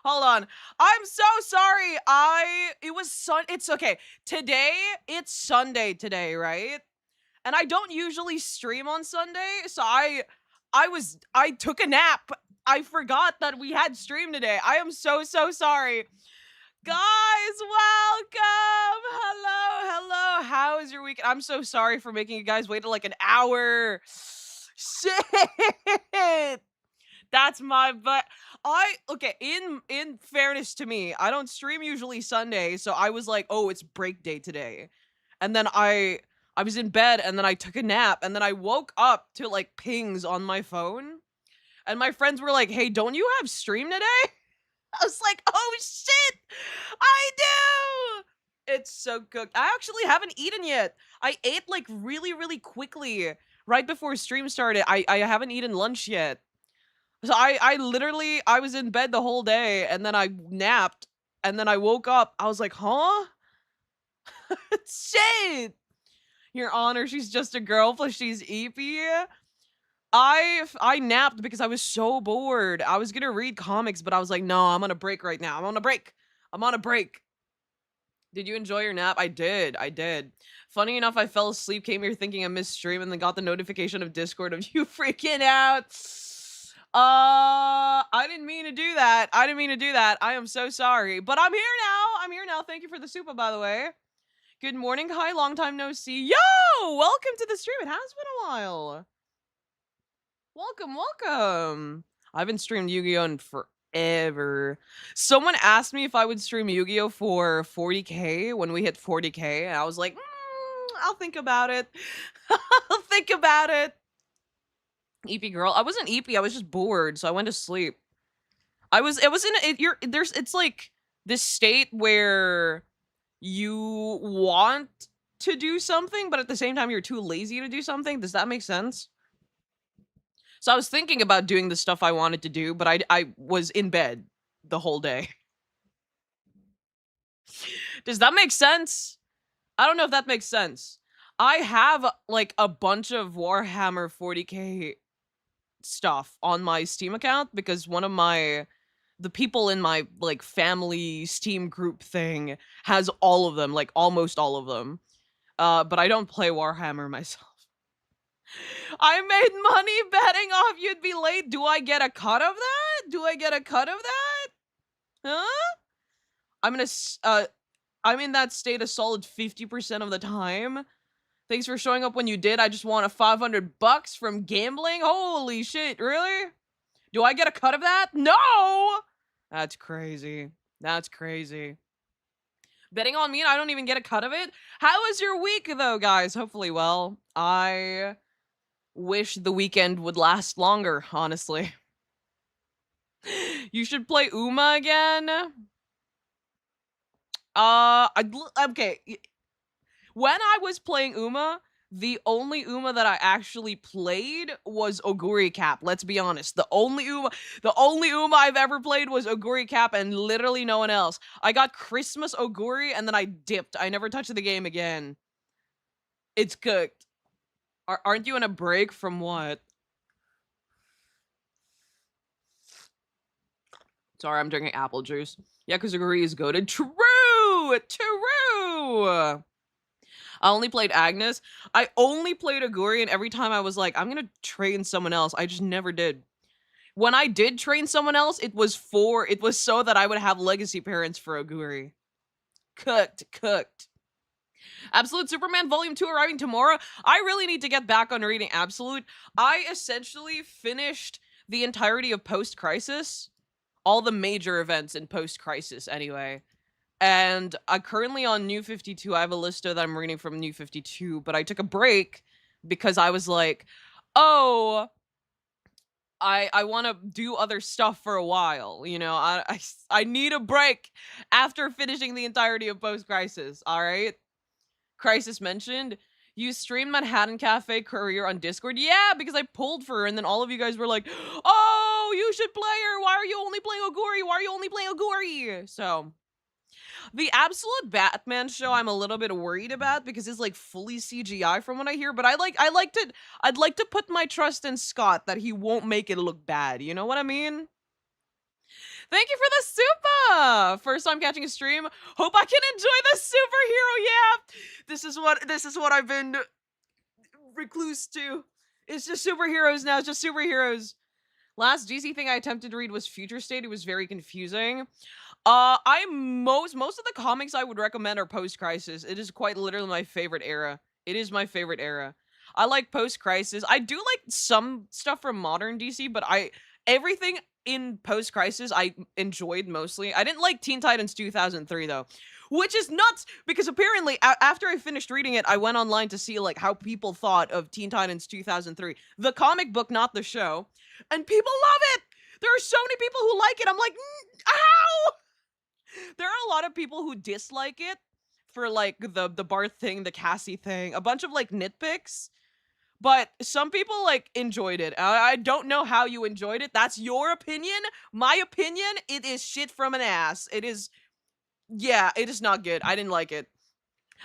Hold on. I'm so sorry. It's okay. Today, it's Sunday today, right? And I don't usually stream on Sunday, so I took a nap. I forgot that we had stream today. I am so sorry. Guys, welcome. Hello. How is your weekend? I'm so sorry for making you guys wait like an hour. Shit. That's my but I okay, in fairness to me, I don't stream usually Sunday, so I was like, "Oh, it's break day today." And then I was in bed and then I took a nap and then I woke up to like pings on my phone. And my friends were like, "Hey, don't you have stream today?" I was like, "Oh shit. I do." It's so cooked. I actually haven't eaten yet. I ate like really quickly right before stream started. I haven't eaten lunch yet. So I literally I was in bed the whole day and then I napped and then I woke up. I was like, "Huh? Shit. Your Honor, she's just a girl plus she's EP." I napped because I was so bored. I was gonna read comics, but I was like, "No, I'm on a break right now. I'm on a break. I'm on a break." Did you enjoy your nap? I did. Funny enough, I fell asleep, came here thinking I missed stream, and then got the notification of Discord of you freaking out. I didn't mean to do that. I am so sorry. But I'm here now. Thank you for the super, by the way. Good morning. Hi, long time no see. Yo! Welcome to the stream. It has been a while. Welcome. I haven't streamed Yu-Gi-Oh! In forever. Someone asked me if I would stream Yu-Gi-Oh! For 40K when we hit 40K, and I was like, I'll think about it. I'll think about it. EP girl. I wasn't EP, I was just bored, so I went to sleep. It's like this state where you want to do something, but at the same time you're too lazy to do something. Does that make sense? So I was thinking about doing the stuff I wanted to do, but I was in bed the whole day. Does that make sense? I don't know if that makes sense. I have like a bunch of Warhammer 40K stuff on my Steam account because the people in my like family Steam group thing has all of them, like almost all of them. But I don't play Warhammer myself. I made money betting off you'd be late. Do I get a cut of that? Huh? I'm in that state a solid 50% of the time. Thanks for showing up when you did. I just want a $500 from gambling. Holy shit, really? Do I get a cut of that? No! That's crazy. Betting on me and I don't even get a cut of it? How was your week, though, guys? Hopefully well. I wish the weekend would last longer, honestly. You should play Uma again. Okay. When I was playing Uma, the only Uma that I actually played was Oguri Cap. Let's be honest. The only Uma I've ever played was Oguri Cap and literally no one else. I got Christmas Oguri and then I dipped. I never touched the game again. It's cooked. Aren't you in a break from what? Sorry, I'm drinking apple juice. Yeah, because Oguri is goated. True! I only played Agnes. I only played Oguri, and every time I was like, I'm gonna train someone else. I just never did. When I did train someone else, it was so that I would have legacy parents for Oguri. Cooked. Absolute Superman Volume 2 arriving tomorrow. I really need to get back on reading Absolute. I essentially finished the entirety of Post-Crisis. All the major events in Post-Crisis, anyway. And I'm currently on New 52. I have a lista that I'm reading from New 52, but I took a break because I was like, oh, I want to do other stuff for a while. You know, I need a break after finishing the entirety of Post-Crisis, all right? Crisis mentioned, you streamed Manhattan Cafe Courier on Discord? Yeah, because I pulled for her, and then all of you guys were like, oh, you should play her. Why are you only playing Oguri? So, the Absolute Batman show I'm a little bit worried about because it's like fully CGI from what I hear, but I'd like to put my trust in Scott that he won't make it look bad. You know what I mean? Thank you for the super! First time catching a stream. Hope I can enjoy the superhero, yeah! This is what I've been recluse to. It's just superheroes now, it's just superheroes. Last GC thing I attempted to read was Future State. It was very confusing. I most of the comics I would recommend are post-crisis. It is quite literally my favorite era. It is my favorite era. I like post-crisis. I do like some stuff from modern DC, but everything in post-crisis I enjoyed mostly. I didn't like Teen Titans 2003 though, which is nuts because apparently after I finished reading it, I went online to see like how people thought of Teen Titans 2003, the comic book, not the show, and people love it. There are so many people who like it. I'm like, how? There are a lot of people who dislike it for like the Barth thing, the Cassie thing, a bunch of like nitpicks. But some people like enjoyed it. I don't know how you enjoyed it. That's your opinion. My opinion, it is shit from an ass. It is, yeah, it is not good. I didn't like it.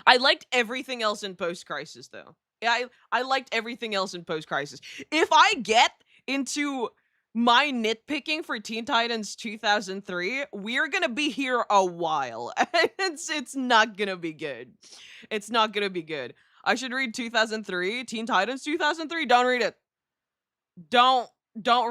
I liked everything else in post-crisis though. I liked everything else in post-crisis. If I get into my nitpicking for Teen Titans 2003, we're gonna be here a while. It's not gonna be good. It's not gonna be good. I should read 2003, Teen Titans 2003. Don't read it. Don't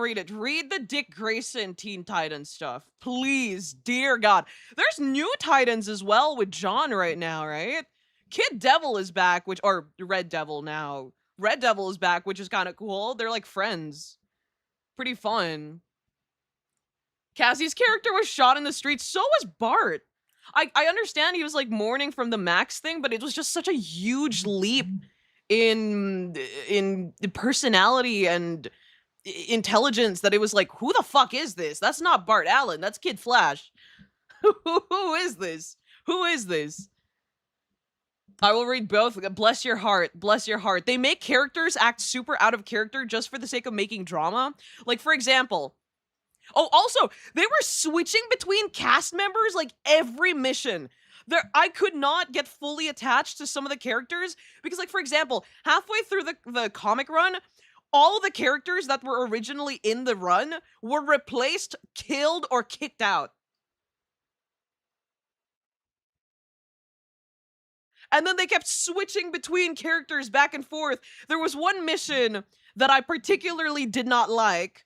read it. Read the Dick Grayson Teen Titans stuff. Please, dear God. There's new Titans as well with John right now, right? Kid Devil is back, or Red Devil now. Red Devil is back, which is kind of cool. They're like friends. Pretty fun. Cassie's character was shot in the streets. So was Bart. I understand he was like mourning from the Max thing, but it was just such a huge leap in personality and intelligence that it was like, who the fuck is this? That's not Bart Allen. That's Kid Flash. Who is this? Who is this? I will read both. Bless your heart. Bless your heart. They make characters act super out of character just for the sake of making drama. Like, for example, oh, also, they were switching between cast members like every mission. I could not get fully attached to some of the characters because, like, for example, halfway through the comic run, all the characters that were originally in the run were replaced, killed, or kicked out. And then they kept switching between characters back and forth. There was one mission that I particularly did not like.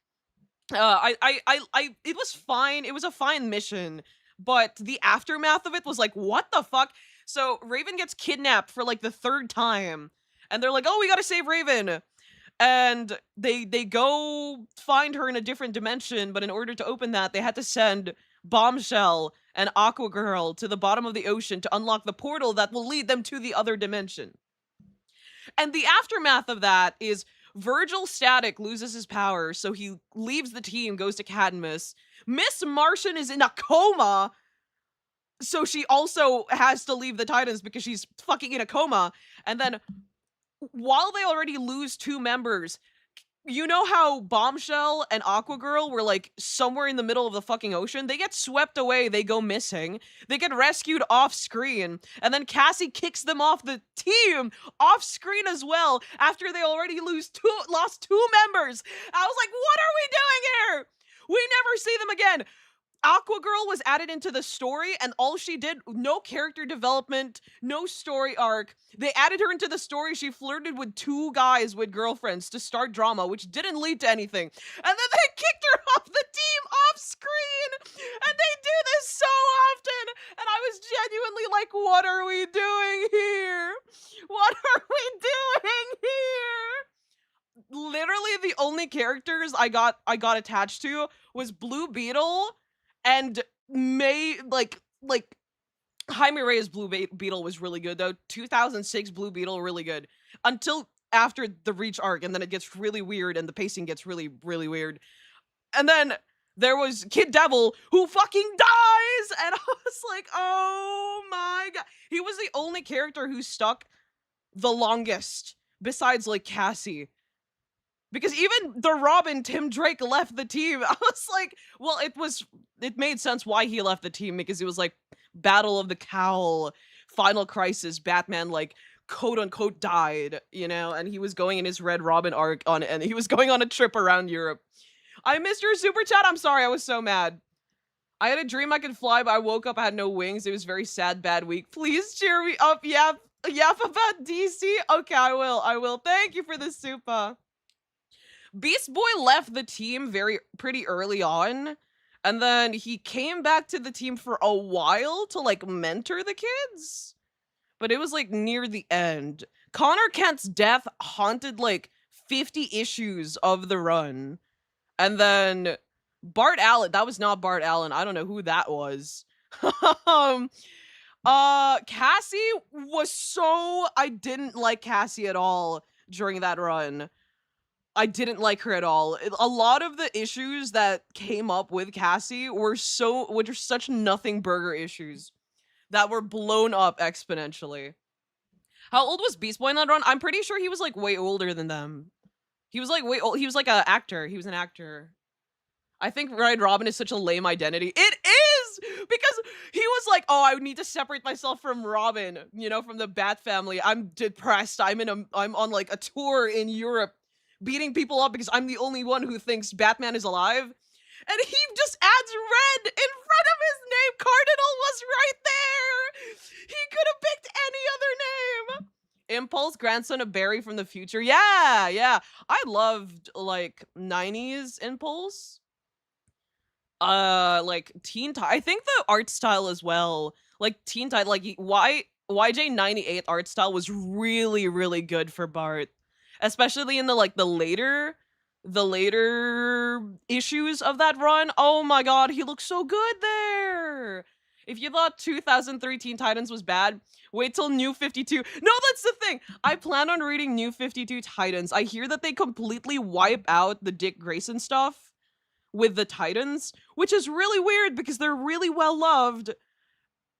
It was fine. It was a fine mission, but the aftermath of it was like, what the fuck? So Raven gets kidnapped for like the third time, and they're like, oh, we gotta save Raven. And they go find her in a different dimension, but in order to open that, they had to send Bombshell and Aqua Girl to the bottom of the ocean to unlock the portal that will lead them to the other dimension. And the aftermath of that is Virgil Static loses his power, so he leaves the team, goes to Cadmus. Miss Martian is in a coma, so she also has to leave the Titans because she's fucking in a coma. And then, while they already lose 2 members, you know how Bombshell and Aqua Girl were like somewhere in the middle of the fucking ocean? They get swept away, they go missing, they get rescued off screen, and then Cassie kicks them off the team off screen as well after they already lost 2 members. I was like, what are we doing here? We never see them again. Aqua Girl was added into the story, and all she did, no character development, no story arc. They added her into the story. She flirted with 2 guys with girlfriends to start drama, which didn't lead to anything. And then they kicked her off the team off screen, and they do this so often. And I was genuinely like, what are we doing here? What are we doing here? Literally, the only characters I got attached to was Blue Beetle. And Jaime Reyes Blue Beetle was really good, though. 2006 Blue Beetle, really good. Until after the Reach arc, and then it gets really weird, and the pacing gets really, really weird. And then there was Kid Devil, who fucking dies! And I was like, oh my god. He was the only character who stuck the longest, besides, like, Cassie. Because even the Robin, Tim Drake, left the team. I was like, well, it made sense why he left the team, because it was like Battle of the Cowl, Final Crisis, Batman, like, quote-unquote died, you know, and he was going in his Red Robin arc and he was going on a trip around Europe. I missed your super chat. I'm sorry, I was so mad. I had a dream I could fly, but I woke up, I had no wings. It was a very sad, bad week. Please cheer me up. Yap about DC. Okay, I will. Thank you for the super. Beast Boy left the team pretty early on, and then he came back to the team for a while to like mentor the kids. But it was like near the end. Connor Kent's death haunted like 50 issues of the run. And then Bart Allen, that was not Bart Allen. I don't know who that was. um Cassie was so I didn't like Cassie at all during that run. I didn't like her at all. A lot of the issues that came up with Cassie were such nothing burger issues that were blown up exponentially. How old was Beast Boy in that run? I'm pretty sure he was like way older than them. He was like way old. He was like an actor. He was an actor. I think Red Robin is such a lame identity. It is! Because he was like, oh, I need to separate myself from Robin, you know, from the Bat family. I'm depressed. I'm on like a tour in Europe beating people up because I'm the only one who thinks Batman is alive. And he just adds red in front of his name. Cardinal was right there. He could have picked any other name. Impulse, grandson of Barry from the future. Yeah. I loved like 90s Impulse. Like I think the art style as well. Like Teen Titans, like YJ98 art style was really, really good for Bart. Especially in the later issues of that run. Oh my god, he looks so good there. If you thought 2003 Teen Titans was bad, wait till New 52. No, that's the thing. I plan on reading New 52 Titans. I hear that they completely wipe out the Dick Grayson stuff with the Titans, which is really weird because they're really well loved.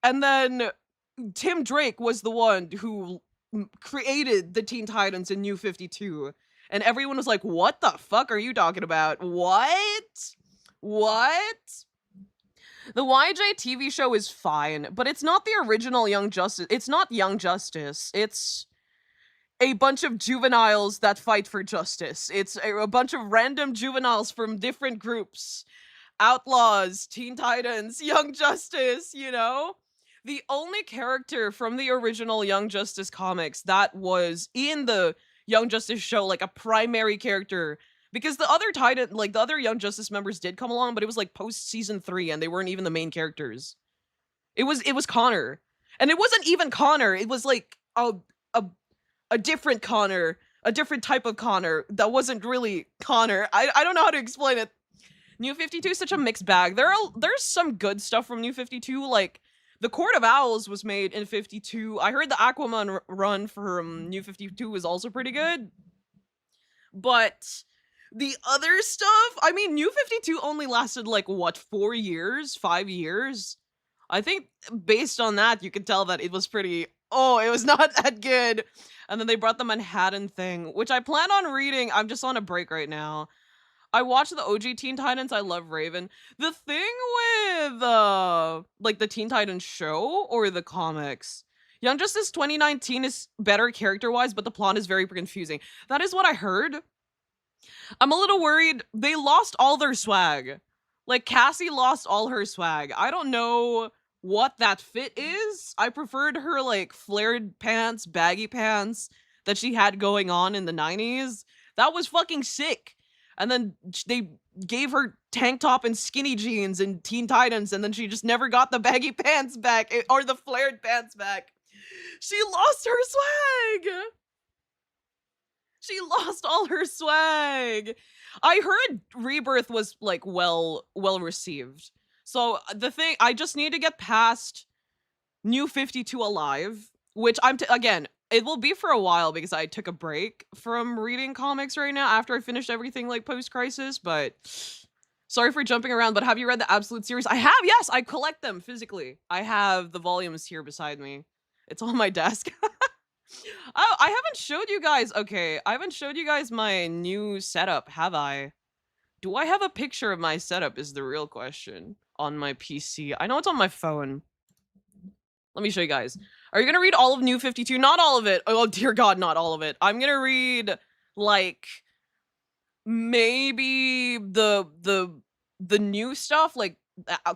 And then Tim Drake was the one who created the Teen Titans in New 52. And everyone was like, what the fuck are you talking about? What? The YJ TV show is fine, but it's not the original Young Justice. It's not Young Justice. It's a bunch of juveniles that fight for justice. It's a bunch of random juveniles from different groups. Outlaws, Teen Titans, Young Justice, you know? The only character from the original Young Justice comics that was in the Young Justice show, like a primary character, because the other Young Justice members did come along, but it was like post season 3 and they weren't even the main characters. It was Connor. And it wasn't even Connor. It was like a different Connor, a different type of Connor that wasn't really Connor. I don't know how to explain it. New 52 is such a mixed bag. There's some good stuff from New 52, like the Court of Owls was made in 52. I heard the Aquaman run from New 52 was also pretty good. But the other stuff, I mean, New 52 only lasted like, what, 4 years? 5 years? I think based on that, you could tell that it was it was not that good. And then they brought the Manhattan thing, which I plan on reading. I'm just on a break right now. I watched the OG Teen Titans. I love Raven. The thing with, like, the Teen Titans show or the comics, Young Justice 2019 is better character-wise, but the plot is very confusing. That is what I heard. I'm a little worried. They lost all their swag. Like, Cassie lost all her swag. I don't know what that fit is. I preferred her, like, flared pants, baggy pants that she had going on in the 90s. That was fucking sick. And then they gave her tank top and skinny jeans in Teen Titans, and then she just never got the baggy pants back, or the flared pants back. She lost her swag! She lost all her swag! I heard Rebirth was, like, well received. So, the thing, I just need to get past New 52 Alive, which again, it will be for a while because I took a break from reading comics right now after I finished everything like post-crisis, but sorry for jumping around, but have you read the Absolute series? I have, yes! I collect them physically. I have the volumes here beside me. It's on my desk. Oh, I haven't showed you guys, okay, I haven't showed you guys my new setup, have I? Do I have a picture of my setup is the real question on my PC. I know it's on my phone. Let me show you guys. Are you gonna read all of New 52? Not all of it. Oh, dear God, not all of it. I'm gonna read, like, maybe the new stuff, like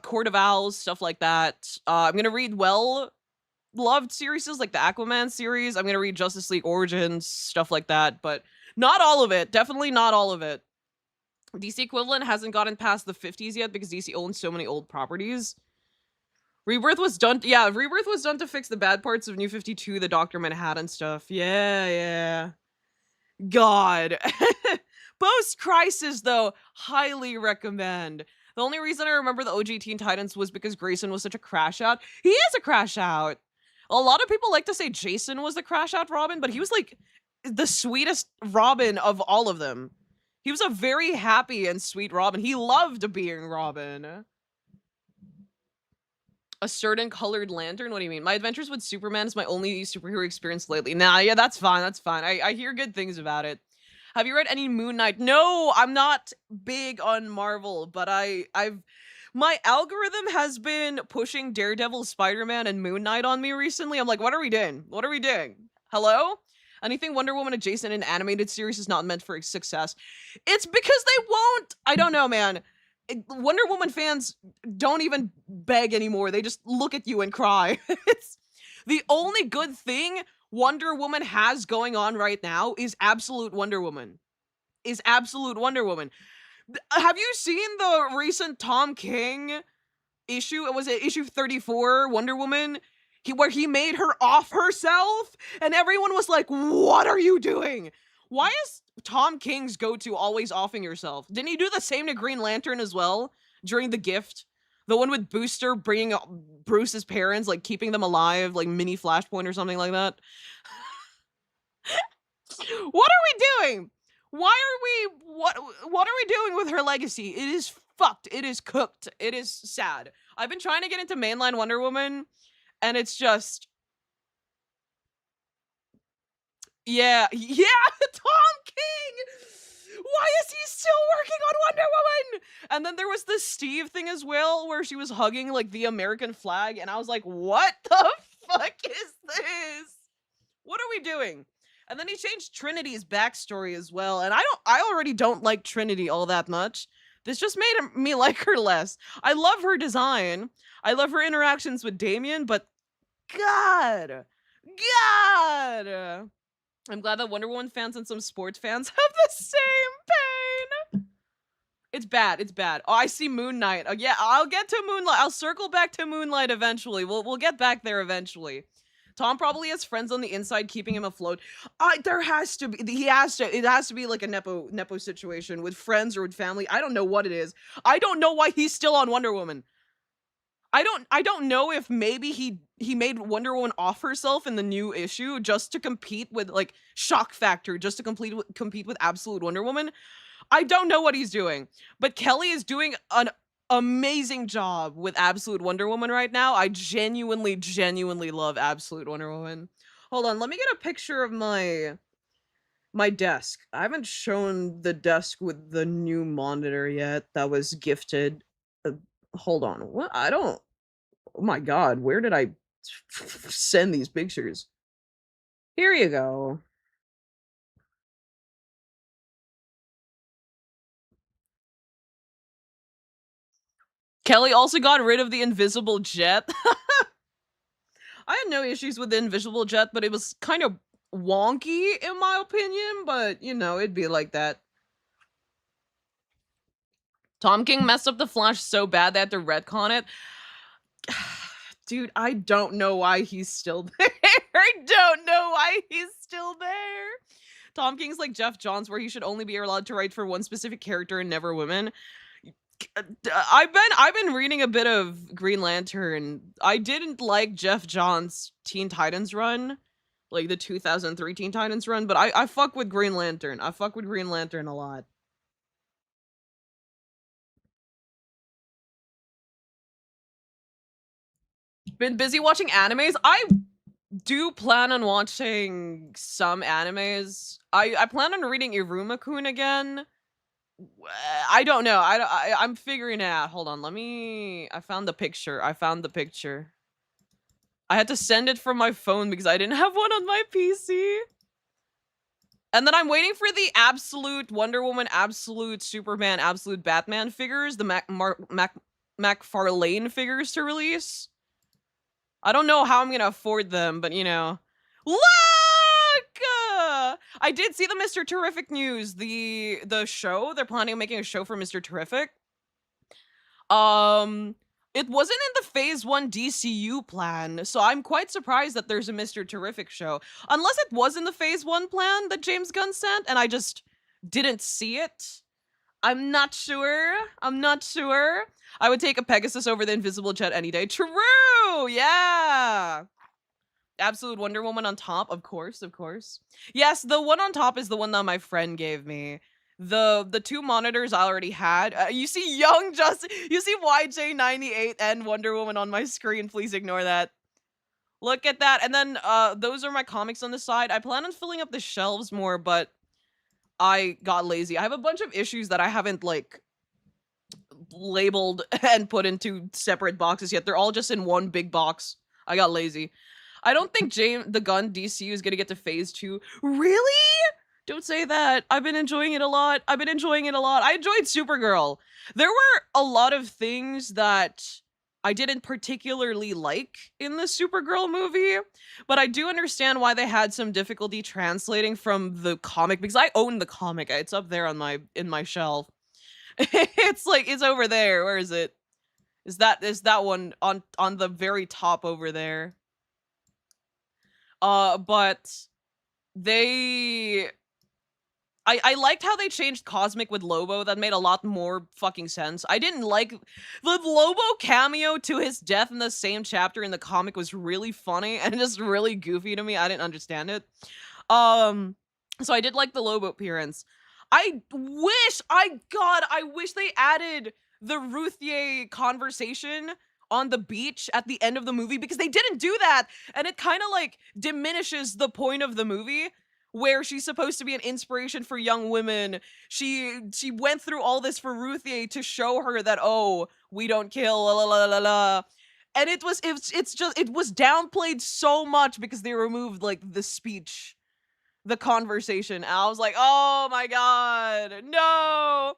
Court of Owls, stuff like that. I'm gonna read well-loved series like the Aquaman series. I'm gonna read Justice League Origins, stuff like that, but not all of it. Definitely not all of it. DC equivalent hasn't gotten past the 50s yet because DC owns so many old properties. Rebirth was done. Yeah, Rebirth was done to fix the bad parts of New 52, the Dr. Manhattan stuff. Yeah, yeah. God. Post Crisis, though, highly recommend. The only reason I remember the OG Teen Titans was because Grayson was such a crash out. He is a crash out. A lot of people like to say Jason was the crash out Robin, but he was like the sweetest Robin of all of them. He was a very happy and sweet Robin. He loved being Robin. A certain colored lantern? What do you mean? My adventures with Superman is my only superhero experience lately. Nah, yeah, that's fine. That's fine. I hear good things about it. Have you read any Moon Knight? No, I'm not big on Marvel, but my algorithm has been pushing Daredevil, Spider-Man, and Moon Knight on me recently. I'm like, what are we doing? What are we doing? Hello? Anything Wonder Woman adjacent in animated series is not meant for success. It's because they won't. I don't know, man. Wonder Woman fans don't even beg anymore. They just look at you and cry. It's the only good thing Wonder Woman has going on right now is Absolute Wonder Woman. Have you seen the recent Tom King issue? Was it issue 34, Wonder Woman? Where he made her off herself? And everyone was like, what are you doing? Why is Tom King's go-to always offing yourself? Didn't he do the same to Green Lantern as well during The Gift? The one with Booster bringing Bruce's parents, like keeping them alive, like mini Flashpoint or something like that. What are we doing? What are we doing with her legacy? It is fucked. It is cooked. It is sad. I've been trying to get into mainline Wonder Woman, and it's just, yeah, Tom King! Why is he still working on Wonder Woman? And then there was this Steve thing as well, where she was hugging, like, the American flag, and I was like, what the fuck is this? What are we doing? And then he changed Trinity's backstory as well, and I already don't like Trinity all that much. This just made me like her less. I love her design. I love her interactions with Damien, but God! I'm glad that Wonder Woman fans and some sports fans have the same pain. It's bad. It's bad. Oh, I see Moon Knight. Oh, yeah, I'll get to Moonlight. I'll circle back to Moonlight eventually. We'll get back there eventually. Tom probably has friends on the inside keeping him afloat. There has to be. It has to be like a nepo situation with friends or with family. I don't know what it is. I don't know why he's still on Wonder Woman. I don't know if maybe he made Wonder Woman off herself in the new issue just to compete with, like, Shock Factor, just to compete with Absolute Wonder Woman. I don't know what he's doing, but Kelly is doing an amazing job with Absolute Wonder Woman right now. I genuinely love Absolute Wonder Woman. Hold on, let me get a picture of my desk. I haven't shown the desk with the new monitor yet that was gifted. Hold on. What? Oh my god, where did I send these pictures? Here you go. Kelly also got rid of the invisible jet. I had no issues with the invisible jet, but it was kind of wonky in my opinion, but you know, it'd be like that. Tom King messed up the Flash so bad they had to retcon it. Dude, I don't know why he's still there. Tom King's like Jeff Johns, where he should only be allowed to write for one specific character and never women. I've been reading a bit of Green Lantern. I didn't like Jeff Johns' Teen Titans run, like the 2003 Teen Titans run, but I fuck with Green Lantern. I fuck with Green Lantern a lot. Been busy watching animes. I do plan on watching some animes. I plan on reading Iruma-kun again. I don't know. I'm figuring it out. Hold on. I found the picture. I had to send it from my phone because I didn't have one on my PC. And then I'm waiting for the absolute Wonder Woman, absolute Superman, absolute Batman figures. The McFarlane figures to release. I don't know how I'm gonna afford them, but you know. Look! I did see the Mr. Terrific news. The show, they're planning on making a show for Mr. Terrific. It wasn't in the Phase 1 DCU plan, so I'm quite surprised that there's a Mr. Terrific show. Unless it was in the Phase 1 plan that James Gunn sent, and I just didn't see it. I'm not sure. I'm not sure. I would take a Pegasus over the Invisible Jet any day. True! Yeah! Absolute Wonder Woman on top, of course, of course. Yes, the one on top is the one that my friend gave me. The two monitors I already had. You see Young Justin, you see YJ98 and Wonder Woman on my screen. Please ignore that. Look at that. And then those are my comics on the side. I plan on filling up the shelves more, but I got lazy. I have a bunch of issues that I haven't like labeled and put into separate boxes yet. They're all just in one big box. I got lazy. I don't think the Gunn DCU is gonna get to Phase 2. Really? Don't say that. I've been enjoying it a lot. I enjoyed Supergirl. There were a lot of things that I didn't particularly like in the Supergirl movie, but I do understand why they had some difficulty translating from the comic, because I own the comic. It's up there on in my shelf. It's like, it's over there. Where is it? Is that one on the very top over there? But I liked how they changed Cosmic with Lobo. That made a lot more fucking sense. I didn't like the Lobo cameo to his death in the same chapter in the comic was really funny and just really goofy to me. I didn't understand it. So I did like the Lobo appearance. I wish they added the Ruthye conversation on the beach at the end of the movie, because they didn't do that, and it kind of like diminishes the point of the movie, where she's supposed to be an inspiration for young women. She went through all this for Ruthye to show her that, oh, we don't kill, la la la la la. And it was downplayed so much because they removed like the speech, the conversation. And I was like, oh my god, no.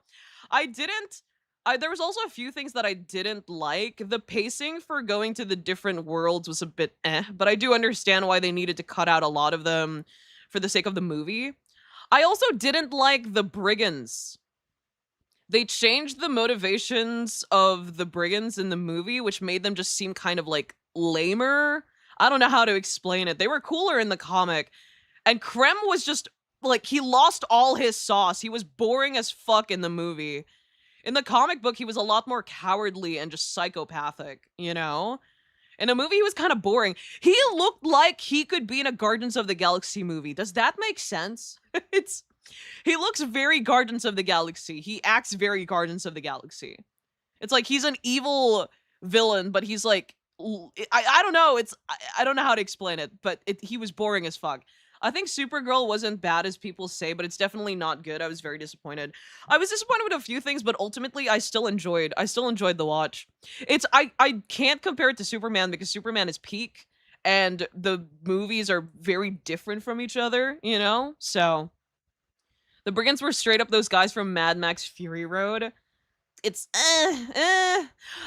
There was also a few things that I didn't like. The pacing for going to the different worlds was a bit but I do understand why they needed to cut out a lot of them for the sake of the movie. I also didn't like the brigands. They changed the motivations of the brigands in the movie, which made them just seem kind of like lamer. I don't know how to explain it. They were cooler in the comic. And Krem was just like, he lost all his sauce. He was boring as fuck in the movie. In the comic book, he was a lot more cowardly and just psychopathic, you know? In a movie, he was kind of boring. He looked like he could be in a Guardians of the Galaxy movie. Does that make sense? He looks very Guardians of the Galaxy. He acts very Guardians of the Galaxy. It's like he's an evil villain, but he's like, I don't know. I don't know how to explain it, but he was boring as fuck. I think Supergirl wasn't bad as people say, but it's definitely not good. I was very disappointed. I was disappointed with a few things, but ultimately I still enjoyed the watch. I can't compare it to Superman because Superman is peak and the movies are very different from each other, you know? So the Brigands were straight up those guys from Mad Max Fury Road. It's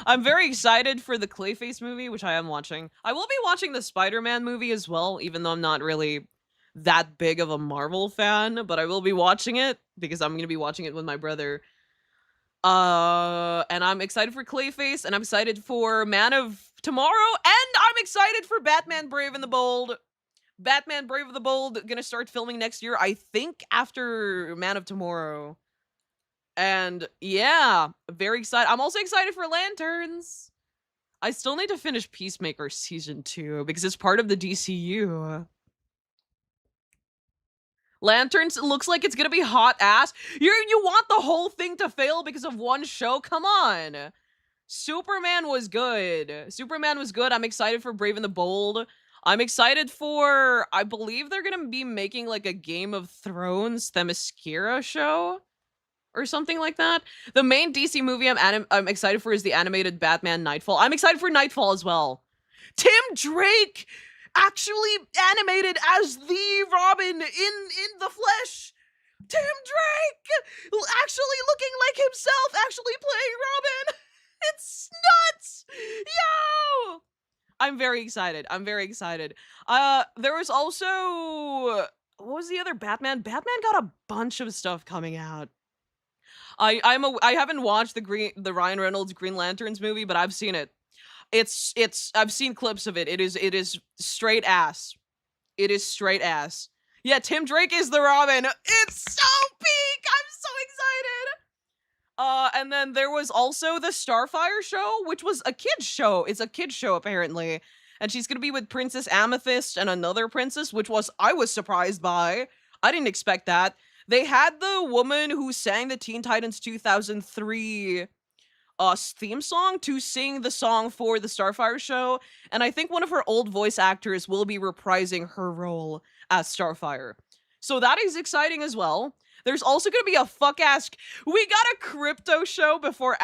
I'm very excited for the Clayface movie, which I am watching. I will be watching the Spider-Man movie as well, even though I'm not really that big of a Marvel fan, but I will be watching it because I'm going to be watching it with my brother. And I'm excited for Clayface, and I'm excited for Man of Tomorrow, and I'm excited for Batman Brave and the Bold. Batman Brave and the Bold gonna start filming next year, I think after Man of Tomorrow. And yeah, very excited. I'm also excited for Lanterns. I still need to finish Peacemaker Season 2 because it's part of the DCU. Lanterns looks like it's gonna be hot ass. You want the whole thing to fail because of one show? Come on. Superman was good. I'm excited for Brave and the Bold. I'm excited for, I believe they're gonna be making like a Game of Thrones Themyscira show or something like that. The main DC movie I'm excited for is the animated Batman Nightfall. I'm excited for Nightfall as well. Tim Drake actually animated as the Robin in the flesh. Tim Drake actually looking like himself, actually playing Robin. It's nuts! Yo! I'm very excited. I'm very excited. There was also what was the other Batman? Batman got a bunch of stuff coming out. I haven't watched the Ryan Reynolds Green Lanterns movie, but I've seen it. I've seen clips of it. It is straight ass. It is straight ass. Yeah, Tim Drake is the Robin. It's so peak. I'm so excited. And then there was also the Starfire show, which was a kid's show. It's a kid's show apparently. And she's gonna be with Princess Amethyst and another princess, which I was surprised by. I didn't expect that. They had the woman who sang the Teen Titans 2003 theme song to sing the song for the Starfire show, and I think one of her old voice actors will be reprising her role as Starfire. So that is exciting as well. There's also going to be a we got a crypto show before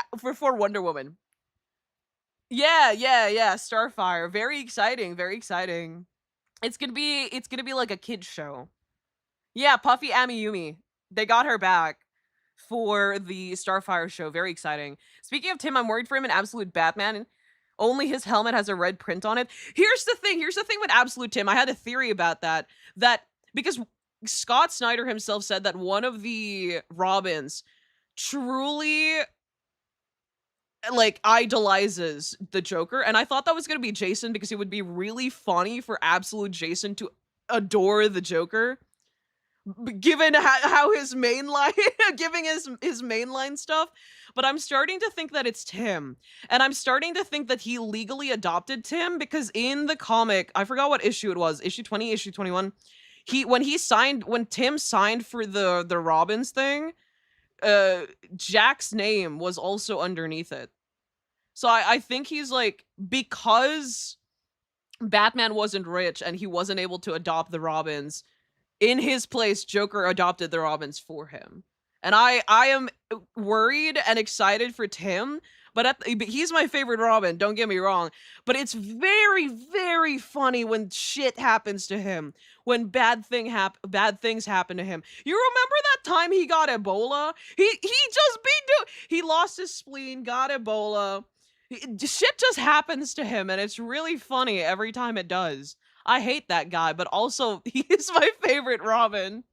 Wonder Woman. Yeah, Starfire. Very exciting, very exciting. It's going to be like a kids show. Yeah, Puffy Amiyumi. They got her back for the Starfire show. Very exciting. Speaking of Tim, I'm worried for him in Absolute Batman. Only his helmet has a red print on it. Here's the thing with Absolute Tim. I had a theory about that. Because Scott Snyder himself said that one of the Robins truly like idolizes the Joker, and I thought that was going to be Jason because it would be really funny for Absolute Jason to adore the Joker. Given how his mainline, giving his mainline stuff, but I'm starting to think that it's Tim, and I'm starting to think that he legally adopted Tim because in the comic, I forgot what issue it was, issue 20, issue 21, when Tim signed for the Robins thing, Jack's name was also underneath it. So I think he's like, because Batman wasn't rich and he wasn't able to adopt the Robins, in his place, Joker adopted the Robins for him. And I am worried and excited for Tim, but he's my favorite Robin, don't get me wrong. But it's very, very funny when shit happens to him. When bad things happen to him. You remember that time he got Ebola? He lost his spleen, got Ebola. Shit just happens to him, and it's really funny every time it does. I hate that guy, but also he is my favorite Robin.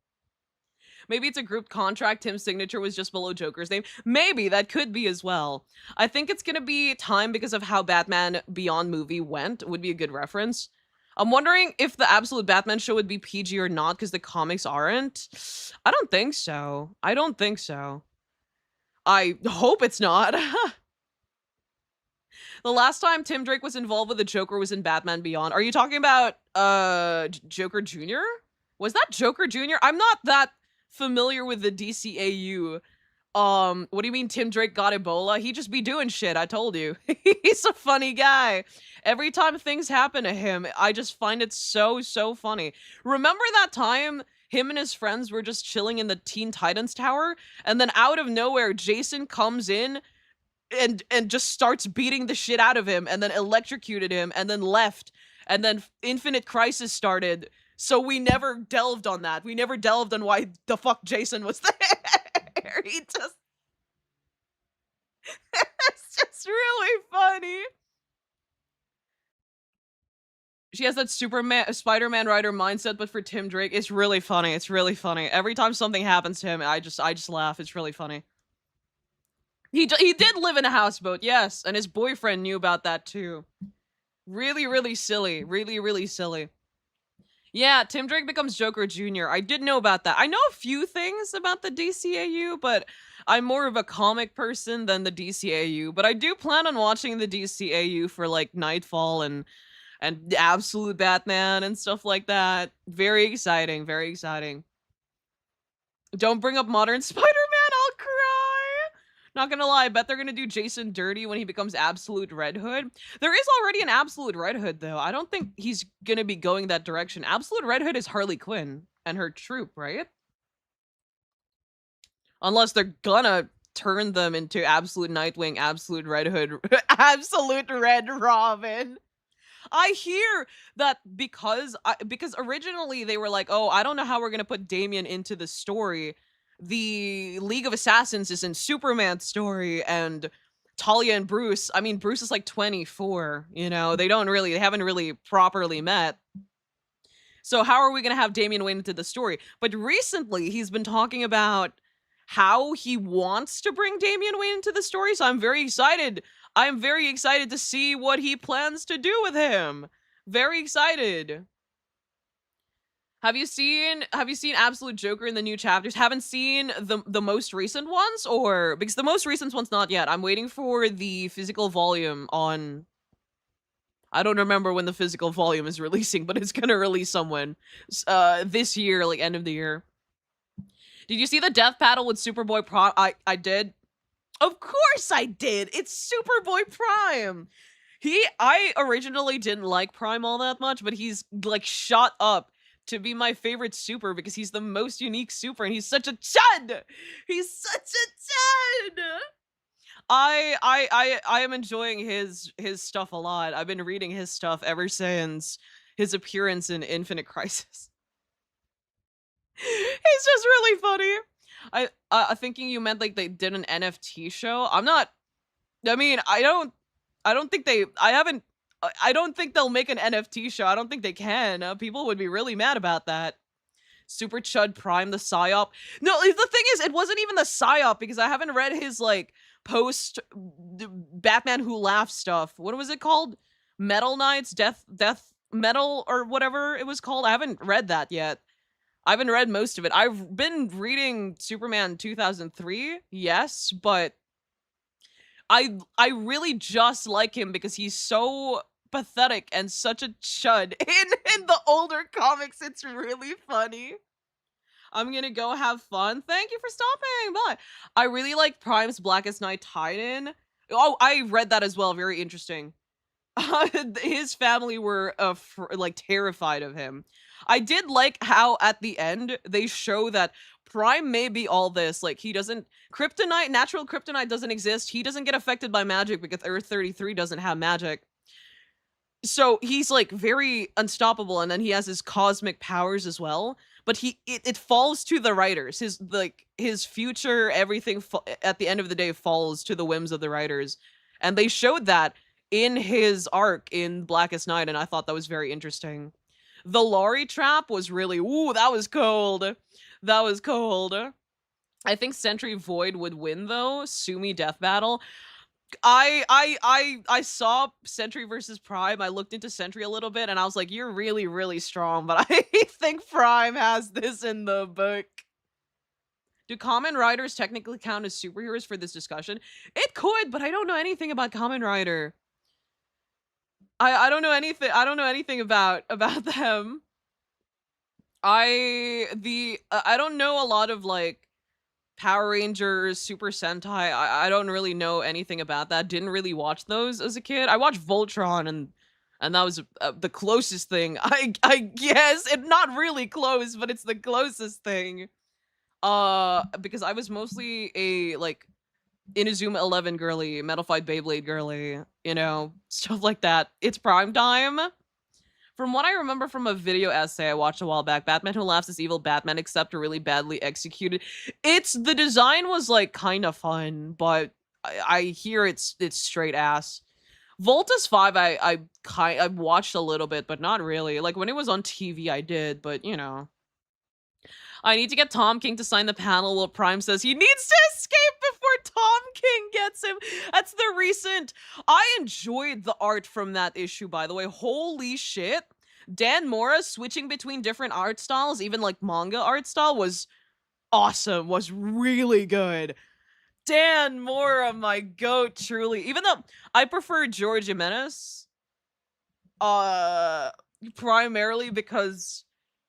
Maybe it's a group contract. Tim's signature was just below Joker's name. Maybe that could be as well. I think it's gonna be time because of how Batman Beyond movie went. Would be a good reference. I'm wondering if the Absolute Batman show would be PG or not because the comics aren't. I don't think so. I don't think so. I hope it's not. The last time Tim Drake was involved with the Joker was in Batman Beyond. Are you talking about Joker Jr.? Was that Joker Jr.? I'm not that familiar with the DCAU. What do you mean Tim Drake got Ebola? He just be doing shit, I told you. He's a funny guy. Every time things happen to him, I just find it so funny. Remember that time him and his friends were just chilling in the Teen Titans tower, and then out of nowhere, Jason comes in and just starts beating the shit out of him, and then electrocuted him, and then left, and then Infinite Crisis started. So we never delved on that. We never delved on why the fuck Jason was there. He just... It's just really funny. She has that Spider-Man writer mindset, but for Tim Drake, it's really funny. It's really funny. Every time something happens to him, I just laugh. It's really funny. He did live in a houseboat, yes, and his boyfriend knew about that too. Really silly. Really silly. Yeah, Tim Drake becomes Joker Jr. I did know about that. I know a few things about the DCAU, but I'm more of a comic person than the DCAU. But I do plan on watching the DCAU for like Nightfall and Absolute Batman and stuff like that. Very exciting, very exciting. Don't bring up Modern Spider-Man, I'll cry! Not gonna lie, I bet they're gonna do Jason dirty when he becomes Absolute Red Hood. There is already an Absolute Red Hood, though. I don't think he's gonna be going that direction. Absolute Red Hood is Harley Quinn and her troop, right? Unless they're gonna turn them into Absolute Nightwing, Absolute Red Hood, Absolute Red Robin. I hear that because originally they were like, oh, I don't know how we're gonna put Damian into the story. The League of Assassins is in Superman's story, and Talia and Bruce, I mean, Bruce is like 24, you know, they haven't really properly met. So how are we going to have Damian Wayne into the story? But recently he's been talking about how he wants to bring Damian Wayne into the story. So I'm very excited. I'm very excited to see what he plans to do with him. Very excited. Have you seen Absolute Joker in the new chapters? Haven't seen the most recent ones, or because the most recent one's not yet. I'm waiting for the physical volume on, I don't remember when the physical volume is releasing, but it's gonna release someone this year, like end of the year. Did you see the death battle with Superboy Prime? I did. Of course I did. It's Superboy Prime. I originally didn't like Prime all that much, but he's like shot up to be my favorite super because he's the most unique super and he's such a chud. He's such a chud. I am enjoying his stuff a lot. I've been reading his stuff ever since his appearance in Infinite Crisis. He's just really funny. Thinking you meant like they did an NFT show. I'm not. I mean, I don't think they. I don't think they'll make an NFT show. I don't think they can. People would be really mad about that. Super Chud Prime, the psyop. No, the thing is, it wasn't even the psyop because I haven't read his like post Batman Who Laughs stuff. What was it called? Metal Knights, Death Metal, or whatever it was called. I haven't read that yet. I haven't read most of it. I've been reading Superman 2003, yes, but I really just like him because he's so pathetic and such a chud. In the older comics, it's really funny. I'm gonna go have fun. Thank you for stopping by. I really like Prime's Blackest Night tie-in. Oh, I read that as well. Very interesting. His family were like terrified of him. I did like how at the end they show that Prime may be all this. Like he doesn't natural kryptonite doesn't exist. He doesn't get affected by magic because Earth 33 doesn't have magic. So he's like very unstoppable, and then he has his cosmic powers as well. But it falls to the writers. His future, everything at the end of the day falls to the whims of the writers, and they showed that in his arc in Blackest Night, and I thought that was very interesting. The Laurie trap was really, ooh, that was cold. That was cold. I think Sentry Void would win though. Sumi Death Battle. I saw Sentry versus Prime. I looked into Sentry a little bit and I was like, you're really, really strong, but I think Prime has this in the book. Do Kamen Riders technically count as superheroes for this discussion? It could, but I don't know anything about Kamen Rider. I don't know anything. I don't know anything about them. I don't know a lot of like Power Rangers, Super Sentai. I don't really know anything about that. Didn't really watch those as a kid. I watched Voltron and that was the closest thing. I guess it's not really close, but it's the closest thing. Because I was mostly a like Inazuma 11 girly, Metal Fight Beyblade girly, you know, stuff like that. It's prime time. From what I remember from a video essay I watched a while back, Batman Who Laughs is evil Batman except really badly executed. The design was like kind of fun, but I hear it's straight ass. Voltus 5 I watched a little bit, but not really. Like when it was on TV I did, but you know. I need to get Tom King to sign the panel while Prime says he needs to escape before Tom King gets him. That's the recent. I enjoyed the art from that issue, by the way. Holy shit. Dan Mora switching between different art styles, even like manga art style, was awesome. Was really good. Dan Mora, my goat, truly. Even though I prefer George Jimenez, primarily because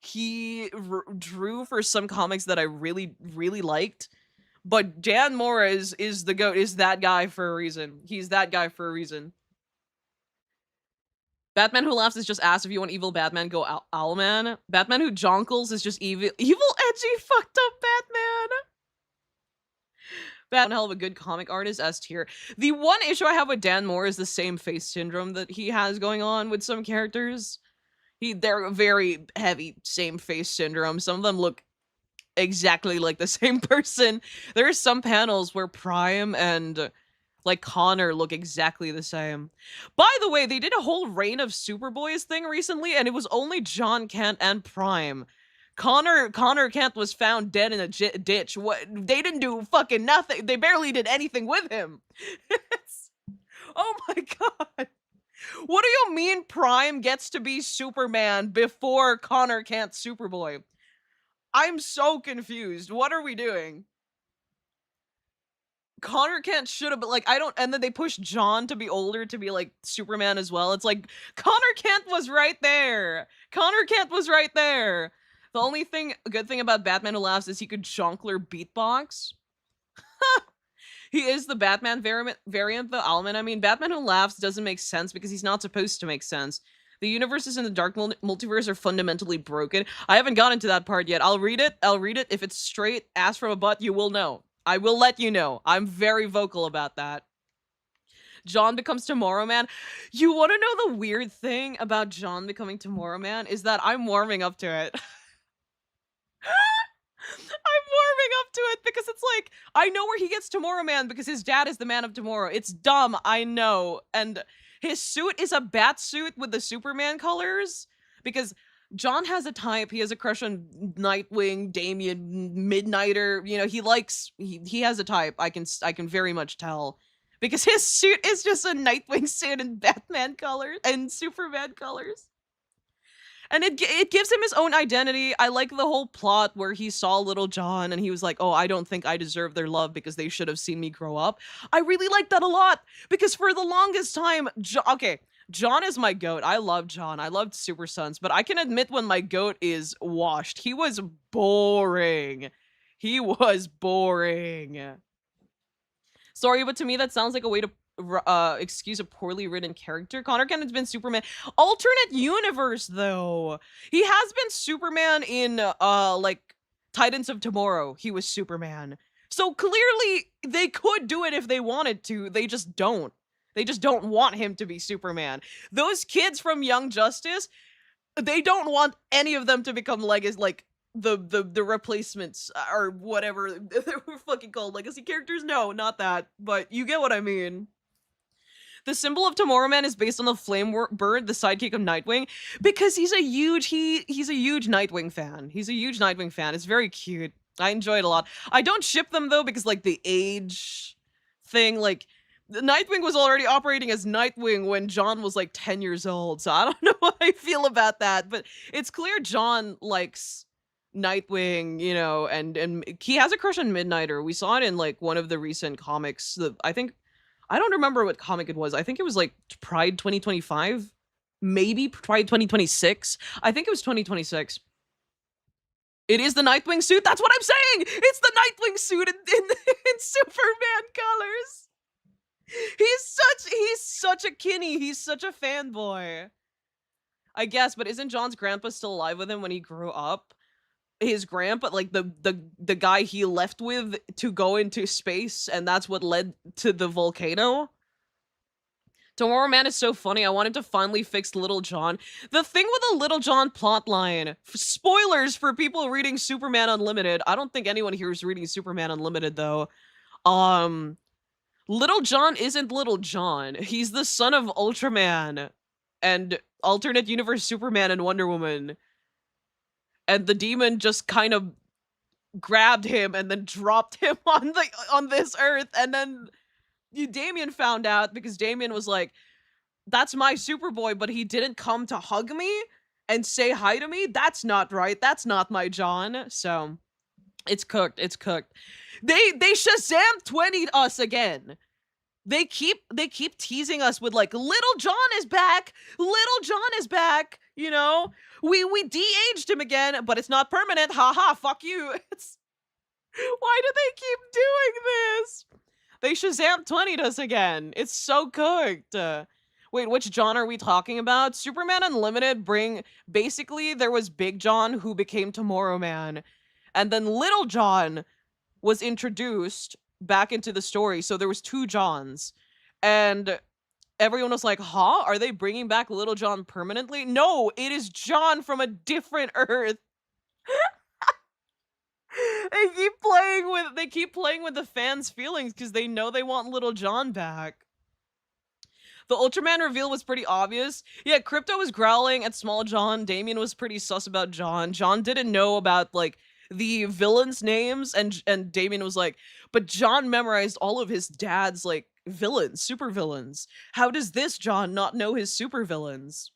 he drew for some comics that I really, really liked. But Dan Mora is the GOAT, is that guy for a reason. He's that guy for a reason. Batman Who Laughs is just ass. If you want evil Batman, go Owlman. Batman Who Jonkles is just evil, edgy, fucked up Batman. One hell of a good comic artist, S tier. The one issue I have with Dan Mora is the same face syndrome that he has going on with some characters. They're very heavy same face syndrome. Some of them look exactly like the same person. There are some panels where Prime and like Connor look exactly the same. By the way, they did a whole Reign of Superboys thing recently, and it was only John Kent and Prime. Connor Kent was found dead in a ditch. What? They didn't do fucking nothing. They barely did anything with him. Oh my god. What do you mean Prime gets to be Superman before Connor Kent's Superboy? I'm so confused. What are we doing? Connor Kent should have been like, I don't, and then they pushed John to be older to be like Superman as well. It's like, Connor Kent was right there. Connor Kent was right there. The only good thing about Batman Who Laughs is he could jongleur beatbox. He is the Batman variant, though, Alman. I mean, Batman Who Laughs doesn't make sense because he's not supposed to make sense. The universes in the dark multiverse are fundamentally broken. I haven't gotten to that part yet. I'll read it. If it's straight ass from a butt, you will know. I will let you know. I'm very vocal about that. John becomes Tomorrow Man. You want to know the weird thing about John becoming Tomorrow Man? Is that I'm warming up to it. I'm warming up to it because it's like, I know where he gets Tomorrow Man because his dad is the Man of Tomorrow. It's dumb, I know. And his suit is a bat suit with the Superman colors because John has a type. He has a crush on Nightwing, Damian, Midnighter. You know, he has a type. I can very much tell because his suit is just a Nightwing suit in Batman colors and Superman colors. And it gives him his own identity. I like the whole plot where he saw Little John and he was like, oh, I don't think I deserve their love because they should have seen me grow up. I really like that a lot because for the longest time, John is my goat. I love John. I loved Super Sons, but I can admit when my goat is washed. He was boring. He was boring. Sorry, but to me that sounds like a way to excuse a poorly written character. Connor Kent has been Superman. Alternate universe, though. He has been Superman in, like, Titans of Tomorrow. He was Superman. So clearly, they could do it if they wanted to. They just don't. They just don't want him to be Superman. Those kids from Young Justice, they don't want any of them to become like the replacements or whatever they were fucking called, legacy characters. No, not that, but you get what I mean. The symbol of Tomorrow Man is based on the flame bird, the sidekick of Nightwing, because he's a huge Nightwing fan. He's a huge Nightwing fan. It's very cute. I enjoy it a lot. I don't ship them though because like the age thing, like Nightwing was already operating as Nightwing when John was like 10 years old. So I don't know how I feel about that, but it's clear John likes Nightwing, you know, and he has a crush on Midnighter. We saw it in like one of the recent comics. I don't remember what comic it was. I think it was like Pride 2025, maybe Pride 2026. I think it was 2026. It is the Nightwing suit. That's what I'm saying. It's the Nightwing suit in Superman colors. He's such a kinney. He's such a fanboy. I guess, but isn't John's grandpa still alive with him when he grew up? His grandpa, like the guy he left with to go into space, and that's what led to the volcano. Tomorrow Man is so funny. I wanted to finally fix Little John. The thing with the Little John plotline, spoilers for people reading Superman Unlimited. I don't think anyone here is reading Superman Unlimited though. Little John isn't Little John. He's the son of Ultraman and alternate universe Superman and Wonder Woman. And the demon just kind of grabbed him and then dropped him on this earth. And then Damian found out because Damian was like, that's my Superboy, but he didn't come to hug me and say hi to me. That's not right. That's not my John. So it's cooked. It's cooked. They Shazam 20'd us again. They keep teasing us with like, Little John is back. Little John is back. You know, we de-aged him again, but it's not permanent. Haha, fuck you. Why do they keep doing this? They Shazam 20'd us again. It's so cooked. Wait, which John are we talking about? Superman Unlimited basically there was Big John who became Tomorrow Man. And then Little John was introduced back into the story. So there was two Johns. And everyone was like, huh? Are they bringing back Little John permanently? No, it is John from a different Earth. They keep playing with the fans' feelings because they know they want Little John back. The Ultraman reveal was pretty obvious. Yeah, Crypto was growling at Small John. Damien was pretty sus about John. John didn't know about like the villains' names, and Damien was like, but John memorized all of his dad's like villains, super villains. How does this John not know his super villains?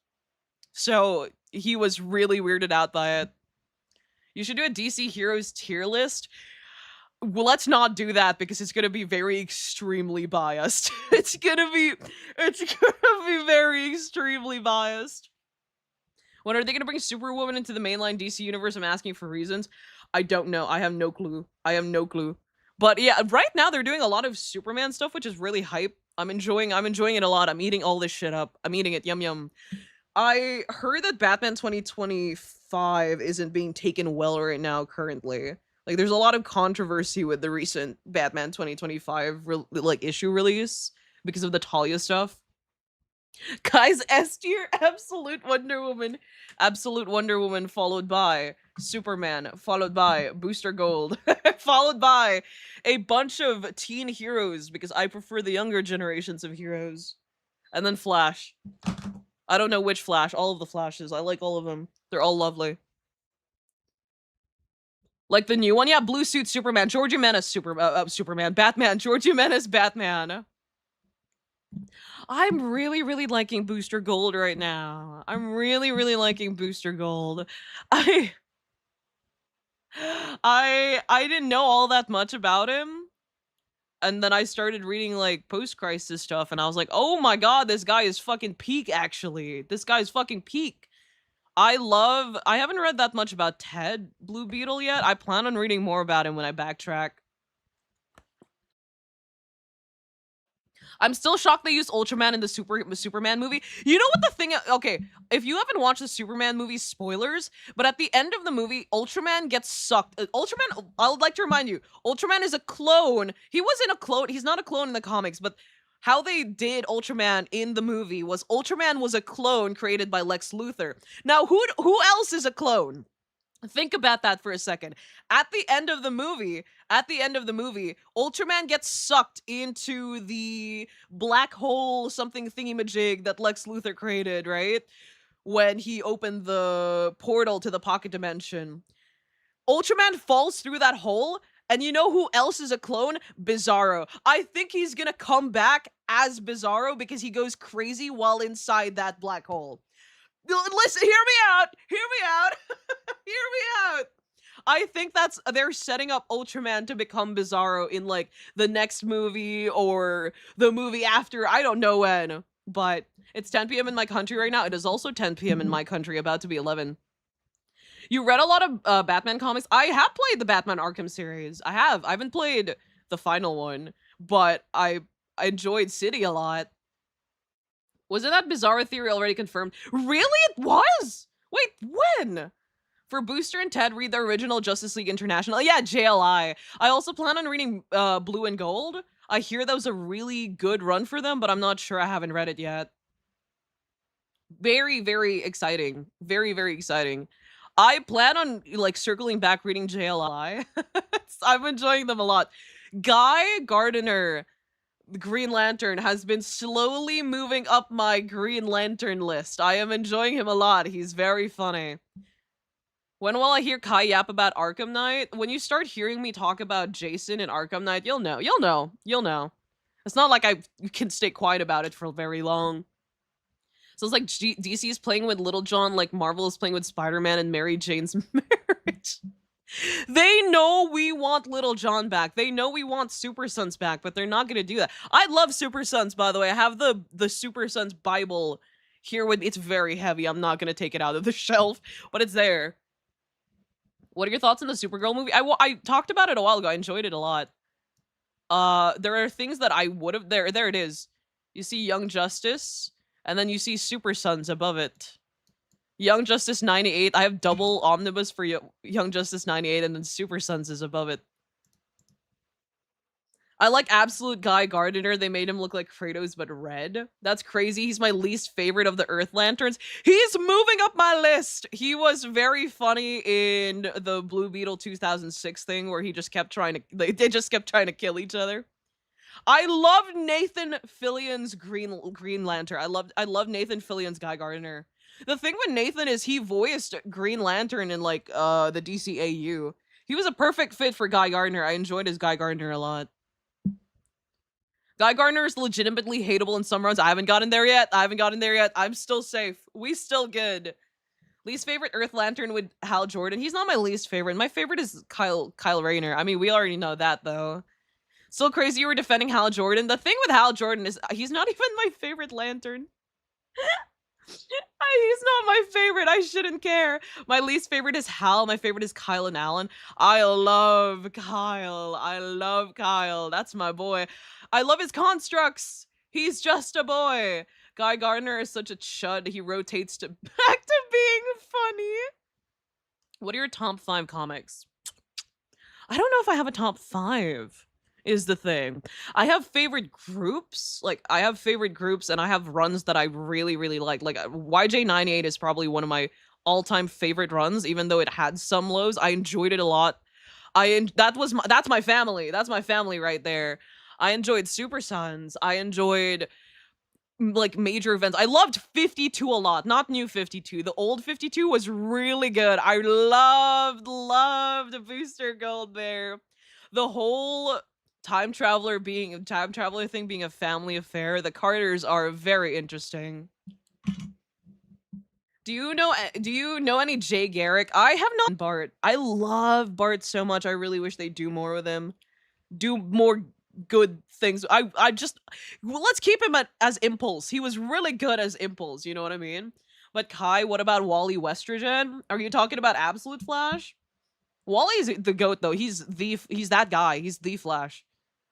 So he was really weirded out by it. You should do a DC Heroes tier list. Well, let's not do that because it's gonna be very extremely biased. It's gonna be very extremely biased. When are they gonna bring Superwoman into the mainline DC universe? I'm asking for reasons. I don't know. I have no clue. But yeah, right now they're doing a lot of Superman stuff, which is really hype. I'm enjoying it a lot. I'm eating all this shit up. I'm eating it. Yum yum. I heard that Batman 2025 isn't being taken well right now currently. Like there's a lot of controversy with the recent Batman 2025 like issue release because of the Talia stuff. Guys, S tier, Absolute Wonder Woman followed by Superman, followed by Booster Gold, followed by a bunch of teen heroes because I prefer the younger generations of heroes. And then Flash. I don't know which Flash, all of the Flashes. I like all of them. They're all lovely. Like the new one? Yeah, Blue Suit Superman. George Jimenez Superman. Batman. George Jimenez Batman. I'm really, really liking Booster Gold right now. I'm really, really liking Booster Gold. I didn't know all that much about him. And then I started reading like post-crisis stuff and I was like, oh my god, this guy is fucking peak actually. This guy's fucking peak. I haven't read that much about Ted Blue Beetle yet. I plan on reading more about him when I backtrack. I'm still shocked they used Ultraman in the Superman movie. You know what the thing? Okay, if you haven't watched the Superman movie, spoilers. But at the end of the movie, Ultraman gets sucked. Ultraman. I would like to remind you, Ultraman is a clone. He wasn't a clone. He's not a clone in the comics, but how they did Ultraman in the movie was Ultraman was a clone created by Lex Luthor. Now, who else is a clone? Think about that for a second. At the end of the movie, Ultraman gets sucked into the black hole something thingy-majig that Lex Luthor created, right? When he opened the portal to the pocket dimension. Ultraman falls through that hole, and you know who else is a clone? Bizarro. I think he's gonna come back as Bizarro because he goes crazy while inside that black hole. Listen, hear me out. Hear me out. I think they're setting up Ultraman to become Bizarro in like the next movie or the movie after. I don't know when, but it's 10 p.m. in my country right now. It is also 10 p.m. in my country, about to be 11. You read a lot of Batman comics? I have played the Batman Arkham series. I haven't played the final one, but I enjoyed City a lot. Wasn't that Bizarro theory already confirmed? Really? It was? Wait, when? For Booster and Ted, read the original Justice League International. Yeah, JLI. I also plan on reading Blue and Gold. I hear that was a really good run for them, but I'm not sure. I haven't read it yet. Very, very exciting. Very, very exciting. I plan on like circling back reading JLI. I'm enjoying them a lot. Guy Gardner, Green Lantern, has been slowly moving up my Green Lantern list. I am enjoying him a lot. He's very funny. When will I hear Kai yap about Arkham Knight? When you start hearing me talk about Jason and Arkham Knight, you'll know. It's not like I can stay quiet about it for very long. So it's like DC is playing with Little John like Marvel is playing with Spider-Man and Mary Jane's marriage. They know we want Little John back. They know we want Super Sons back, but they're not gonna do that. I love Super Sons, by the way. I have the Super Sons Bible here with it's very heavy. I'm not gonna take it out of the shelf, but it's there. What are your thoughts on the Supergirl movie? I talked about it a while ago. I enjoyed it a lot. There are things that I would have there it is. You see Young Justice, and then you see Super Sons above it. Young Justice 98. I have double omnibus for Young Justice 98, and then Super Sons is above it. I like Absolute Guy Gardner. They made him look like Kratos, but red. That's crazy. He's my least favorite of the Earth Lanterns. He's moving up my list. He was very funny in the Blue Beetle 2006 thing where he just kept trying to, they just kept trying to kill each other. I love Nathan Fillion's Green Lantern. I love Nathan Fillion's Guy Gardner. The thing with Nathan is he voiced Green Lantern in like the DCAU. He was a perfect fit for Guy Gardner. I enjoyed his Guy Gardner a lot. Guy Gardner is legitimately hateable in some runs. I haven't gotten there yet. I'm still safe. We still good. Least favorite Earth Lantern with Hal Jordan. He's not my least favorite. My favorite is Kyle Rayner. I mean, we already know that though. Still crazy you were defending Hal Jordan. The thing with Hal Jordan is he's not even my favorite Lantern. He's not my favorite. I shouldn't care. My least favorite is Hal. My favorite is Kyle and Alan. I love Kyle. That's my boy. I love his constructs. He's just a boy. Guy Gardner is such a chud. He rotates back to being funny. What are your top 5 comics? I don't know if I have a top 5. Is the thing. I have favorite groups. Like, I have favorite groups and I have runs that I really, really like. Like, YJ98 is probably one of my all-time favorite runs, even though it had some lows. I enjoyed it a lot. That's my family. That's my family right there. I enjoyed Super Sons. I enjoyed like major events. I loved 52 a lot, not new 52. The old 52 was really good. I loved Booster Gold there. The whole time traveler thing being a family affair. The Carters are very interesting. Do you know any Jay Garrick? I have not. Bart. I love Bart so much. I really wish they do more with him. Do more good things. Let's keep him as Impulse. He was really good as Impulse, you know what I mean? But Kai, what about Wally Westrogen? Are you talking about Absolute Flash? Wally's the GOAT though. He's that guy. He's the Flash.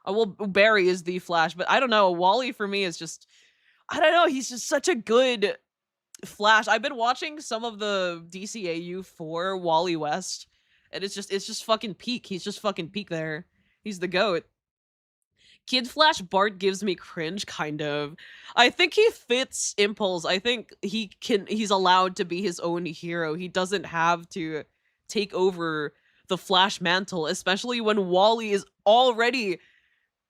Well, Barry is the Flash, but I don't know. Wally for me is just, I don't know. He's just such a good Flash. I've been watching some of the DCAU for Wally West, and it's just fucking peak. He's just fucking peak there. He's the GOAT. Kid Flash Bart gives me cringe, kind of. I think he fits Impulse. I think he's allowed to be his own hero. He doesn't have to take over the Flash mantle, especially when Wally is already,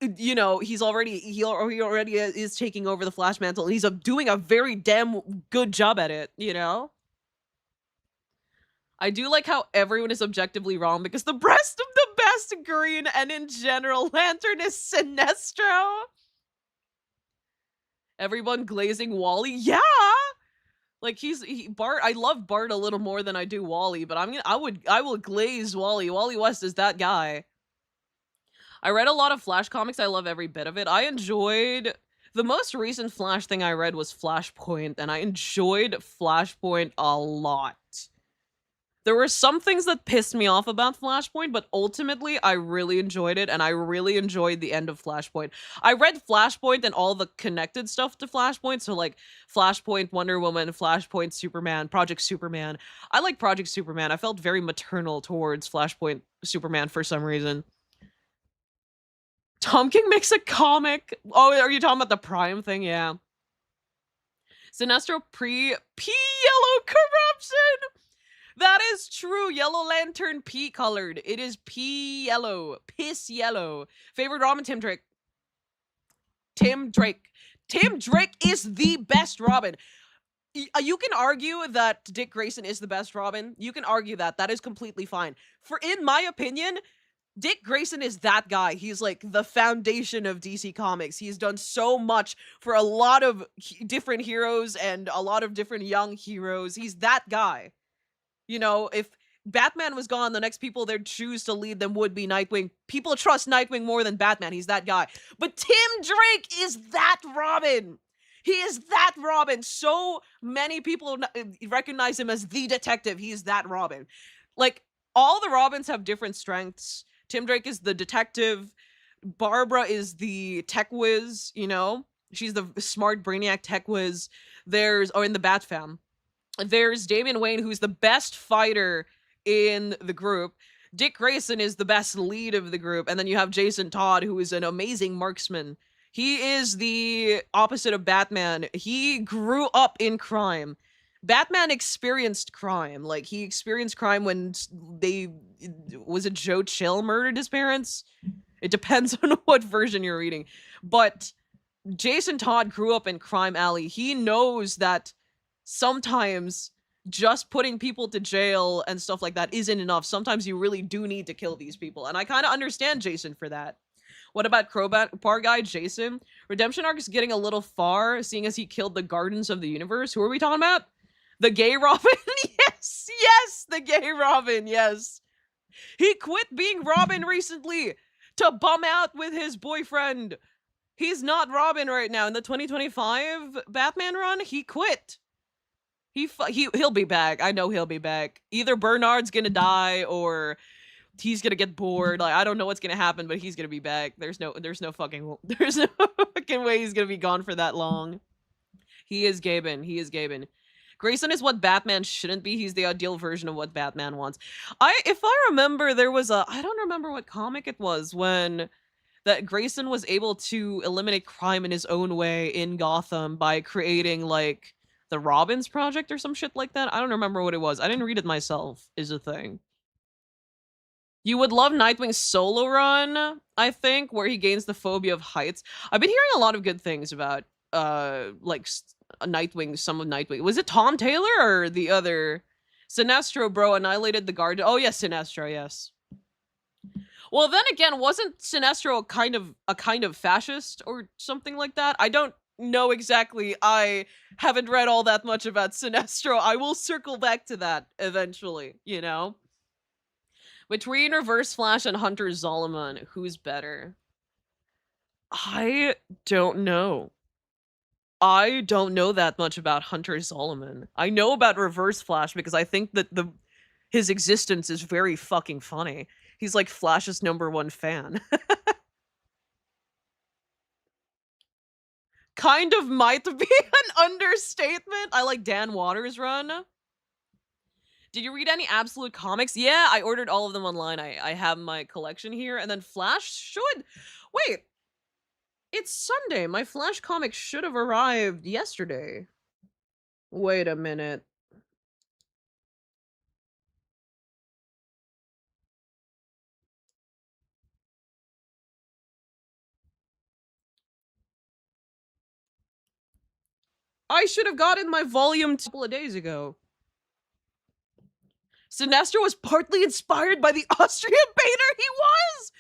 you know, he already is taking over the Flash mantle, and he's doing a very damn good job at it, you know? I do like how everyone is objectively wrong because the best of the best Green and in general Lantern is Sinestro. Everyone glazing Wally, yeah. Like Bart. I love Bart a little more than I do Wally, but I will glaze Wally. Wally West is that guy. I read a lot of Flash comics. I love every bit of it. I enjoyed the most recent Flash thing I read was Flashpoint, and I enjoyed Flashpoint a lot. There were some things that pissed me off about Flashpoint, but ultimately I really enjoyed it, and I really enjoyed the end of Flashpoint. I read Flashpoint and all the connected stuff to Flashpoint, so like Flashpoint, Wonder Woman, Flashpoint, Superman, Project Superman. I like Project Superman. I felt very maternal towards Flashpoint Superman for some reason. Tom King makes a comic. Oh, are you talking about the Prime thing? Yeah. Sinestro P-Yellow Corruption! That is true. Yellow Lantern P-colored. It is P-Yellow. Piss yellow. Favorite Robin? Tim Drake. Tim Drake. Tim Drake is the best Robin. You can argue that Dick Grayson is the best Robin. You can argue that. That is completely fine. In my opinion, Dick Grayson is that guy. He's like the foundation of DC Comics. He's done so much for a lot of different heroes and a lot of different young heroes. He's that guy. You know, if Batman was gone, the next people they'd choose to lead them would be Nightwing. People trust Nightwing more than Batman. He's that guy. But Tim Drake is that Robin. He is that Robin. So many people recognize him as the detective. He's that Robin. Like, all the Robins have different strengths. Tim Drake is the detective. Barbara is the tech whiz, you know? She's the smart brainiac tech whiz. In the Bat Fam. There's Damian Wayne, who's the best fighter in the group. Dick Grayson is the best lead of the group, and then you have Jason Todd, who is an amazing marksman. He is the opposite of Batman. He grew up in crime. Batman experienced crime. Like, he experienced crime when they... Was it Joe Chill murdered his parents? It depends on what version you're reading. But Jason Todd grew up in Crime Alley. He knows that sometimes just putting people to jail and stuff like that isn't enough. Sometimes you really do need to kill these people. And I kind of understand Jason for that. What about Crowbar Guy Jason? Redemption arc is getting a little far, seeing as he killed the Gardens of the Universe. Who are we talking about? The gay Robin? Yes! Yes! The gay Robin, yes. He quit being Robin recently to bum out with his boyfriend. He's not Robin right now. In the 2025 Batman run, he quit. He'll be back. I know he'll be back. Either Bernard's gonna die or he's gonna get bored. Like, I don't know what's gonna happen, but he's gonna be back. There's no fucking way he's gonna be gone for that long. He is Gaben. He is Gaben. Grayson is what Batman shouldn't be. He's the ideal version of what Batman wants. If I remember, there was I don't remember what comic it was when that Grayson was able to eliminate crime in his own way in Gotham by creating, like, the Robins Project or some shit like that. I don't remember what it was. I didn't read it myself, is a thing. You would love Nightwing's solo run, I think, where he gains the phobia of heights. I've been hearing a lot of good things about, like, Nightwing, some of Nightwing. Was it Tom Taylor or the other? Sinestro, bro, annihilated the guard. Oh, yes, Sinestro, yes. Well, then again, wasn't Sinestro a kind of fascist or something like that? I don't know exactly. I haven't read all that much about Sinestro. I will circle back to that eventually, you know? Between Reverse Flash and Hunter Zolomon, who's better? I don't know. I don't know that much about Hunter Zolomon. I know about Reverse Flash because I think that his existence is very fucking funny. He's like Flash's #1 fan. Kind of might be an understatement. I like Dan Waters' run. Did you read any Absolute comics? Yeah, I ordered all of them online. I have my collection here. And then Flash should... Wait. It's Sunday. My Flash comic should have arrived yesterday. Wait a minute. I should have gotten my volume 2 a couple of days ago. Sinestro was partly inspired by the Austrian painter. He was!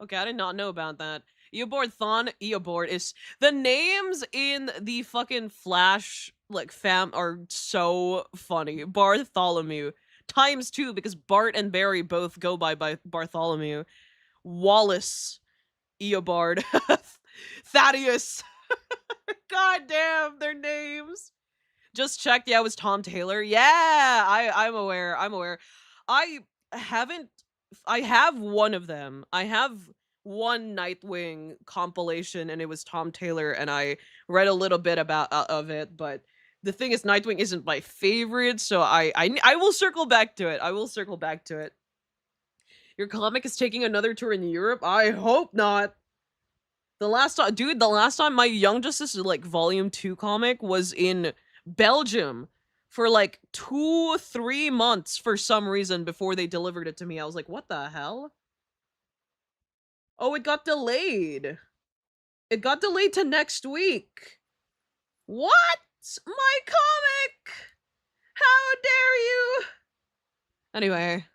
Okay, I did not know about that. Eobard Thon, Eobard is... The names in the fucking Flash, like, fam are so funny. Bartholomew. ×2, because Bart and Barry both go by Bartholomew. Wallace. Eobard. Thaddeus. God damn, their names. Just checked. Yeah, it was Tom Taylor. Yeah, I'm aware. I'm aware. I haven't... I have one of them. I have one Nightwing compilation, and it was Tom Taylor, and I read a little bit about of it, but the thing is, Nightwing isn't my favorite, so I will circle back to it. I will circle back to it. Your comic is taking another tour in Europe? I hope not. The last time, dude, the last time my Young Justice, like, Volume 2 comic was in Belgium for, like, 2-3 months for some reason before they delivered it to me. I was like, what the hell? Oh, it got delayed. It got delayed to next week. What? My comic! How dare you? Anyway.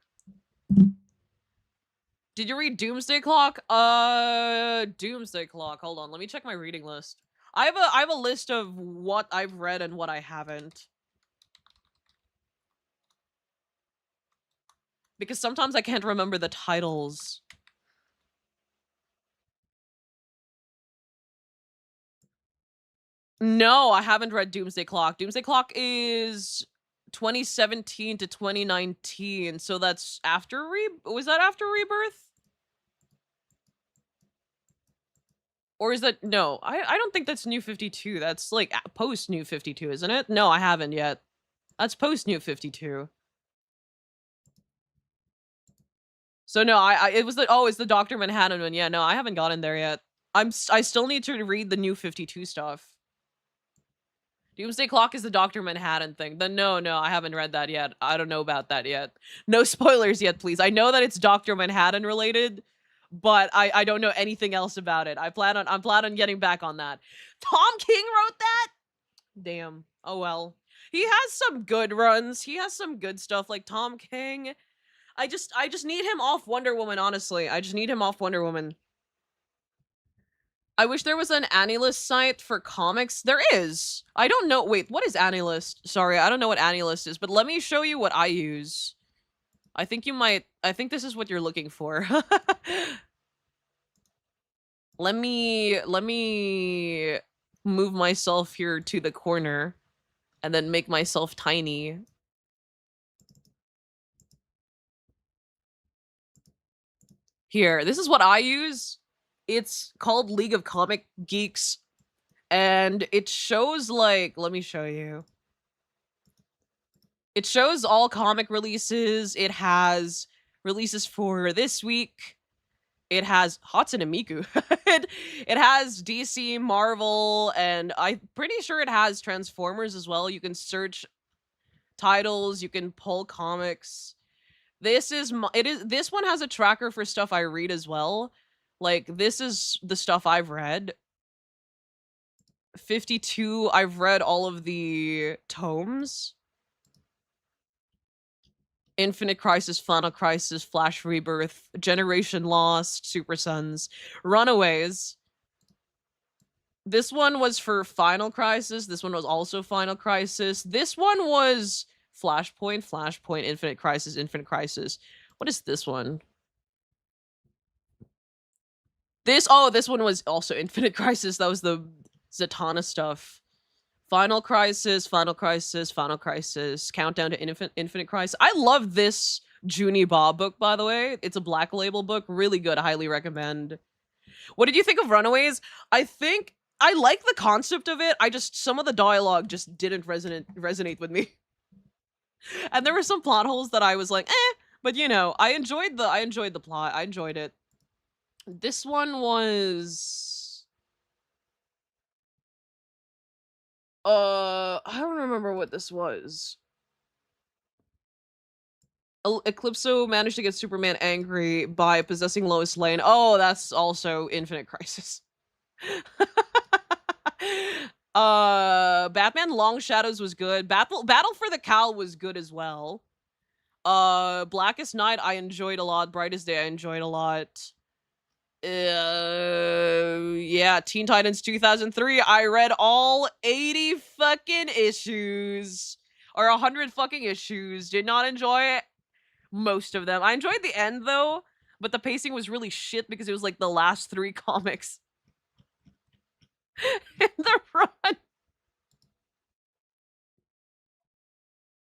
Did you read Doomsday Clock? Doomsday Clock. Hold on, let me check my reading list. I have a list of what I've read and what I haven't. Because sometimes I can't remember the titles. No, I haven't read Doomsday Clock. Doomsday Clock is 2017 to 2019, so that's after was that after Rebirth? Or is that... No, I don't think that's New 52. That's, like, post New 52, isn't it? No, I haven't yet. That's post New 52. So no, it was it's the Dr. Manhattan one. Yeah, no, I haven't gotten there yet. I still need to read the new 52 stuff. Doomsday Clock is the Dr. Manhattan thing. Then no, I haven't read that yet. I don't know about that yet. No spoilers yet, please. I know that it's Dr. Manhattan related, but I don't know anything else about it. I'm plan on getting back on that. Tom King wrote that? Damn. Oh well. He has some good runs. He has some good stuff like Tom King. I just need him off Wonder Woman, honestly. I just need him off Wonder Woman. I wish there was an AniList site for comics. There is. I don't know. Wait, what is AniList? Sorry, I don't know what AniList is, but let me show you what I use. I think this is what you're looking for. let me move myself here to the corner and then make myself tiny. Here, this is what I use. It's called League of Comic Geeks, and it shows like, let me show you. It shows all comic releases. It has releases for this week. It has Hatsune Miku. it has DC, Marvel, and I'm pretty sure it has Transformers as well. You can search titles, you can pull comics. This one has a tracker for stuff I read as well. Like, this is the stuff I've read. 52, I've read all of the tomes. Infinite Crisis, Final Crisis, Flash Rebirth, Generation Lost, Super Sons, Runaways. This one was for Final Crisis. This one was also Final Crisis. This one was Flashpoint, Infinite Crisis, Infinite Crisis. What is this one? This one was also Infinite Crisis. That was the Zatanna stuff. Final Crisis, Final Crisis, Final Crisis, Countdown to Infinite Crisis. I love this Junie Bob book, by the way. It's a Black Label book. Really good. Highly recommend. What did you think of Runaways? I think I like the concept of it. Some of the dialogue just didn't resonate with me. And there were some plot holes that I was like, but you know, I enjoyed the plot. I enjoyed it. This one was I don't remember what this was. Eclipso managed to get Superman angry by possessing Lois Lane. Oh, that's also Infinite Crisis. Batman Long Shadows was good. Battle for the Cowl was good as well. Blackest Night I enjoyed a lot. Brightest Day I enjoyed a lot. Yeah, Teen Titans 2003. I read all 80 fucking issues. Or 100 fucking issues. Did not enjoy most of them. I enjoyed the end though, but the pacing was really shit because it was like the last 3 comics in the run.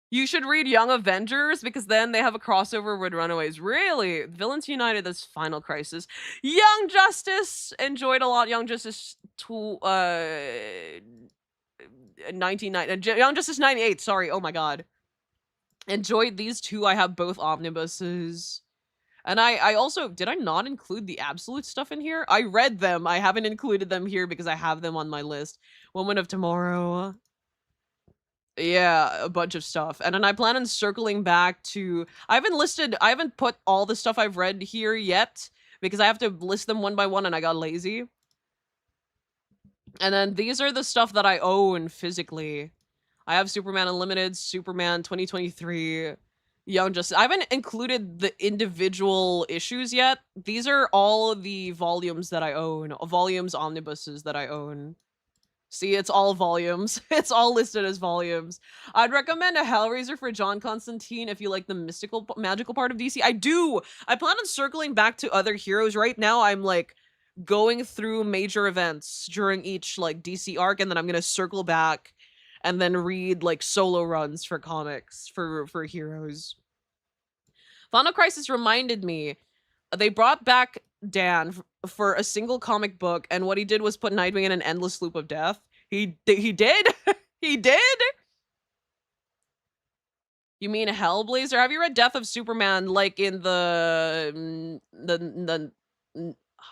You should read Young Avengers because then they have a crossover with Runaways. Really? Villains United, that's Final Crisis. Young Justice, enjoyed a lot. Young Justice 1990. Young Justice 98, sorry. Oh my god. Enjoyed these 2. I have both omnibuses. And I also, did I not include the Absolute stuff in here? I read them. I haven't included them here because I have them on my list. Woman of Tomorrow. Yeah, a bunch of stuff. And then I plan on circling back to, I haven't put all the stuff I've read here yet because I have to list them one by one and I got lazy. And then these are the stuff that I own physically. I have Superman Unlimited, Superman 2023, Young Justice. I haven't included the individual issues yet. These are all the volumes that I own, volumes, omnibuses that I own. See, it's all volumes. It's all listed as volumes. I'd recommend a Hellraiser for John Constantine if you like the mystical, magical part of DC. I do! I plan on circling back to other heroes. Right now, I'm, like, going through major events during each, like, DC arc, and then I'm gonna circle back and then read, like, solo runs for comics, for heroes. Final Crisis reminded me, they brought back Dan for a single comic book, and what he did was put Nightwing in an endless loop of death. He did? He did? You mean Hellblazer? Have you read Death of Superman, like, in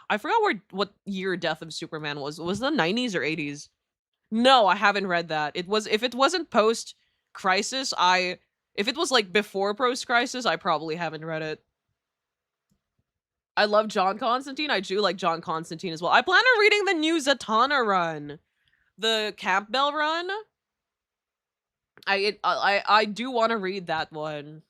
I forgot what year Death of Superman was. Was it the 90s or 80s? No, I haven't read that. If it wasn't post-Crisis, if it was, like, before post-Crisis, I probably haven't read it. I love John Constantine. I do like John Constantine as well. I plan on reading the new Zatanna run. The Campbell run. I do want to read that one.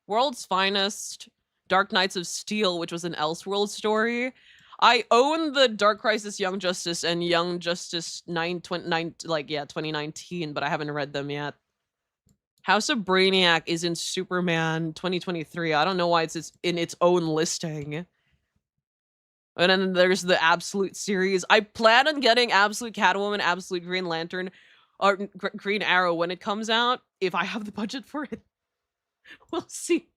World's Finest, Dark Knights of Steel, which was an Elseworld story. I own the Dark Crisis Young Justice and Young Justice 2019, but I haven't read them yet. House of Brainiac is in Superman 2023. I don't know why it's in its own listing. And then there's the Absolute series. I plan on getting Absolute Catwoman, Absolute Green Lantern, or Green Arrow when it comes out, if I have the budget for it. We'll see.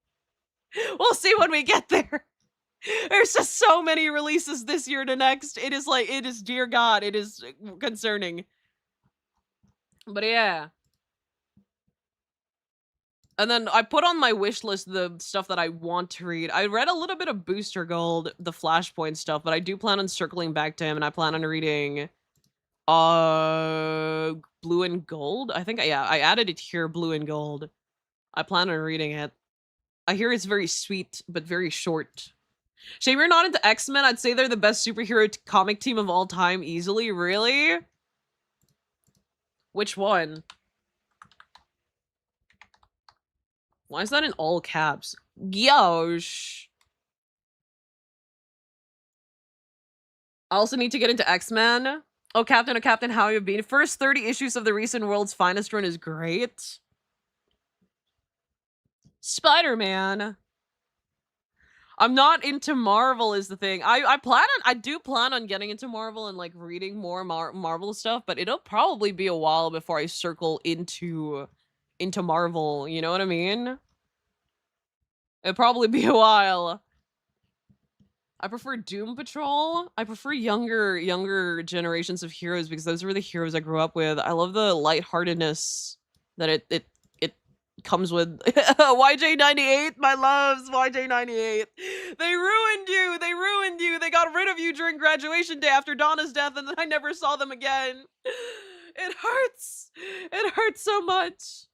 We'll see when we get there. There's just so many releases this year to next. It is, dear God, it is concerning. But yeah. And then I put on my wish list the stuff that I want to read. I read a little bit of Booster Gold, the Flashpoint stuff, but I do plan on circling back to him, and I plan on reading Blue and Gold. I think, yeah, I added it here, Blue and Gold. I plan on reading it. I hear it's very sweet, but very short. Shame you're not into X-Men. I'd say they're the best superhero comic team of all time, easily. Really? Which one? Why is that in all caps? Yosh. I also need to get into X-Men. Oh, Captain, how have you been? First 30 issues of the recent World's Finest run is great. Spider-Man. I'm not into Marvel is the thing. I do plan on getting into Marvel and like reading more Marvel stuff, but it'll probably be a while before I circle into Marvel, you know what I mean? It'll probably be a while. I prefer Doom Patrol. I prefer younger generations of heroes because those were the heroes I grew up with. I love the lightheartedness that it comes with. YJ98, my loves, YJ98. They ruined you. They ruined you. They got rid of you during graduation day after Donna's death, and then I never saw them again. It hurts. It hurts so much.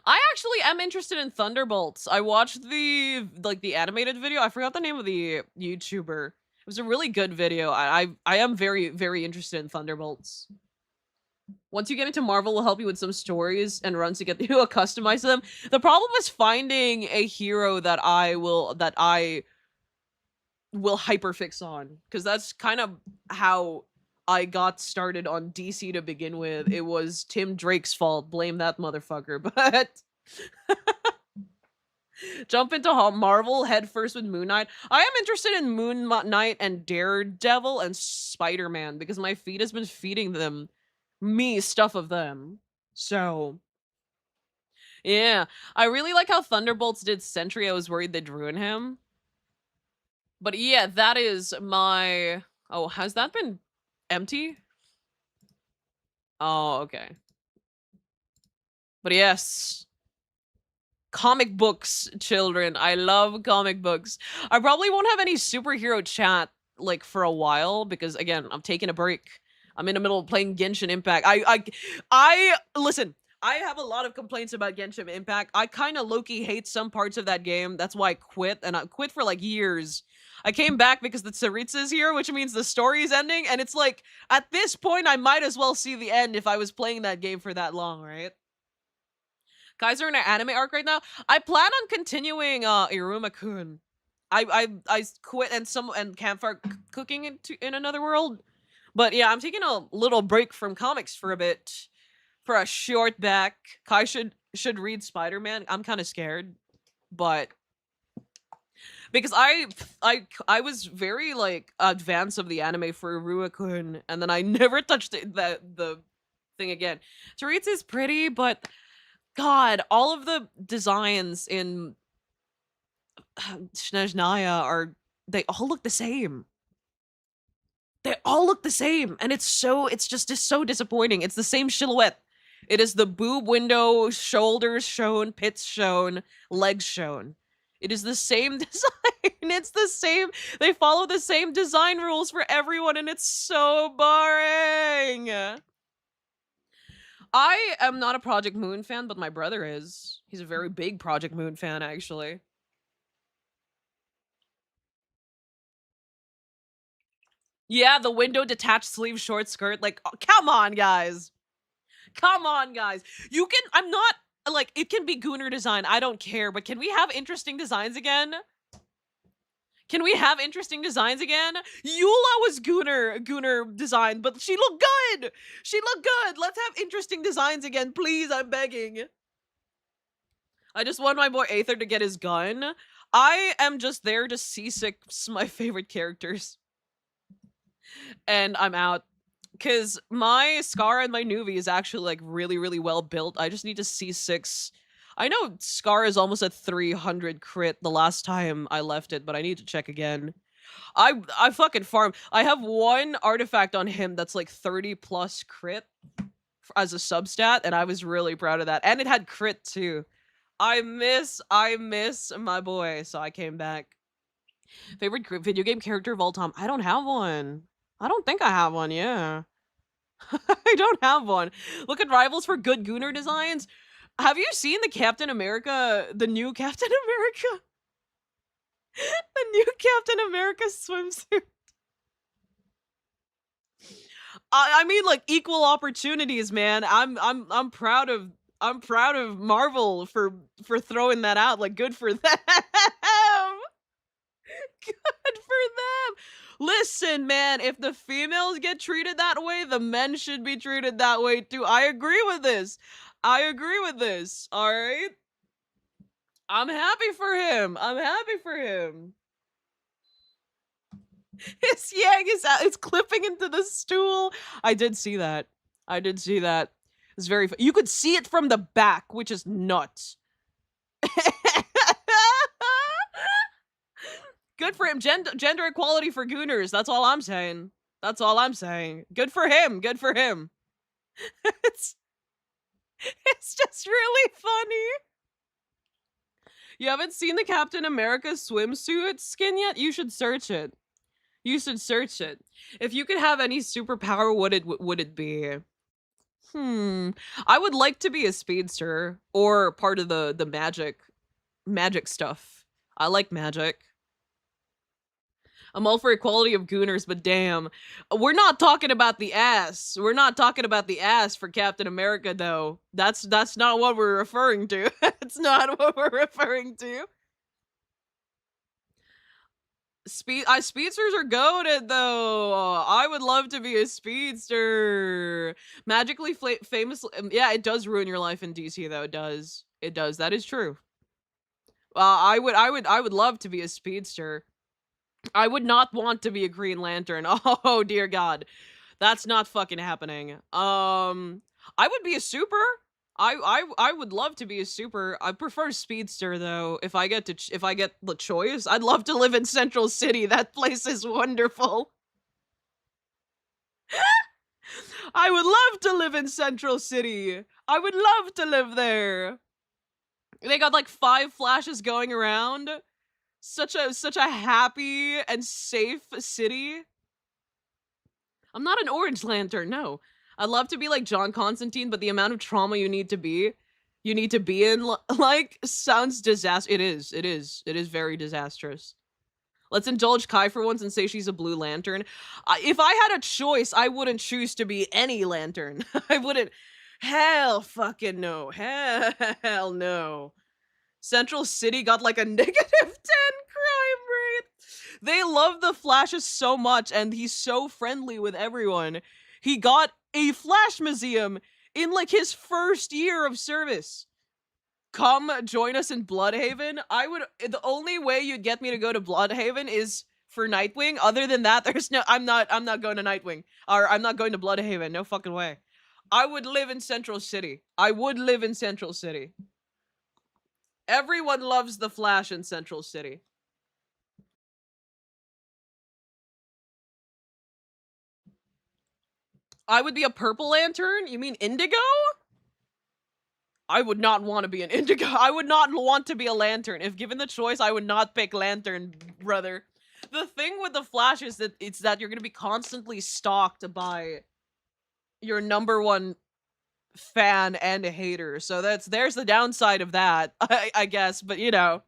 I actually am interested in Thunderbolts. I watched the animated video. I forgot the name of the YouTuber. It was a really good video. I am very, very interested in Thunderbolts. Once you get into Marvel, will help you with some stories and runs to get you accustomed to them. The problem is finding a hero that I will hyperfix on, because that's kind of how I got started on DC to begin with. It was Tim Drake's fault. Blame that motherfucker. But jump into Marvel head first with Moon Knight. I am interested in Moon Knight and Daredevil and Spider-Man because my feed has been feeding me stuff of them. So yeah, I really like how Thunderbolts did Sentry. I was worried they'd ruin him. But yeah, that is my... Oh, has that been empty? Oh, okay. But yes, comic books, children. I love comic books. I probably won't have any superhero chat like for a while because again, I'm taking a break. I'm in the middle of playing Genshin Impact. Listen, I have a lot of complaints about Genshin Impact. I kind of low-key hate some parts of that game. That's why I quit, and I quit for like years. I came back because the Tsaritsa is here, which means the story is ending, and it's like, at this point, I might as well see the end if I was playing that game for that long, right? Guys are in an anime arc right now. I plan on continuing Iruma-kun. I quit and campfire cooking in another world. But yeah, I'm taking a little break from comics for a bit. For a short back. Kai should read Spider-Man. I'm kind of scared. But because I was very like advanced of the anime for Ruakun, and then I never touched the thing again. Tsaritsa is pretty, but God, all of the designs in Snezhnaya they all look the same. They all look the same, and it's so disappointing. It's the same silhouette. It is the boob window, shoulders shown, pits shown, legs shown. It is the same design. It's the same. They follow the same design rules for everyone, and it's so boring. I am not a Project Moon fan, but my brother is. He's a very big Project Moon fan, actually. Yeah, the window detached sleeve short skirt. Like, oh, come on, guys. Come on, guys. You can, I'm not, like, it can be Gooner design. I don't care, but can we have interesting designs again? Can we have interesting designs again? Eula was Gooner design, but she looked good. She looked good. Let's have interesting designs again, please. I'm begging. I just want my boy Aether to get his gun. I am just there to seasick my favorite characters. And I'm out. Because my Scar and my Nuvi is actually, like, really, really well built. I just need to C6. I know Scar is almost at 300 crit the last time I left it, but I need to check again. I fucking farm. I have one artifact on him that's, like, 30 plus crit as a substat, and I was really proud of that. And it had crit, too. I miss my boy, so I came back. Favorite video game character of all time? I don't have one. I don't think I have one, yeah. I don't have one. Look at rivals for good Gooner designs. Have you seen the Captain America, the new Captain America? The new Captain America swimsuit. I mean, like, equal opportunities, man. I'm proud of Marvel for throwing that out. Like, good for them. Good for them. Listen, man, if the females get treated that way, the men should be treated that way too. I agree with this. I agree with this. All right. I'm happy for him. I'm happy for him. His yang is out. It's clipping into the stool. I did see that. I did see that. It's very. You could see it from the back, which is nuts. Good for him. Gender equality for Gooners. That's all I'm saying. That's all I'm saying. Good for him. Good for him. it's just really funny. You haven't seen the Captain America swimsuit skin yet? You should search it. You should search it. If you could have any superpower, would it be? I would like to be a speedster or part of the magic stuff. I like magic. I'm all for equality of Gooners, but damn. We're not talking about the ass. We're not talking about the ass for Captain America, though. That's not what we're referring to. It's not what we're referring to. Speedsters are goated, though. I would love to be a speedster. Magically famous. Yeah, it does ruin your life in DC, though. It does. It does. That is true. I would love to be a speedster. I would not want to be a Green Lantern. Oh dear God, that's not fucking happening. I would be a super. I would love to be a super. I prefer speedster though. If I get the choice, I'd love to live in Central City. That place is wonderful. I would love to live in Central City. I would love to live there. They got like 5 flashes going around. Such a happy and safe city. I'm not an Orange Lantern, no. I'd love to be like John Constantine, but the amount of trauma you need to be in, like, sounds disaster. It is very disastrous. Let's indulge Kai for once and say she's a Blue Lantern. If I had a choice, I wouldn't choose to be any lantern. I wouldn't. Hell fucking no. Hell no. Central City got like a -10 crime rate. They love the Flashes so much, and he's so friendly with everyone. He got a Flash museum in like his first year of service. Come join us in Bloodhaven. The only way you'd get me to go to Bloodhaven is for Nightwing. Other than that, I'm not going to Nightwing. Or I'm not going to Bloodhaven. No fucking way. I would live in Central City. I would live in Central City. Everyone loves the Flash in Central City. I would be a Purple Lantern? You mean Indigo? I would not want to be an indigo. I would not want to be a lantern. If given the choice, I would not pick lantern, brother. The thing with the Flash is that it's that you're gonna be constantly stalked by your number one fan and a hater. So there's the downside of that, I guess. But you know,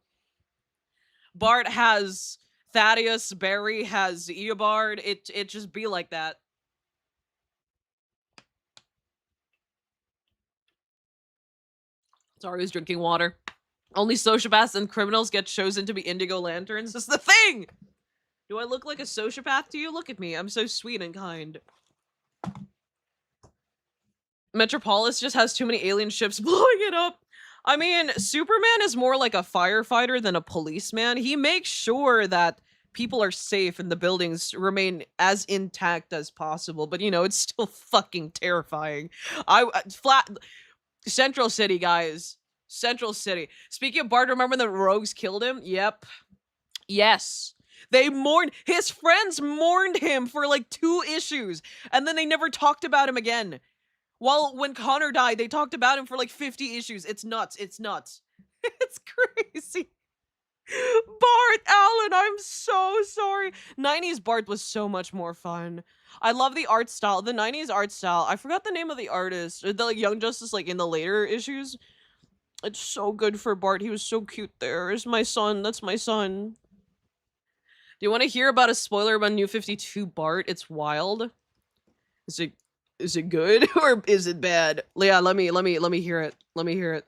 Bart has Thaddeus, Barry has Eobard. It just be like that. Sorry, I was drinking water. Only sociopaths and criminals get chosen to be indigo lanterns. That's the thing! Do I look like a sociopath to you? Look at me. I'm so sweet and kind. Metropolis just has too many alien ships blowing it up. I mean, Superman is more like a firefighter than a policeman. He makes sure that people are safe and the buildings remain as intact as possible. But, you know, it's still fucking terrifying. Central City, guys. Central City. Speaking of Bart, remember the rogues killed him? Yep. Yes. They mourned, his friends mourned him for like 2 issues, and then they never talked about him again. While when Connor died, they talked about him for like 50 issues. It's nuts. It's nuts. It's crazy. Bart Allen, I'm so sorry. 90s Bart was so much more fun. I love the art style, the 90s art style. I forgot the name of the artist. The like Young Justice, like in the later issues. It's so good for Bart. He was so cute there. It's my son. That's my son. Do you want to hear about a spoiler about New 52 Bart? It's wild. Is it good or is it bad? Yeah, let me hear it. Let me hear it.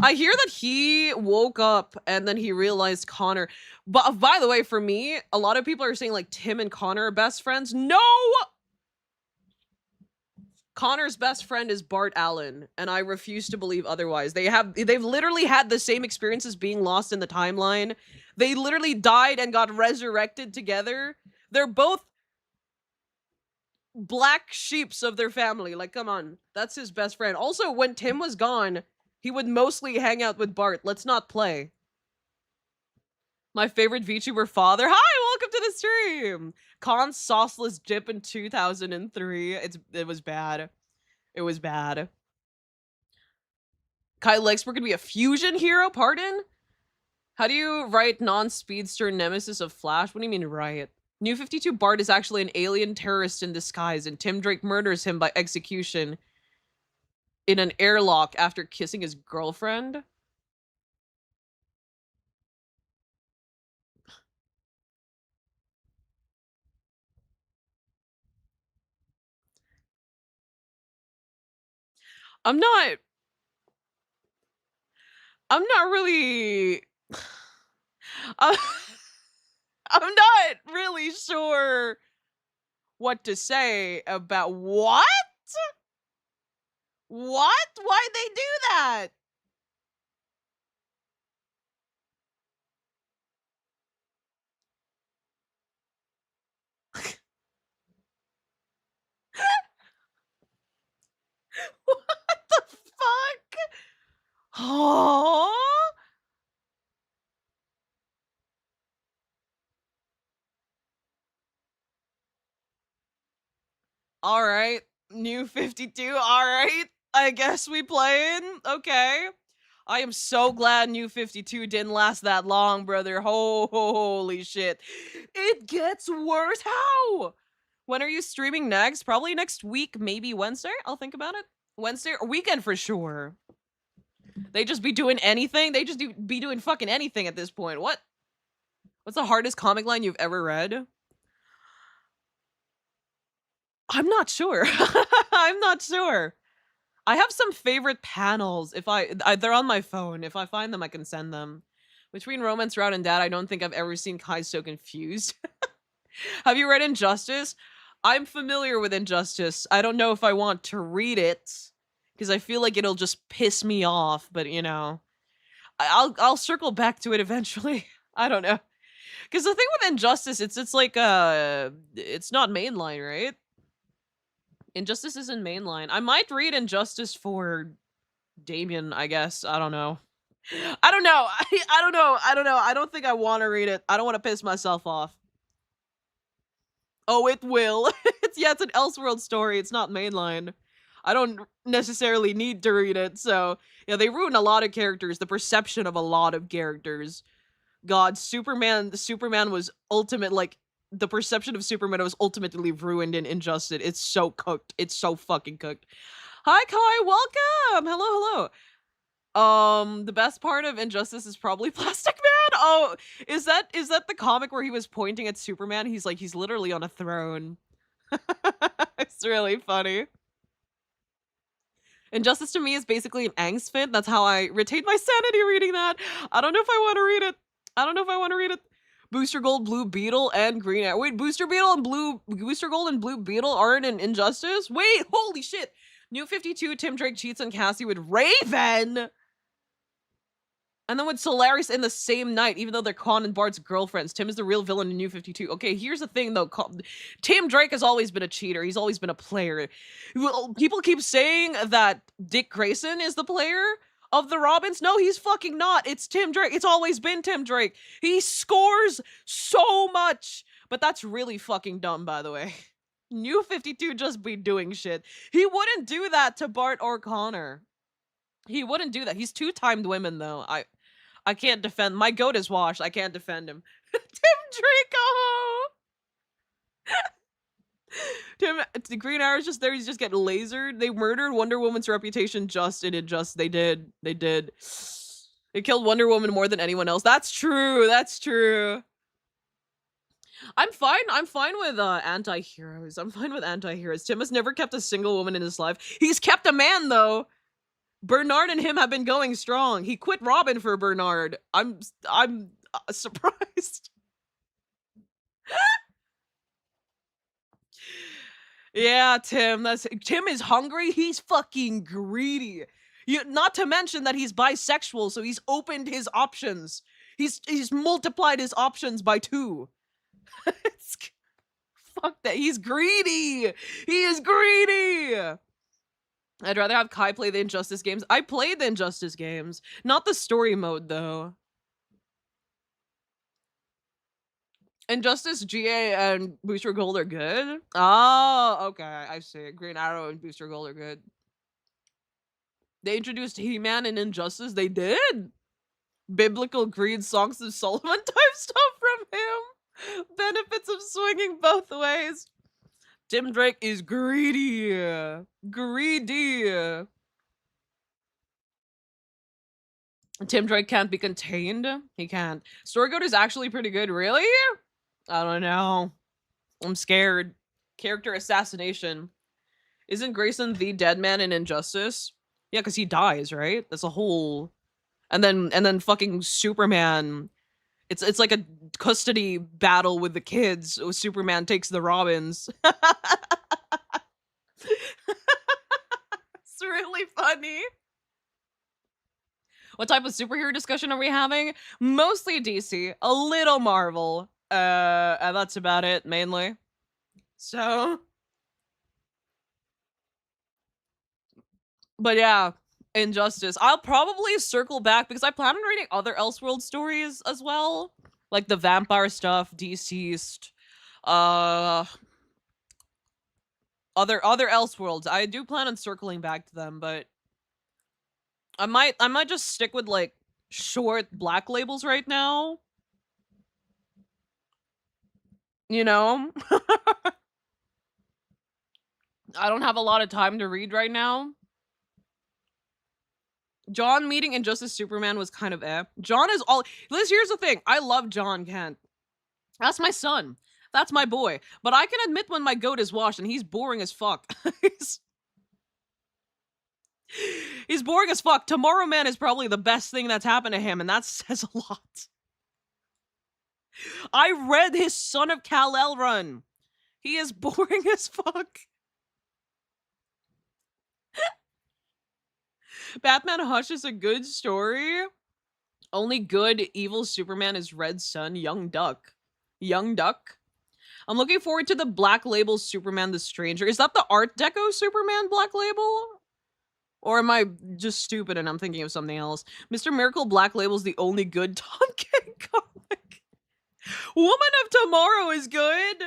I hear that he woke up and then he realized Connor. But by the way, for me, a lot of people are saying like Tim and Connor are best friends. No! Connor's best friend is Bart Allen, and I refuse to believe otherwise. They've literally had the same experiences being lost in the timeline. They literally died and got resurrected together. They're both black sheeps of their family. Like, come on. That's his best friend. Also, when Tim was gone, he would mostly hang out with Bart. Let's not play. My favorite VTuber father. Hi, welcome to the stream. Khan's sauceless dip in 2003. It was bad. It was bad. Kyle Lexberg could be a fusion hero, pardon? How do you write non-speedster nemesis of Flash? What do you mean write? New 52 Bart is actually an alien terrorist in disguise, and Tim Drake murders him by execution in an airlock after kissing his girlfriend. I'm not really I'm not really sure what to say about what? What? Why'd they do that? What the fuck? Oh. All right. New 52. All right. I guess we playing. Okay. I am so glad New 52 didn't last that long, brother. Holy shit. It gets worse. How? When are you streaming next? Probably next week, maybe Wednesday. I'll think about it. Wednesday or weekend for sure. They just be doing anything. They just be doing fucking anything at this point. What? What's the hardest comic line you've ever read? I'm not sure. I'm not sure. I have some favorite panels. If they're on my phone. If I find them, I can send them. Between Romance Route and Dad, I don't think I've ever seen Kai so confused. Have you read Injustice? I'm familiar with Injustice. I don't know if I want to read it because I feel like it'll just piss me off. But you know, I'll circle back to it eventually. I don't know. Because the thing with Injustice, it's like it's not mainline, right? Injustice isn't mainline. I might read Injustice for Damien, I guess. I don't know. I don't know. I don't know. I don't know. I don't think I want to read it. I don't want to piss myself off. Oh, it will. It's an Elseworld story. It's not mainline. I don't necessarily need to read it. So yeah, they ruin a lot of characters, the perception of a lot of characters. God, Superman was ultimate, like, the perception of Superman was ultimately ruined in Injustice. It's so cooked. It's so fucking cooked. Hi, Kai, welcome. Hello, hello. The best part of Injustice is probably Plastic Man. Oh, is that the comic where he was pointing at Superman? He's literally on a throne. It's really funny. Injustice to me is basically an angst fit. That's how I retain my sanity reading that. I don't know if I want to read it. I don't know if I want to read it. Booster Gold, Blue Beetle, and Green Arrow. Wait, Booster Gold and Blue Beetle aren't in Injustice? Wait, holy shit. New 52, Tim Drake cheats on Cassie with Raven. And then with Solaris in the same night, even though they're Con and Bart's girlfriends. Tim is the real villain in New 52. Okay, here's the thing though. Tim Drake has always been a cheater. He's always been a player. People keep saying that Dick Grayson is the player of the Robins. No, he's fucking not. It's Tim Drake. It's always been Tim Drake. He scores so much. But that's really fucking dumb, by the way. New 52 just be doing shit. He wouldn't do that to Bart or Connor. He wouldn't do that. He's two-timed women, though. I can't defend. My goat is washed. I can't defend him. Tim Draco! The Green Arrow's just there. He's just getting lasered. They murdered Wonder Woman's reputation just in Injustice. They did. They did. It killed Wonder Woman more than anyone else. That's true. That's true. I'm fine with anti-heroes. I'm fine with anti-heroes. Tim has never kept a single woman in his life. He's kept a man, though. Bernard and him have been going strong. He quit Robin for Bernard. I'm surprised. Yeah, Tim. Tim is hungry. He's fucking greedy. Not to mention that he's bisexual, so he's opened his options. He's multiplied his options by 2. Fuck that. He's greedy. He is greedy. I'd rather have Kai play the Injustice games. I played the Injustice games. Not the story mode, though. Injustice, GA, and Booster Gold are good? Oh, okay. I see. Green Arrow and Booster Gold are good. They introduced He-Man in Injustice? They did? Biblical greed, Songs of Solomon type stuff from him? Benefits of swinging both ways. Tim Drake is greedy. Greedy. Tim Drake can't be contained. He can't. Storygoat is actually pretty good. Really? I don't know. I'm scared. Character assassination. Isn't Grayson the dead man in Injustice? Yeah, because he dies, right? That's a whole... And then fucking Superman... It's like a custody battle with the kids. Superman takes the Robins. It's really funny. What type of superhero discussion are we having? Mostly DC, a little Marvel, and that's about it, mainly. So... But yeah, Injustice. I'll probably circle back because I plan on reading other Elseworld stories as well. Like the vampire stuff, Deceased, other Elseworlds. I do plan on circling back to them, but I might just stick with like short Black Labels right now. You know? I don't have a lot of time to read right now. John meeting Injustice Superman was kind of eh. John is all... Liz, here's the thing. I love John Kent. That's my son. That's my boy. But I can admit when my goat is washed and he's boring as fuck. He's boring as fuck. Tomorrow Man is probably the best thing that's happened to him, and that says a lot. I read his Son of Kal-El run. He is boring as fuck. Batman Hush is a good story. Only good evil Superman is Red Sun, Young Duck. Young Duck? I'm looking forward to the Black Label Superman the Stranger. Is that the Art Deco Superman Black Label? Or am I just stupid and I'm thinking of something else? Mr. Miracle Black Label is the only good Tom King comic. Woman of Tomorrow is good.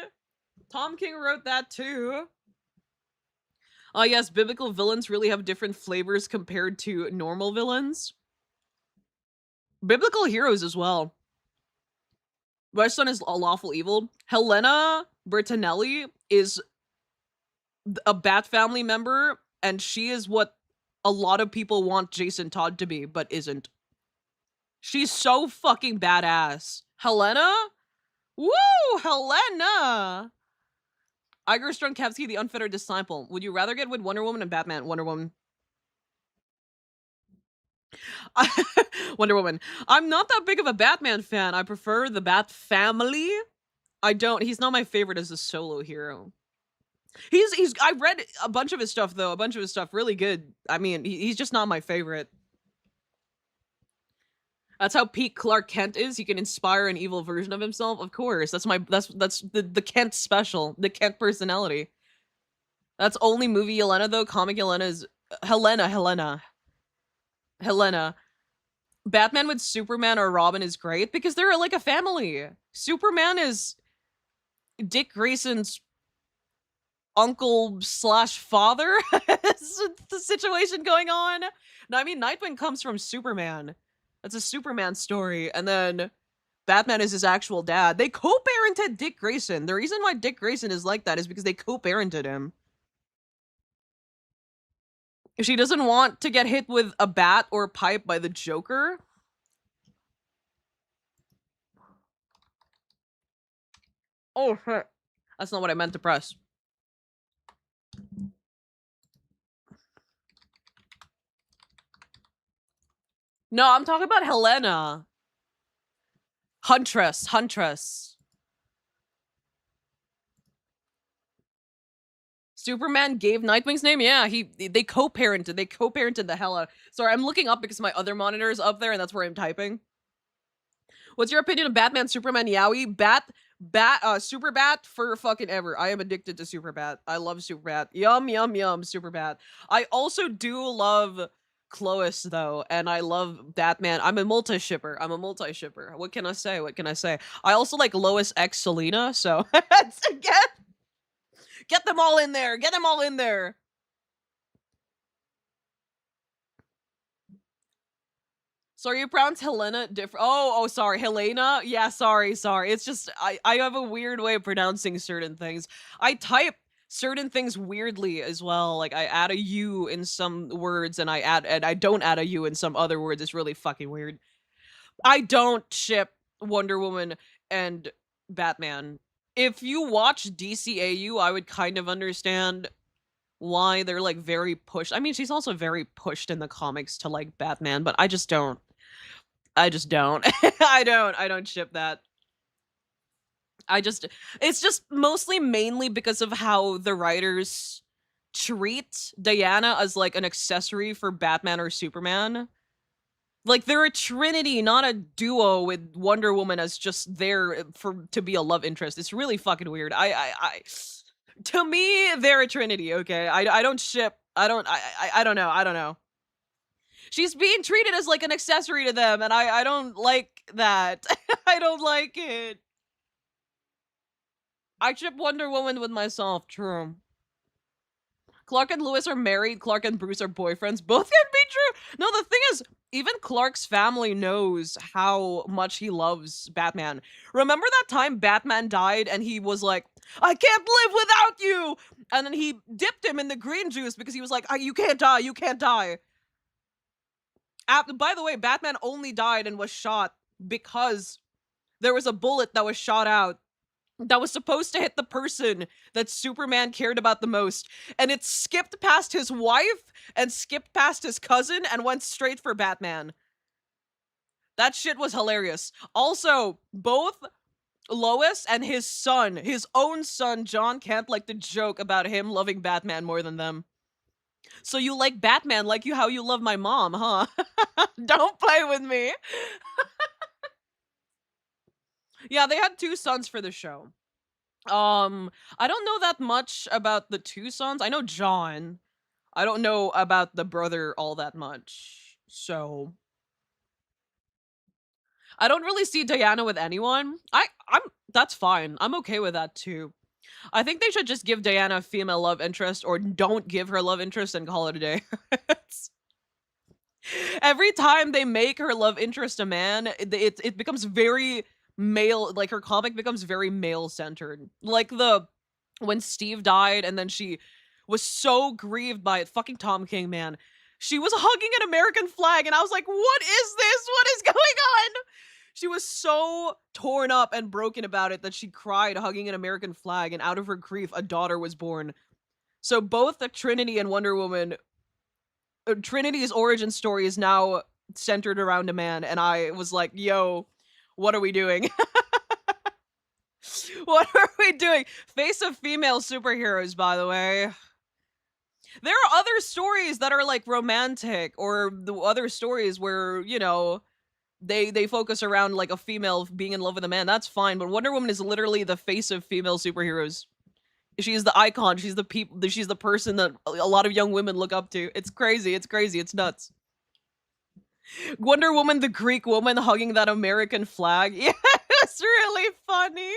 Tom King wrote that too. Yes, biblical villains really have different flavors compared to normal villains. Biblical heroes as well. My son is a lawful evil. Helena Bertinelli is a Bat family member, and she is what a lot of people want Jason Todd to be, but isn't. She's so fucking badass. Helena? Woo! Helena! Igor Strunkevsky, the unfettered disciple. Would you rather get with Wonder Woman and Batman? Wonder Woman. Wonder Woman. I'm not that big of a Batman fan. I prefer the Bat family. He's not my favorite as a solo hero. I've read a bunch of his stuff though. A bunch of his stuff really good. I mean, he's just not my favorite. That's how peak Clark Kent is. He can inspire an evil version of himself. Of course, that's the Kent special, the Kent personality. That's only movie Yelena though. Comic Yelena is Helena. Batman with Superman or Robin is great because they're like a family. Superman is Dick Grayson's uncle slash father. The situation going on. No, I mean Nightwing comes from Superman. That's a Superman story, and then Batman is his actual dad. They co-parented Dick Grayson. The reason why Dick Grayson is like that is because they co-parented him. She doesn't want to get hit with a bat or pipe by the Joker. Oh shit. That's not what I meant to press. No, I'm talking about Helena. Huntress. Superman gave Nightwing's name? Yeah, they co-parented. They co-parented the hell out. Sorry, I'm looking up because my other monitor is up there and that's where I'm typing. What's your opinion of Batman, Superman, Yowie? Superbat for fucking ever. I am addicted to Superbat. I love Superbat. Yum, Superbat. I also do love Clois, though, and I love Batman. I'm a multi-shipper. What can I say? I also like Lois X Selena, so get them all in there. So are you pronounce Helena different? Oh, sorry, Helena. Yeah, sorry. It's just I have a weird way of pronouncing certain things. I type certain things weirdly as well. Like I add a U in some words, and I don't add a U in some other words. It's really fucking weird. I don't ship Wonder Woman and Batman. If you watch DCAU, I would kind of understand why they're like very pushed. I mean, she's also very pushed in the comics to like Batman, but I just don't. I don't ship that. It's just mostly mainly because of how the writers treat Diana as like an accessory for Batman or Superman. Like they're a trinity, not a duo with Wonder Woman as just there to be a love interest. It's really fucking weird. To me, they're a trinity, okay? I don't ship. I don't know. She's being treated as like an accessory to them, and I don't like that. I don't like it. I ship Wonder Woman with myself, true. Clark and Lewis are married, Clark and Bruce are boyfriends. Both can be true. No, the thing is, even Clark's family knows how much he loves Batman. Remember that time Batman died and he was like, I can't live without you! And then he dipped him in the green juice because he was like, you can't die. By the way, Batman only died and was shot because there was a bullet that was shot out that was supposed to hit the person that Superman cared about the most. And it skipped past his wife and skipped past his cousin and went straight for Batman. That shit was hilarious. Also, both Lois and his own son, John Kent, like to joke about him loving Batman more than them. So you like Batman like how you love my mom, huh? Don't play with me. Yeah, they had 2 sons for the show. I don't know that much about the 2 sons. I know John. I don't know about the brother all that much. So I don't really see Diana with anyone. I'm that's fine. I'm okay with that too. I think they should just give Diana a female love interest or don't give her love interest and call it a day. Every time they make her love interest a man, it becomes very male, like her comic becomes very male centered. Like the when Steve died and then she was so grieved by it. Fucking Tom King, man. She was hugging an American flag and I was like, "What is this? What is going on?" She was so torn up and broken about it that she cried hugging an American flag, and out of her grief a daughter was born. So both the Trinity and Wonder Woman, Trinity's origin story is now centered around a man, and I was like, yo, what are we doing? What are we doing? Face of female superheroes, by the way. There are other stories that are like romantic, or the other stories where, you know, they focus around like a female being in love with a man. That's fine, but Wonder Woman is literally the face of female superheroes. She's the icon. She's she's the person that a lot of young women look up to. It's crazy. It's crazy. It's nuts. Wonder Woman, the Greek woman hugging that American flag. Yeah, it's really funny.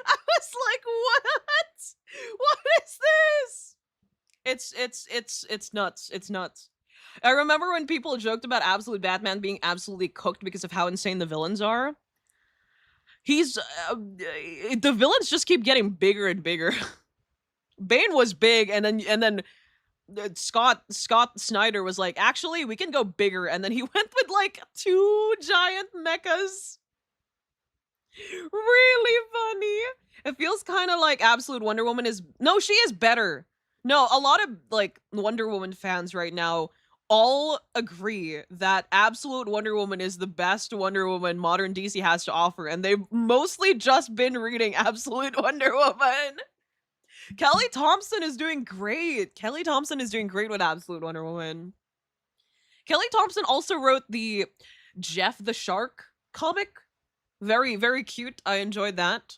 I was like, what? What is this? It's nuts. It's nuts. I remember when people joked about Absolute Batman being absolutely cooked because of how insane the villains are. He's the villains just keep getting bigger and bigger. Bane was big, and then Scott Snyder was like, actually, we can go bigger, and then he went with like 2 giant mechas. Really funny. It feels kind of like Absolute Wonder Woman is no, she is better. No, a lot of like Wonder Woman fans right now all agree that Absolute Wonder Woman is the best Wonder Woman modern DC has to offer, and they've mostly just been reading Absolute Wonder Woman. Kelly Thompson is doing great. Kelly Thompson is doing great with Absolute Wonder Woman. Kelly Thompson also wrote the Jeff the Shark comic. Very, very cute. I enjoyed that.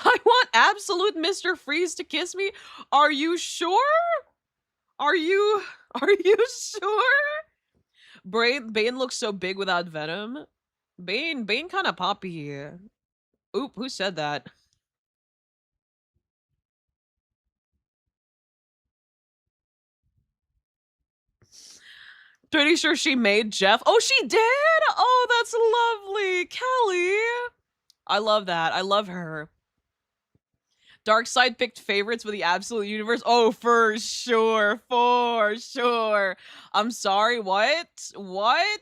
I want Absolute Mr. Freeze to kiss me. Are you sure? Are you sure? Bane looks so big without Venom. Bane kind of poppy. Oop, who said that? Pretty sure she made Jeff. Oh, she did? Oh, that's lovely. Kelly. I love that. I love her. Darkseid picked favorites with the Absolute Universe. Oh, for sure. For sure. I'm sorry. What? What?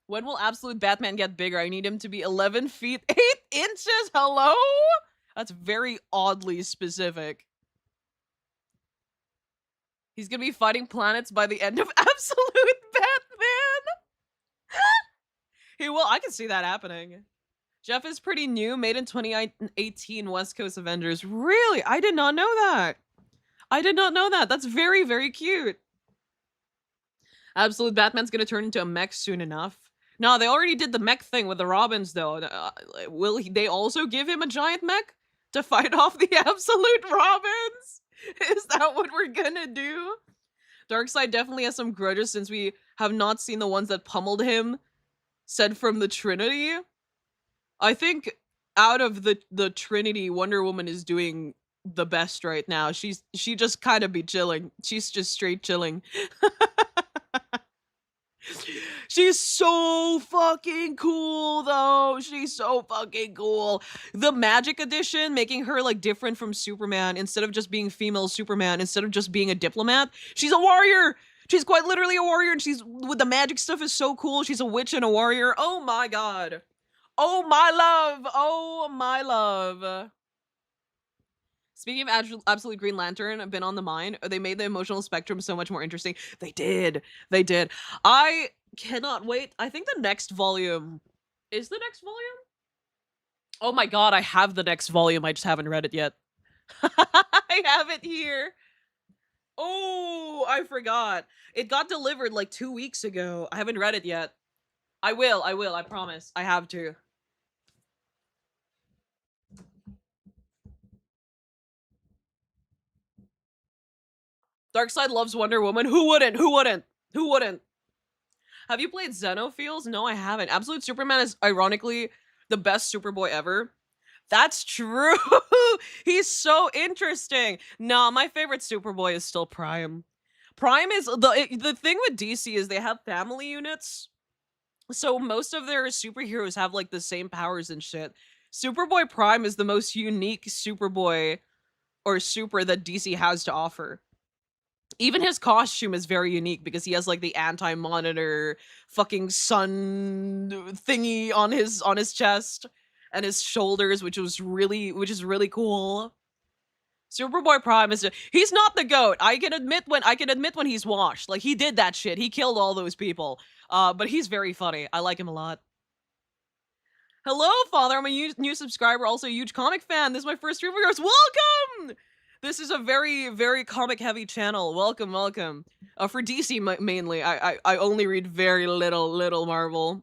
When will Absolute Batman get bigger? I need him to be 11 feet, 8 inches. Hello? That's very oddly specific. He's gonna be fighting planets by the end of Absolute Batman. He will. I can see that happening. Jeff is pretty new, made in 2018 West Coast Avengers. Really? I did not know that. I did not know that. That's very, very cute. Absolute Batman's gonna turn into a mech soon enough. No, they already did the mech thing with the Robins, though. Will they also give him a giant mech to fight off the Absolute Robins? Is that what we're gonna do? Darkseid definitely has some grudges since we have not seen the ones that pummeled him, said from the Trinity. I think out of the Trinity, Wonder Woman is doing the best right now. She just kind of be chilling. She's just straight chilling. She's so fucking cool, though. She's so fucking cool. The Magic Edition, making her, like, different from Superman. Instead of just being female Superman, instead of just being a diplomat, she's a warrior! She's quite literally a warrior, and she's, with the magic stuff is so cool. She's a witch and a warrior. Oh my god. Oh my love. Oh my love. Speaking of Absolute Green Lantern, I've been on the mind. They made the emotional spectrum so much more interesting. They did. They did. I cannot wait. I think the next volume is the next volume. Oh my god, I have the next volume. I just haven't read it yet. I have it here. Oh, I forgot. It got delivered like 2 weeks ago. I haven't read it yet. I will. I promise. I have to. Darkseid loves Wonder Woman. Who wouldn't? Who wouldn't? Who wouldn't? Have you played Xenofields? No, I haven't. Absolute Superman is ironically the best Superboy ever. That's true. He's so interesting. No, my favorite Superboy is still Prime. Prime is the thing with DC is they have family units. So most of their superheroes have like the same powers and shit. Superboy Prime is the most unique Superboy or super that DC has to offer. Even his costume is very unique because he has like the anti-monitor fucking sun thingy on his chest and his shoulders, which is really cool. Superboy Prime is he's not the GOAT. I can admit when he's washed. Like he did that shit. He killed all those people. But he's very funny. I like him a lot. Hello, Father. I'm a new subscriber, also a huge comic fan. This is my first stream of yours. Welcome! This is a very, very comic-heavy channel. Welcome, welcome. For DC mainly, I only read very little Marvel.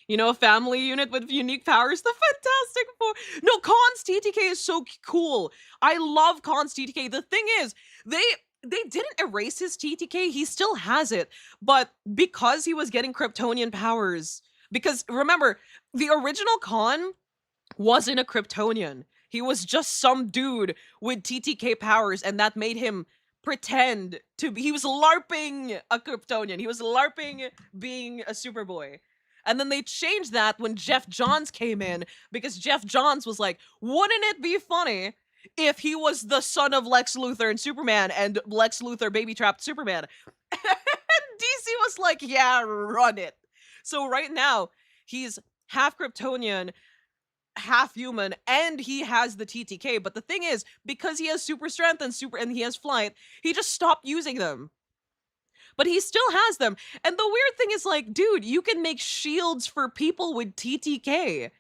You know, a family unit with unique powers, the Fantastic Four. No, Khan's TTK is so cool. I love Khan's TTK. The thing is, they didn't erase his TTK. He still has it, but because he was getting Kryptonian powers, because remember, the original Khan wasn't a Kryptonian. He was just some dude with TTK powers, and that made him pretend to be. He was LARPing a Kryptonian. He was LARPing being a Superboy. And then they changed that when Jeff Johns came in, because Jeff Johns was like, wouldn't it be funny if he was the son of Lex Luthor and Superman, and Lex Luthor baby-trapped Superman? And DC was like, yeah, run it. So right now, he's half Kryptonian, half human, and he has the TTK. But the thing is, because he has super strength and he has flight, he just stopped using them. But he still has them. And the weird thing is, like, dude, you can make shields for people with TTK.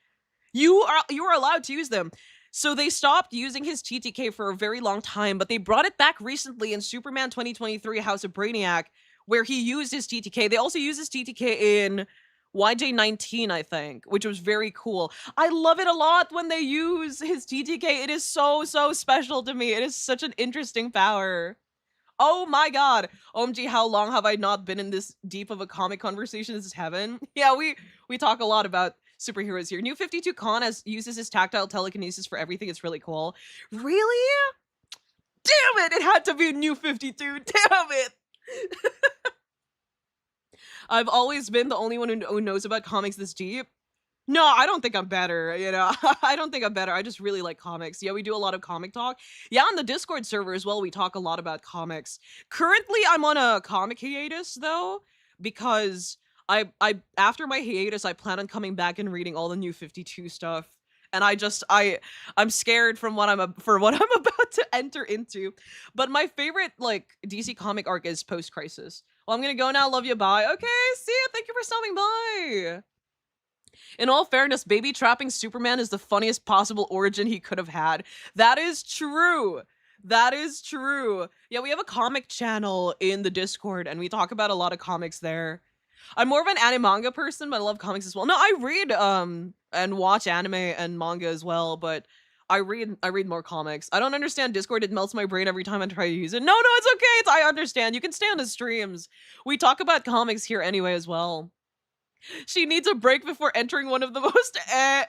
You are allowed to use them. So they stopped using his TTK for a very long time, but they brought it back recently in Superman 2023 House of Brainiac, where he used his TTK. They also use his TTK in YJ19, I think, which was very cool. I love it a lot when they use his TTK. It is so special to me. It is such an interesting power. Oh my god. OMG, how long have I not been in this deep of a comic conversation? This is heaven. Yeah, we talk a lot about superheroes here. New 52 Khan uses his tactile telekinesis for everything. It's really cool. Really? Damn it! It had to be New 52. Damn it! I've always been the only one who knows about comics this deep. No, I don't think I'm better, you know? I don't think I'm better. I just really like comics. Yeah, we do a lot of comic talk. Yeah, on the Discord server as well, we talk a lot about comics. Currently, I'm on a comic hiatus, though, because I after my hiatus, I plan on coming back and reading all the New 52 stuff. And I'm scared for what I'm about to enter into. But my favorite, like, DC comic arc is Post-Crisis. Well, I'm gonna go now. Love you. Bye. Okay, see ya. Thank you for stopping by. In all fairness, baby trapping Superman is the funniest possible origin he could have had. That is true. That is true. Yeah, we have a comic channel in the Discord, and we talk about a lot of comics there. I'm more of an anime manga person, but I love comics as well. No, I read and watch anime and manga as well, but I read more comics. I don't understand Discord. It melts my brain every time I try to use it. No, it's okay. I understand. You can stay on the streams. We talk about comics here anyway as well. She needs a break before entering one of the most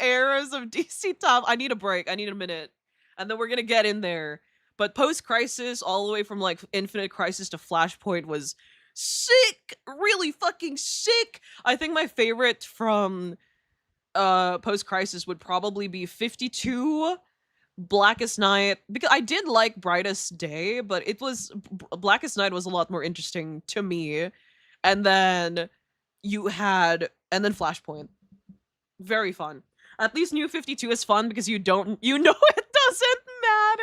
eras of DC Top. I need a break. I need a minute. And then we're gonna get in there. But Post-Crisis, all the way from, like, Infinite Crisis to Flashpoint was sick! Really fucking sick! I think my favorite from Post-Crisis would probably be 52, Blackest Night. Because I did like Brightest Day, but it was... Blackest Night was a lot more interesting to me. And then... and then Flashpoint. Very fun. At least New 52 is fun because you know it doesn't matter.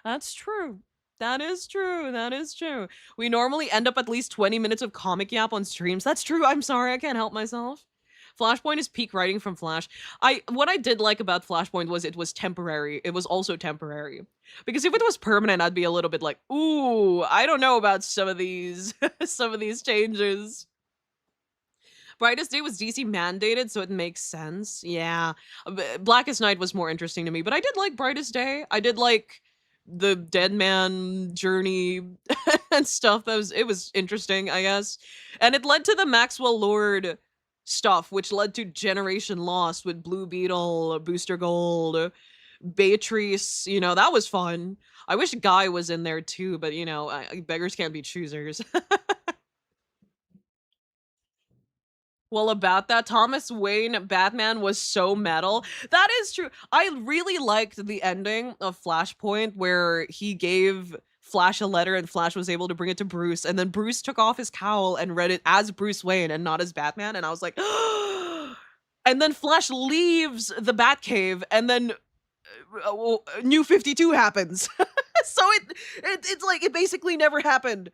That's true. That is true. That is true. We normally end up at least 20 minutes of comic yap on streams. That's true. I'm sorry. I can't help myself. Flashpoint is peak writing from Flash. What I did like about Flashpoint was it was temporary. It was also temporary. Because if it was permanent, I'd be a little bit like, ooh, I don't know about some of these changes. Brightest Day was DC mandated, so it makes sense. Yeah. Blackest Night was more interesting to me, but I did like Brightest Day. I did like the Dead Man journey and stuff. It was interesting, I guess. And it led to the Maxwell Lord stuff, which led to Generation Lost with Blue Beetle, Booster Gold. Beatrice, that was fun. I wish Guy was in there too, but beggars can't be choosers. Well, about that, Thomas Wayne Batman was so metal. That is true. I really liked the ending of Flashpoint where he gave Flash a letter and Flash was able to bring it to Bruce, and then Bruce took off his cowl and read it as Bruce Wayne and not as Batman, and I was like, and then Flash leaves the Batcave, and then New 52 happens. So it's like it basically never happened.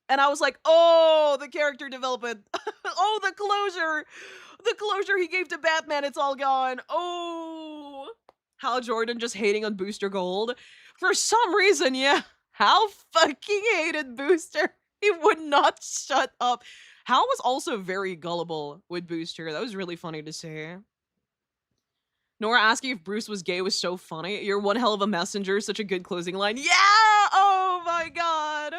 And I was like, oh, the character development. Oh, the closure he gave to Batman, it's all gone. Oh, Hal Jordan just hating on Booster Gold. For some reason, yeah, Hal fucking hated Booster. He would not shut up. Hal was also very gullible with Booster. That was really funny to see. Nora asking if Bruce was gay was so funny. You're one hell of a messenger. Such a good closing line. Yeah! Oh my god.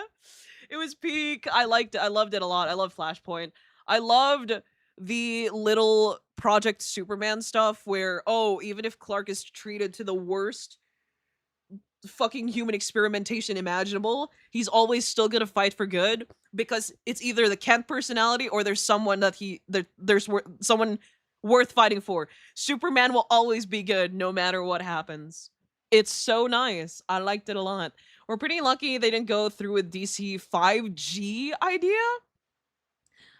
It was peak. I liked it. I loved it a lot. I love Flashpoint. I loved the little Project Superman stuff where, oh, even if Clark is treated to the worst fucking human experimentation imaginable, he's always still gonna fight for good because it's either the Kent personality or there's someone that there's someone worth fighting for. Superman will always be good no matter what happens. It's so nice. I liked it a lot. We're pretty lucky they didn't go through with DC 5G idea.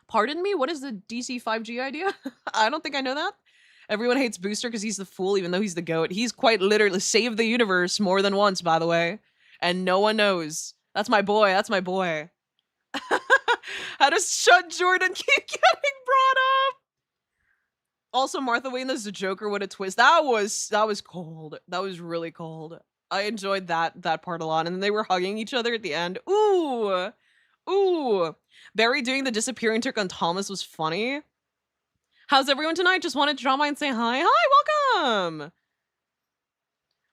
Pardon me? What is the DC 5G idea? I don't think I know that. Everyone hates Booster because he's the fool, even though he's the GOAT. He's quite literally saved the universe more than once, by the way. And no one knows. That's my boy. That's my boy. How does Shut Jordan keep getting brought up? Also, Martha Wayne as the Joker with a twist. That was cold. That was really cold. I enjoyed that part a lot. And then they were hugging each other at the end. Ooh. Ooh. Barry doing the disappearing trick on Thomas was funny. How's everyone tonight? Just wanted to drop by and say hi. Hi, welcome.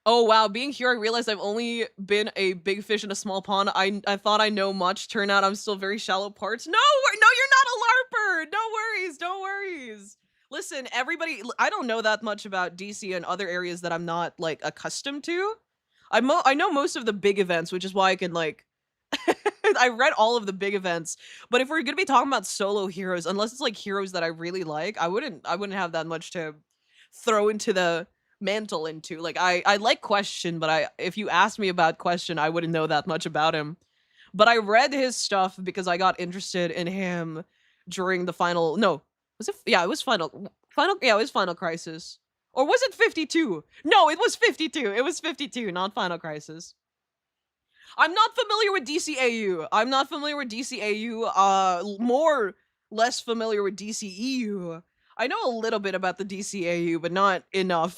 Oh, wow. Being here, I realized I've only been a big fish in a small pond. I thought I know much. Turn out I'm still very shallow parts. No, you're not a LARPer. No worries. No worries. Listen, everybody, I don't know that much about DC and other areas that I'm not, like, accustomed to. I know most of the big events, which is why I can, like, I read all of the big events. But if we're gonna be talking about solo heroes, unless it's, like, heroes that I really like, I wouldn't have that much to throw into the mantle into. Like, I like Question, but if you asked me about Question, I wouldn't know that much about him. But I read his stuff because I got interested in him during the final, no, was it? Yeah, it was it was Final Crisis. Or was it 52? No, it was 52. It was 52, not Final Crisis. I'm not familiar with DCAU. I'm not familiar with DCAU. Less familiar with DCEU. I know a little bit about the DCAU, but not enough.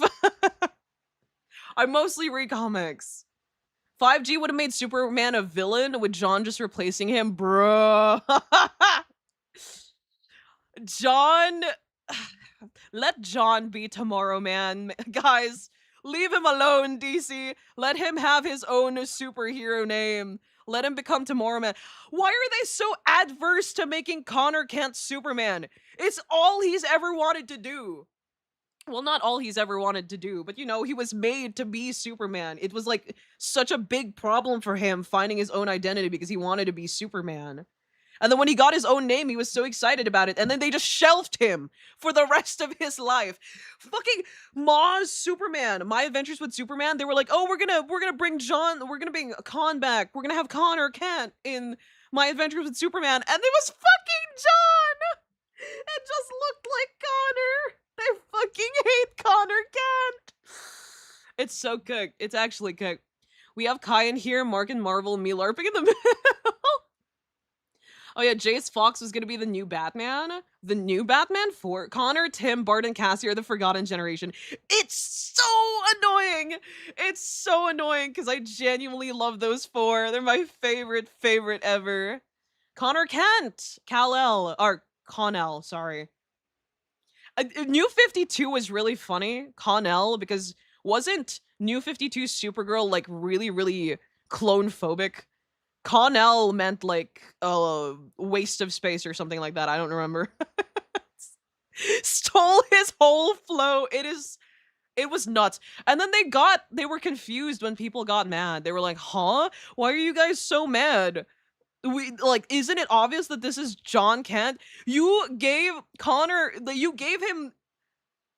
I mostly read comics. 5G would have made Superman a villain with John just replacing him, bruh. John, let John be Tomorrow Man, guys. Leave him alone, DC. Let him have his own superhero name. Let him become Tomorrow Man. Why are they so adverse to making Connor Kent Superman? It's all he's ever wanted to do. Well, not all he's ever wanted to do, but he was made to be Superman. It was like such a big problem for him finding his own identity because he wanted to be Superman. And then when he got his own name, he was so excited about it. And then they just shelved him for the rest of his life. Fucking Maw's Superman. My Adventures with Superman. They were like, oh, we're gonna bring John. We're gonna bring Con back. We're gonna have Connor Kent in My Adventures with Superman. And it was fucking John. It just looked like Connor. They fucking hate Connor Kent. It's so cooked. It's actually cooked. We have Kai in here, Mark and Marvel, and me LARPing in the middle. Oh yeah, Jace Fox was gonna be the new Batman. The new Batman for Connor, Tim, Bart, and Cassie are the Forgotten Generation. It's so annoying. It's so annoying because I genuinely love those four. They're my favorite ever. Connor Kent, Kal-El, or Con-El, sorry. New 52 was really funny, Con-El, because wasn't New 52 Supergirl like really clone phobic? Con-El meant like a waste of space or something like that. I don't remember. Stole his whole flow. It is It was nuts. And then they were confused when people got mad. They were like, "Huh? Why are you guys so mad? We like, isn't it obvious that this is John Kent? You gave him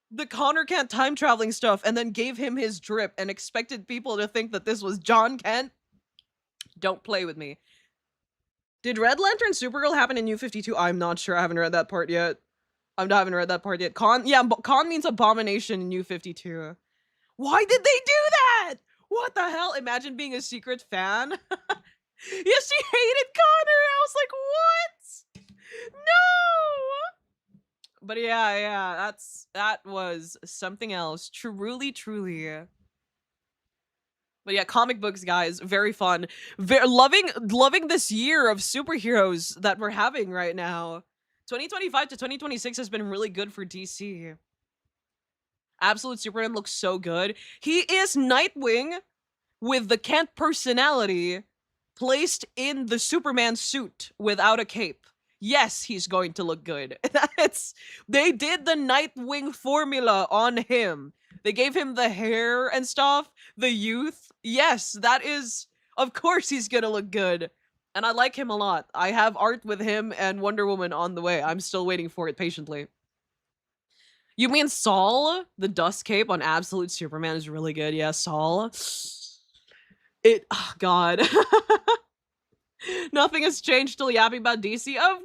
the Connor Kent time traveling stuff and then gave him his drip and expected people to think that this was John Kent? Don't play with me." Did Red Lantern Supergirl happen in New 52? I'm not sure. I haven't read that part yet. Haven't read that part yet. Con means abomination in New 52. Why did they do that? What the hell? Imagine being a secret fan. Yes, she hated Connor. I was like, what? No. But yeah, that was something else. Truly, truly. But yeah, comic books, guys, very fun. Loving this year of superheroes that we're having right now. 2025 to 2026 has been really good for DC. Absolute Superman looks so good. He is Nightwing with the Kent personality placed in the Superman suit without a cape. Yes, he's going to look good. They did the Nightwing formula on him. They gave him the hair and stuff, the youth. Yes, that is, of course he's gonna look good. And I like him a lot. I have art with him and Wonder Woman on the way. I'm still waiting for it patiently. You mean Saul? The dust cape on Absolute Superman is really good. Yeah, Saul. Oh god. Nothing has changed, still yapping about DC? Of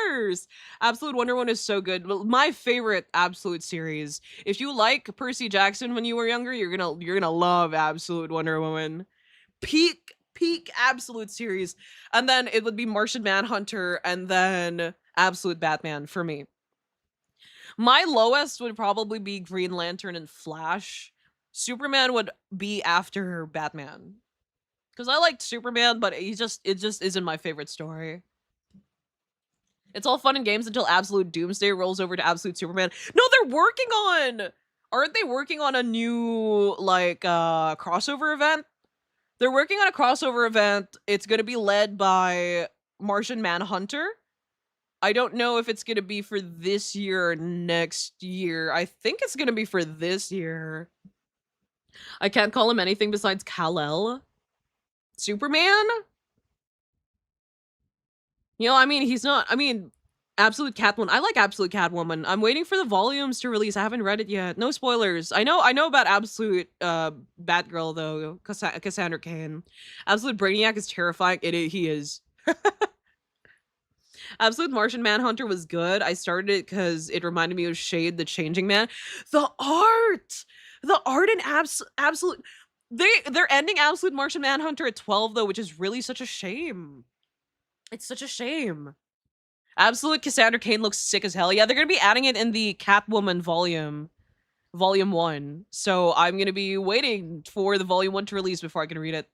course! Absolute Wonder Woman is so good. My favorite Absolute series. If you like Percy Jackson when you were younger, you're gonna love Absolute Wonder Woman. Peak Absolute series. And then it would be Martian Manhunter and then Absolute Batman for me. My lowest would probably be Green Lantern and Flash. Superman would be after Batman. Because I liked Superman, but it just isn't my favorite story. It's all fun and games until Absolute Doomsday rolls over to Absolute Superman. No, aren't they working on a new, like, crossover event? They're working on a crossover event. It's gonna be led by Martian Manhunter. I don't know if it's gonna be for this year or next year. I think it's gonna be for this year. I can't call him anything besides Kal-El. Superman? You know, I mean, he's not, Absolute Catwoman. I like Absolute Catwoman. I'm waiting for the volumes to release. I haven't read it yet. No spoilers. I know about Absolute Batgirl though. Cassandra Cain. Absolute Brainiac is terrifying. He is. Absolute Martian Manhunter was good. I started it because it reminded me of Shade the Changing Man. The art in Absolute. They're ending Absolute Martian Manhunter at 12 though, which is really such a shame. It's such a shame. Absolute Cassandra Cain looks sick as hell. Yeah, they're gonna be adding it in the Catwoman volume 1. So I'm gonna be waiting for the volume 1 to release before I can read it.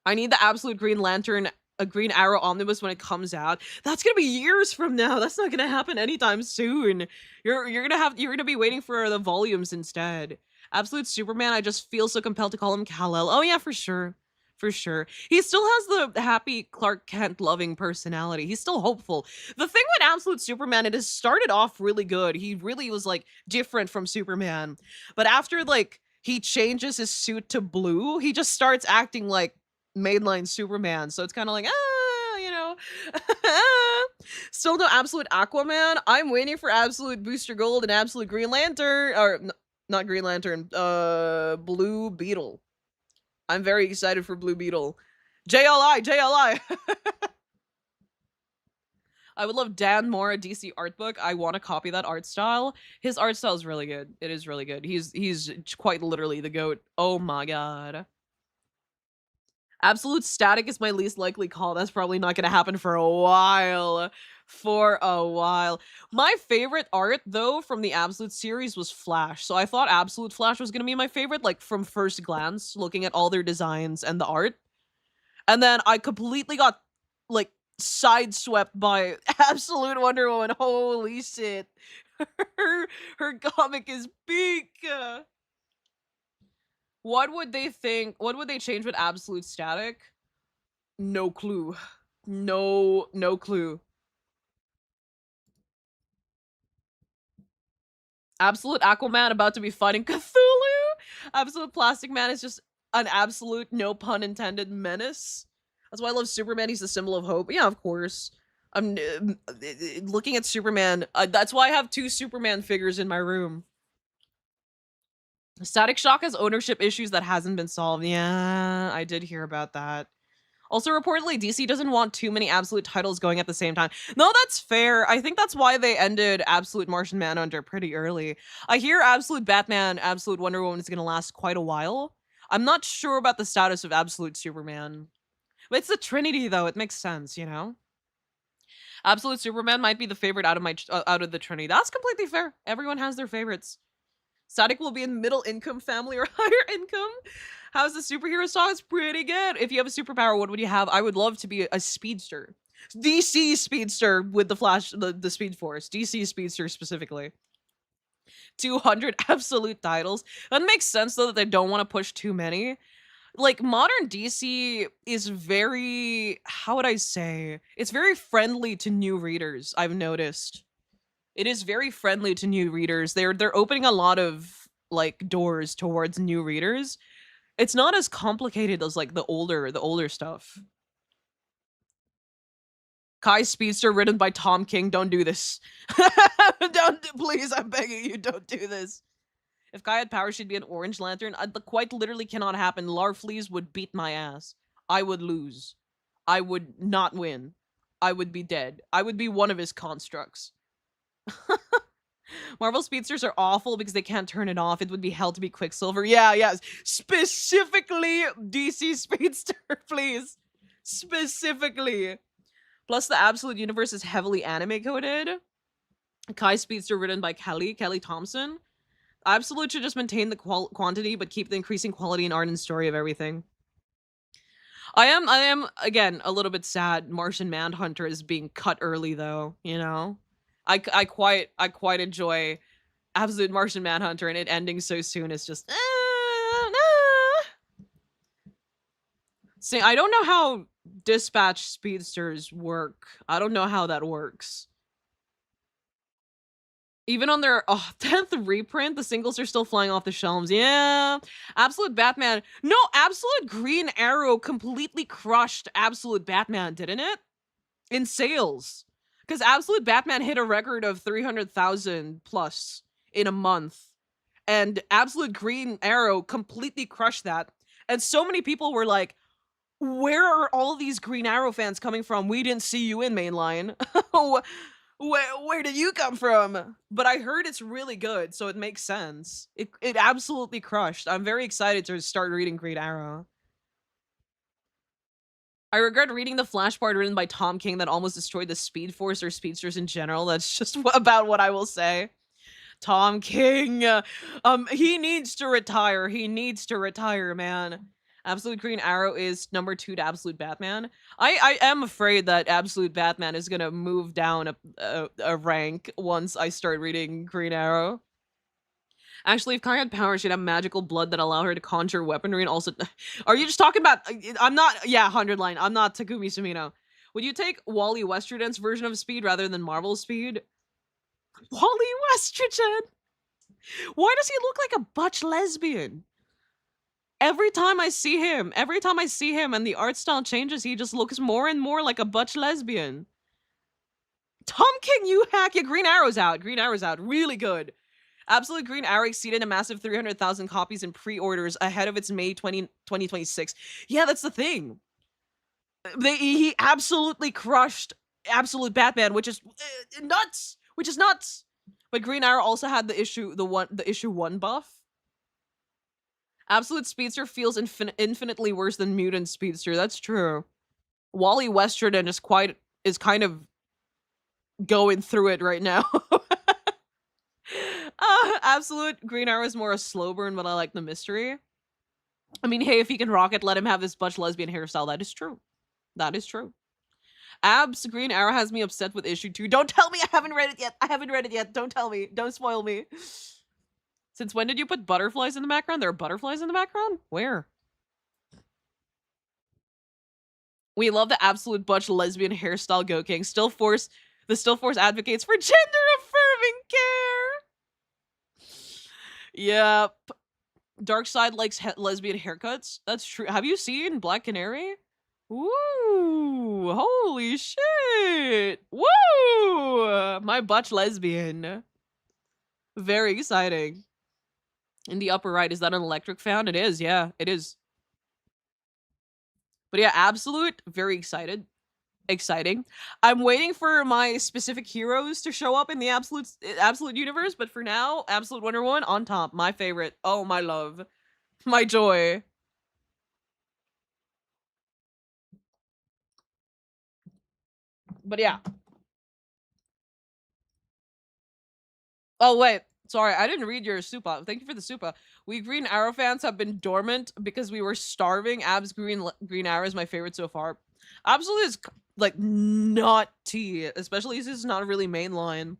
I need the Absolute Green Lantern, a Green Arrow omnibus when it comes out. That's gonna be years from now. That's not gonna happen anytime soon. You're gonna be waiting for the volumes instead. Absolute Superman, I just feel so compelled to call him Kal-El. Oh yeah, for sure. For sure. He still has the happy Clark Kent loving personality. He's still hopeful. The thing with Absolute Superman, it has started off really good. He really was like different from Superman. But after like he changes his suit to blue, he just starts acting like mainline Superman. So it's kind of like, you know. Still no Absolute Aquaman. I'm waiting for Absolute Booster Gold and Absolute Green Lantern. Or not Green Lantern. Blue Beetle. I'm very excited for Blue Beetle. JLI! I would love Dan Moore, a DC art book. I want to copy that art style. His art style is really good. It is really good. He's quite literally the GOAT. Oh my god. Absolute Static is my least likely call. That's probably not gonna happen for a while. My favorite art, though, from the Absolute series was Flash. So I thought Absolute Flash was gonna be my favorite, like, from first glance, looking at all their designs and the art. And then I completely got, like, sideswept by Absolute Wonder Woman. Holy shit. Her comic is peak. What would they change with Absolute Static? No clue. No clue. Absolute Aquaman about to be fighting Cthulhu. Absolute Plastic Man is just an absolute, no pun intended, menace. That's why I love Superman. He's the symbol of hope. Yeah, of course. I'm looking at Superman. That's why I have 2 Superman figures in my room. Static Shock has ownership issues that hasn't been solved. Yeah, I did hear about that. Also, reportedly, DC doesn't want too many Absolute titles going at the same time. No, that's fair. I think that's why they ended Absolute Martian Manhunter pretty early. I hear Absolute Batman, Absolute Wonder Woman is going to last quite a while. I'm not sure about the status of Absolute Superman. But it's the Trinity, though. It makes sense, you know? Absolute Superman might be the favorite out of the Trinity. That's completely fair. Everyone has their favorites. Static will be in middle income family or higher income. How's the superhero song? It's pretty good. If you have a superpower, what would you have? I would love to be a speedster. DC speedster with the flash, the speed force. DC speedster specifically. 200 absolute titles. That makes sense though that they don't want to push too many. Like modern DC is very, how would I say? It's very friendly to new readers, I've noticed. It is very friendly to new readers. They're opening a lot of like doors towards new readers. It's not as complicated as like the older stuff. Kai Speedster written by Tom King. Don't do this. Don't, please, I'm begging you, don't do this. If Kai had powers, she'd be an Orange Lantern. Quite literally cannot happen. Larfleeze would beat my ass. I would lose. I would not win. I would be dead. I would be one of his constructs. Marvel speedsters are awful because they can't turn it off. It would be hell to be Quicksilver. Yeah, yes. Specifically DC speedster, please. Specifically. Plus, the Absolute Universe is heavily anime coded. Kai speedster written by Kelly Thompson. Absolute should just maintain the quantity, but keep the increasing quality and art and story of everything. I am again a little bit sad. Martian Manhunter is being cut early, though. You know. I quite enjoy Absolute Martian Manhunter, and it ending so soon is just See, I don't know how dispatch speedsters work. I don't know how that works. Even on their 10th reprint, the singles are still flying off the shelves. Yeah. Absolute Batman. No, Absolute Green Arrow completely crushed Absolute Batman, didn't it? In sales. Because Absolute Batman hit a record of 300,000 plus in a month. And Absolute Green Arrow completely crushed that. And so many people were like, where are all these Green Arrow fans coming from? We didn't see you in mainline. Where did you come from? But I heard it's really good, so it makes sense. It absolutely crushed. I'm very excited to start reading Green Arrow. I regret reading the Flash part written by Tom King that almost destroyed the Speed Force or speedsters in general. That's just about what I will say. Tom King, he needs to retire. He needs to retire, man. Absolute Green Arrow is number 2 to Absolute Batman. I am afraid that Absolute Batman is gonna move down a rank once I start reading Green Arrow. Actually, if Kai had powers, she'd have magical blood that allow her to conjure weaponry and also... Are you just talking about... I'm not... Yeah, 100 line. I'm not Takumi Sumino. Would you take Wally Westerden's version of Speed rather than Marvel's Speed? Wally Westerden! Why does he look like a butch lesbian? Every time I see him and the art style changes, he just looks more and more like a butch lesbian. Tom King, you hack! Yeah, Green Arrow's out. Green Arrow's out. Really good. Absolute Green Arrow exceeded a massive 300,000 copies in pre-orders ahead of its May 2026. Yeah, that's the thing. He absolutely crushed Absolute Batman, which is nuts. Which is nuts. But Green Arrow also had the issue 1 buff. Absolute Speedster feels infinitely worse than Mutant Speedster. That's true. Wally Westerden is kind of going through it right now. Absolute Green Arrow is more a slow burn, but I like the mystery. I mean, hey, if he can rock it, let him have this butch lesbian hairstyle. That is true. That is true. Abs Green Arrow has me upset with issue 2. Don't tell me I haven't read it yet. I haven't read it yet. Don't tell me. Don't spoil me. Since when did you put butterflies in the background? There are butterflies in the background? Where? We love the absolute butch lesbian hairstyle Go King. The Still Force advocates for gender affirming care. Yep. Darkseid likes lesbian haircuts. That's true. Have you seen Black Canary? Woo! Holy shit! Woo! My butch lesbian. Very exciting. In the upper right, is that an electric fan? It is, yeah, it is. But yeah, Absolute, very excited. Exciting. I'm waiting for my specific heroes to show up in the Absolute universe, but for now, Absolute Wonder Woman on top. My favorite. Oh, my love. My joy. But yeah. Oh, wait. Sorry, I didn't read your super. Thank you for the super. We Green Arrow fans have been dormant because we were starving. Abs Green Arrow is my favorite so far. Absolute is like not tea, especially since it's not really mainline.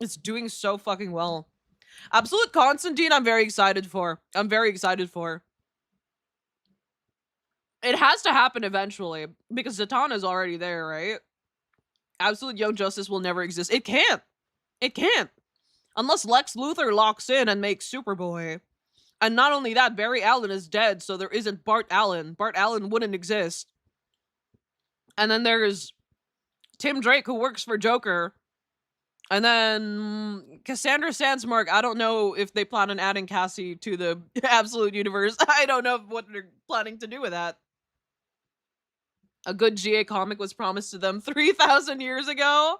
It's doing so fucking well. Absolute Constantine, I'm very excited for. I'm very excited for. It has to happen eventually because Zatanna's already there, right? Absolute Young Justice will never exist. It can't. It can't. Unless Lex Luthor locks in and makes Superboy. And not only that, Barry Allen is dead, so there isn't Bart Allen. Bart Allen wouldn't exist. And then there's Tim Drake, who works for Joker. And then Cassandra Sandsmark, I don't know if they plan on adding Cassie to the Absolute universe. I don't know what they're planning to do with that. A good GA comic was promised to them 3,000 years ago.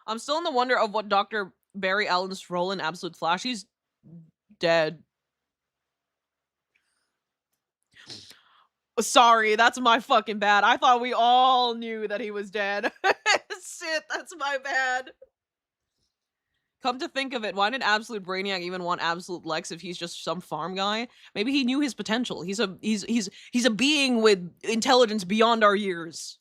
I'm still in the wonder of what Dr. Barry Allen's role in Absolute Flash. He's dead. Sorry, that's my fucking bad. I thought we all knew that he was dead. Shit, that's my bad. Come to think of it, why did Absolute Brainiac even want Absolute Lex if he's just some farm guy? Maybe he knew his potential. He's a being with intelligence beyond our years.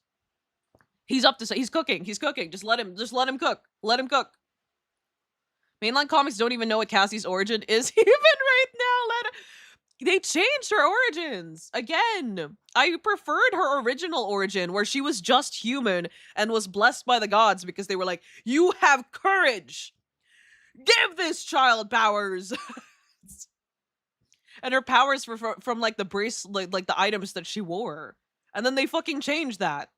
He's up to say he's cooking. He's cooking. Just let him cook. Let him cook. Mainline comics don't even know what Cassie's origin is even right now. They changed her origins again. I preferred her original origin where she was just human and was blessed by the gods because they were like, "You have courage. Give this child powers." And her powers were from like the bracelet, like the items that she wore. And then they fucking changed that.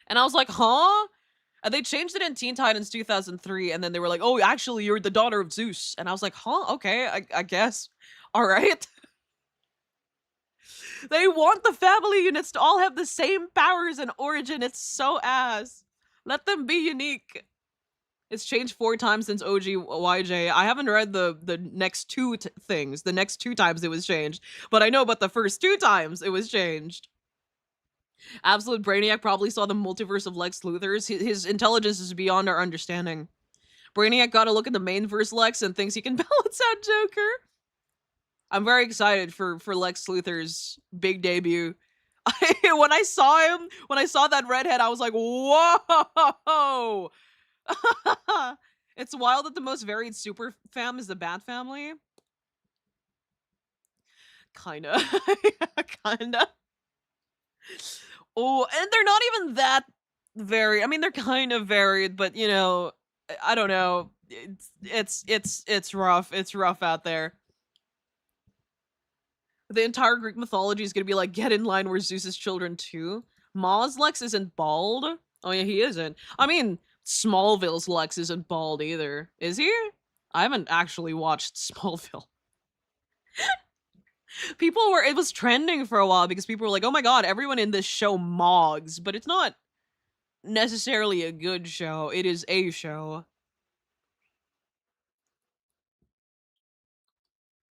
And I was like, huh? And they changed it in Teen Titans 2003. And then they were like, oh, actually, you're the daughter of Zeus. And I was like, huh? Okay, I guess. All right. They want the family units to all have the same powers and origin. It's so ass. Let them be unique. It's changed 4 times since OG YJ. I haven't read the next 2 things. The next 2 times it was changed. But I know about the first 2 times it was changed. Absolute Brainiac probably saw the multiverse of Lex Luthor's. His intelligence is beyond our understanding. Brainiac got a look at the main verse Lex and thinks he can balance out Joker. I'm very excited for Lex Luthor's big debut. When I saw that redhead, I was like, whoa! It's wild that the most varied super fam is the Bat Family. Kinda. Kinda. Oh, and they're not even that varied. I mean, they're kind of varied, but you know, I don't know. It's rough. It's rough out there. The entire Greek mythology is gonna be like, get in line, we're Zeus's children too. Ma's Lex isn't bald. Oh yeah, he isn't. I mean, Smallville's Lex isn't bald either. Is he? I haven't actually watched Smallville. It was trending for a while because people were like, oh my god, everyone in this show mogs, but it's not necessarily a good show. It is a show.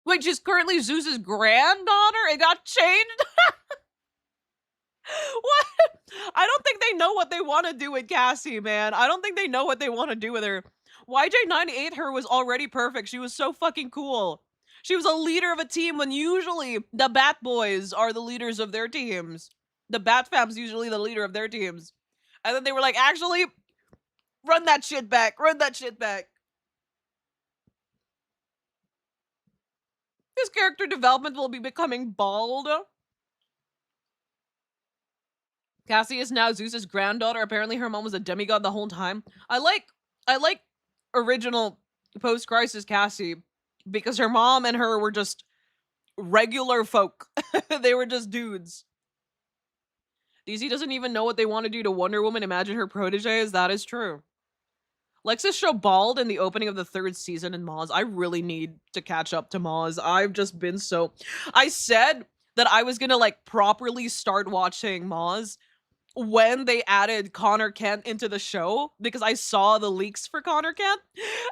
Wait, she's currently Zeus's granddaughter? It got changed? What? I don't think they know what they want to do with Cassie, man. I don't think they know what they want to do with her. YJ98 her was already perfect. She was so fucking cool. She was a leader of a team when usually the Bat Boys are the leaders of their teams. The Bat Fam's usually the leader of their teams. And then they were like, actually, run that shit back. Run that shit back. His character development will be becoming bald. Cassie is now Zeus's granddaughter. Apparently her mom was a demigod the whole time. I like original post-crisis Cassie, because her mom and her were just regular folk. They were just dudes. DC doesn't even know what they want to do to Wonder Woman. Imagine her proteges. That is true. Lexus show bald in the opening of the 3rd season in Maz. I really need to catch up to Maz. I've just been so... I said that I was gonna, like, properly start watching Maz when they added Connor Kent into the show, because I saw the leaks for Connor Kent,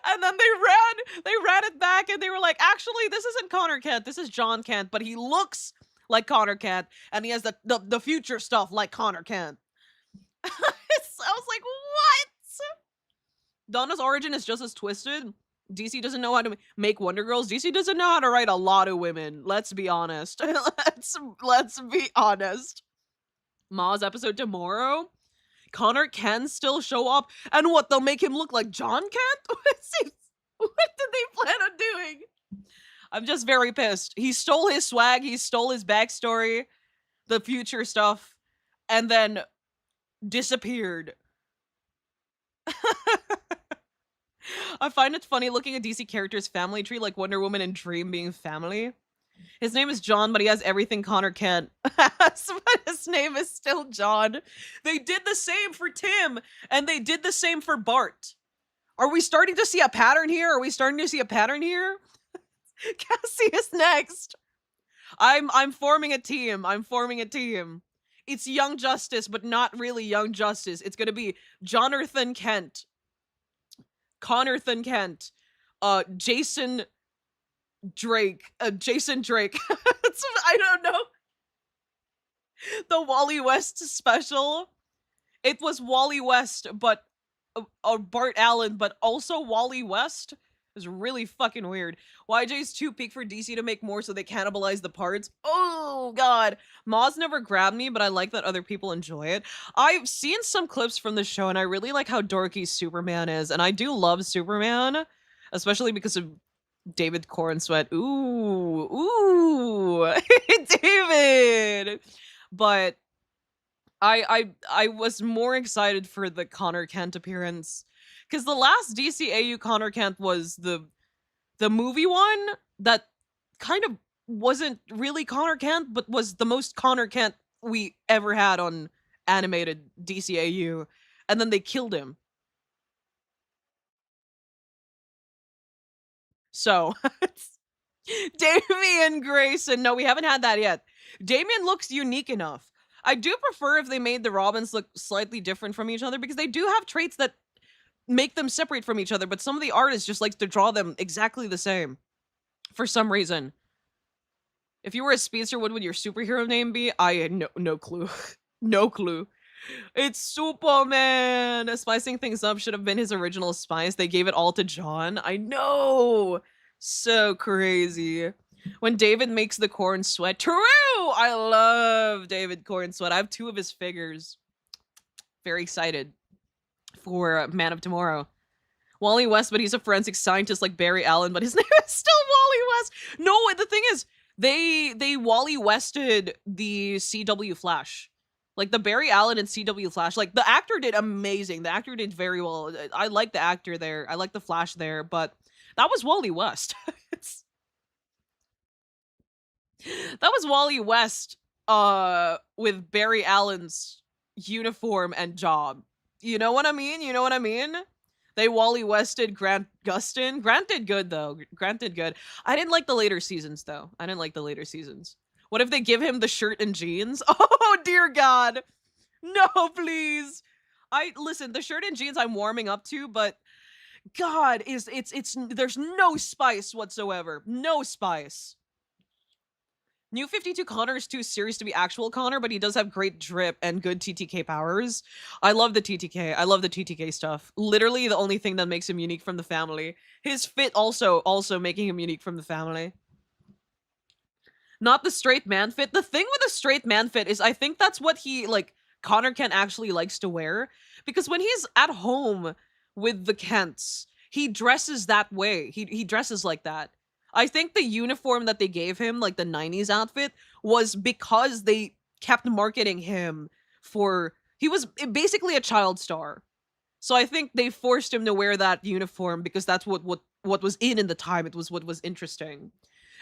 and then they ran it back, and they were like, actually, this isn't Connor Kent, this is John Kent, but he looks like Connor Kent, and he has the future stuff like Connor Kent. I was like, what? Donna's origin is just as twisted. DC doesn't know how to make Wonder Girls. DC doesn't know how to write a lot of women. Let's be honest. Let's be honest. Maz episode tomorrow. Connor can still show up, and what, they'll make him look like John Kent? What did they plan on doing? I'm just very pissed. He stole his swag, he stole his backstory, the future stuff, and then disappeared. I find it funny looking at DC characters' family tree, like Wonder Woman and Dream being family. His name is John, but he has everything Connor Kent has, but his name is still John. They did the same for Tim, and they did the same for Bart. Are we starting to see a pattern here? Are we starting to see a pattern here? Cassie is next. I'm forming a team. I'm forming a team. It's Young Justice, but not really Young Justice. It's gonna be Jonathan Kent, Connorthan Kent, Jason Drake. I don't know. The Wally West special. It was Wally West, but Bart Allen, but also Wally West. It was really fucking weird. YJ's too peak for DC to make more, so they cannibalize the parts. Oh god. Maz never grabbed me, but I like that other people enjoy it. I've seen some clips from the show, and I really like how dorky Superman is, and I do love Superman, especially because of David Cornsweat. Ooh, David. But I was more excited for the Connor Kent appearance, because the last DCAU Connor Kent was the movie one that kind of wasn't really Connor Kent, but was the most Connor Kent we ever had on animated DCAU, and then they killed him. So, Damian Grayson. No, we haven't had that yet. Damian looks unique enough. I do prefer if they made the Robins look slightly different from each other, because they do have traits that make them separate from each other, but some of the artists just like to draw them exactly the same for some reason. If you were a speedster, what would your superhero name be? I had no clue. No clue. It's Superman! Spicing things up should have been his original spice. They gave it all to John. I know! So crazy. When David makes the corn sweat. True! I love David Cornsweat. I have 2 of his figures. Very excited for Man of Tomorrow. Wally West, but he's a forensic scientist like Barry Allen, but his name is still Wally West. No, the thing is, they Wally Wested the CW Flash. Like, the Barry Allen and CW Flash, like, the actor did amazing. The actor did very well. I like the actor there. I like the Flash there, but that was Wally West. That was Wally West, with Barry Allen's uniform and job. You know what I mean? You know what I mean? They Wally Wested Grant Gustin. Grant did good, though. Grant did good. I didn't like the later seasons, though. I didn't like the later seasons. What if they give him the shirt and jeans? Oh, dear God. No, please. Listen, the shirt and jeans I'm warming up to, but God, there's no spice whatsoever. No spice. New 52 Connor is too serious to be actual Connor, but he does have great drip and good TTK powers. I love the TTK. I love the TTK stuff. Literally the only thing that makes him unique from the family. His fit also making him unique from the family. Not the straight man fit. The thing with the straight man fit is I think that's what Connor Kent actually likes to wear. Because when he's at home with the Kents, he dresses that way. He dresses like that. I think the uniform that they gave him, like the 90s outfit, was because they kept marketing him he was basically a child star. So I think they forced him to wear that uniform because that's what what was in the time. It was what was interesting.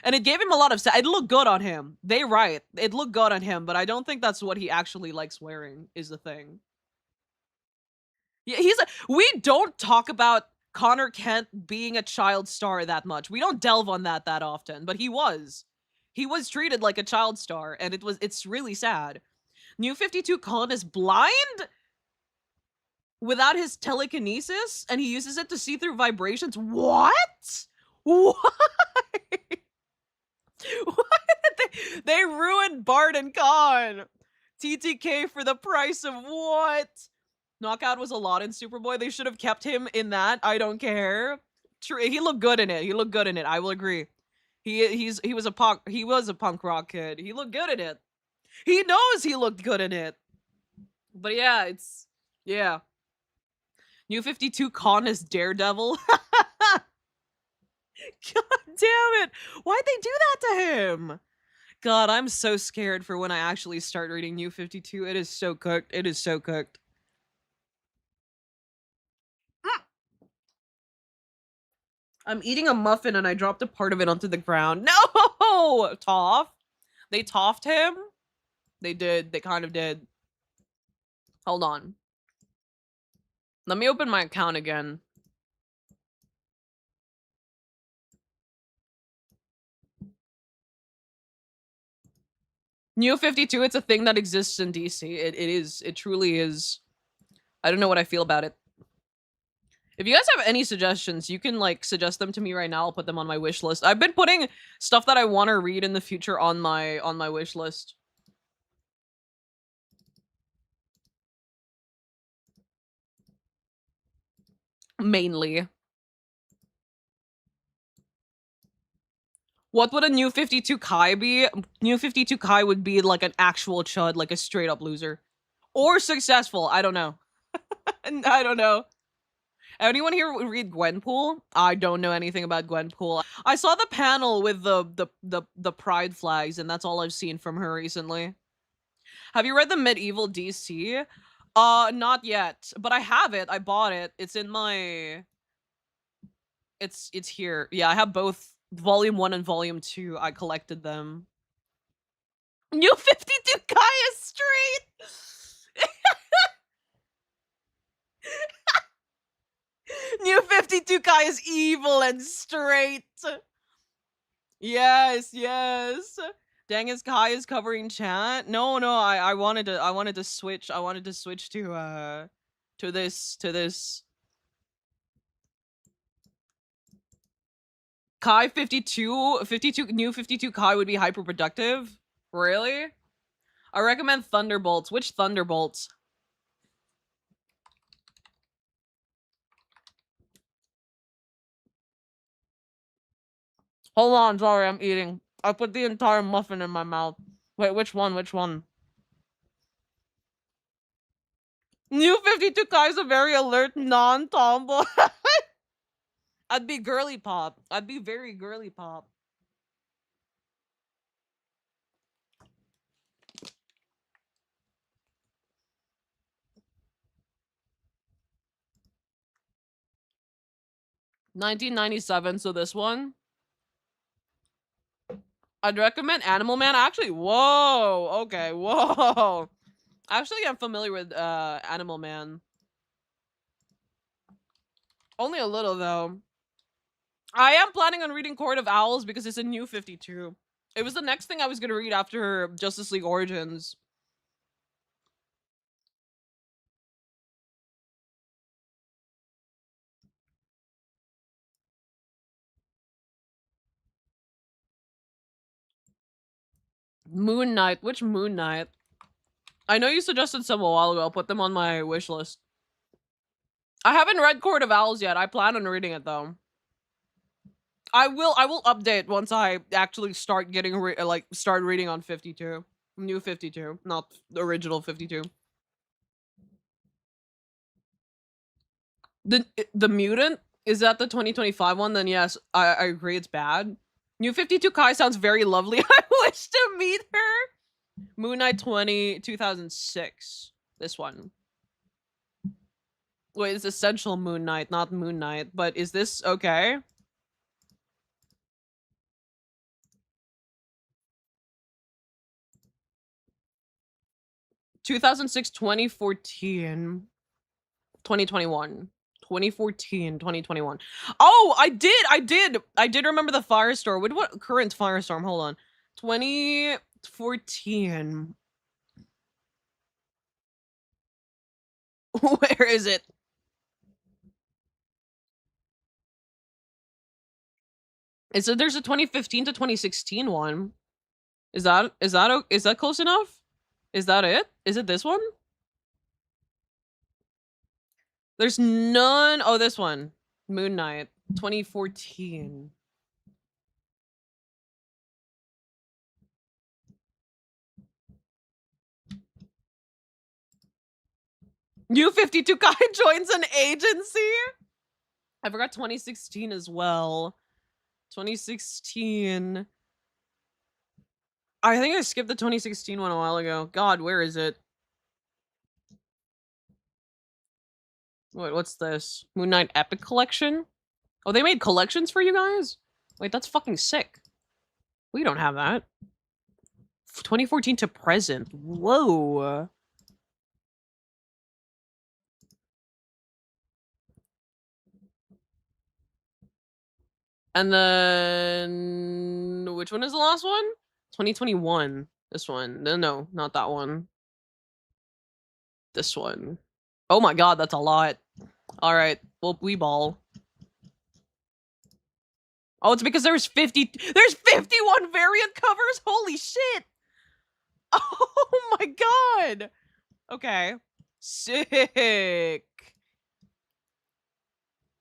And it gave him a lot of it looked good on him. They right. It looked good on him, but I don't think that's what he actually likes wearing is the thing. Yeah, we don't talk about Connor Kent being a child star that much. We don't delve on that often, but he was. He was treated like a child star, and it's really sad. New 52 Colin is blind without his telekinesis, and he uses it to see through vibrations. What? Why? Why did they ruined Bart and Con? TTK for the price of what? Knockout was a lot in Superboy. They should have kept him in that. I don't care. He looked good in it. He looked good in it. I will agree. He was a punk rock kid. He looked good in it. He knows he looked good in it. But yeah, yeah. New 52 Con is Daredevil. God damn it. Why'd they do that to him? God, I'm so scared for when I actually start reading New 52. It is so cooked. It is so cooked. I'm eating a muffin and I dropped a part of it onto the ground. No! Toff. They toffed him? They did. They kind of did. Hold on. Let me open my account again. New 52, it's a thing that exists in DC. It is. It truly is. I don't know what I feel about it. If you guys have any suggestions, you can like suggest them to me right now. I'll put them on my wish list. I've been putting stuff that I want to read in the future on my wish list. Mainly. What would a New 52 Kai be? New 52 Kai would be like an actual chud, like a straight up loser. Or successful, I don't know. I don't know. Anyone here read Gwenpool? I don't know anything about Gwenpool. I saw the panel with the pride flags, and that's all I've seen from her recently. Have you read the Medieval DC? Not yet, but I have it. I bought it. It's in my... It's here. Yeah, I have both Volume 1 and Volume 2. I collected them. New 52 Kai is straight! New 52 Kai is evil and straight. Yes, yes. Dang, his Kai is covering chat. No, I wanted to switch. I wanted to switch to this. Kai 52 new 52 Kai would be hyper productive. Really? I recommend Thunderbolts. Which Thunderbolts? Hold on, sorry, I'm eating. I put the entire muffin in my mouth. Wait, which one? Which one? New 52 Kai is a very alert non-tomboy. I'd be girly pop. I'd be very girly pop. $19.97, so this one. I'd recommend Animal Man. Actually, whoa. Okay, whoa. Actually, I'm familiar with Animal Man. Only a little, though. I am planning on reading Court of Owls because it's a new 52. It was the next thing I was going to read after Justice League Origins. Moon Knight. Which Moon Knight? I know you suggested some a while ago. I'll put them on my wish list. I haven't read Court of Owls yet. I plan on reading it, though. I will update once I actually start getting start reading on 52. New 52, not the original 52. The Mutant? Is that the 2025 one? Then yes, I agree it's bad. New 52 Kai sounds very lovely. I wish to meet her. Moon Knight 2006. This one. Wait, it's Essential Moon Knight, not Moon Knight. But is this okay? 2006, 2014, 2021. 2014, 2021. Oh, I did remember the firestorm. What current firestorm? Hold on. 2014. Where is it? There's a 2015 to 2016 one. Is that close enough? Is that it? Is it this one? There's none. Oh, this one. Moon Knight, 2014. U52 guy joins an agency. I forgot 2016 as well. 2016. I think I skipped the 2016 one a while ago. God, where is it? Wait, what's this? Moon Knight Epic Collection? Oh, they made collections for you guys? Wait, that's fucking sick. We don't have that. 2014 to present. Whoa. And then which one is the last one? 2021. This one. No, not that one. This one. Oh my god, that's a lot. All right, well, we ball. Oh, it's because there's 51 variant covers. Holy shit. Oh my god. Okay. Sick.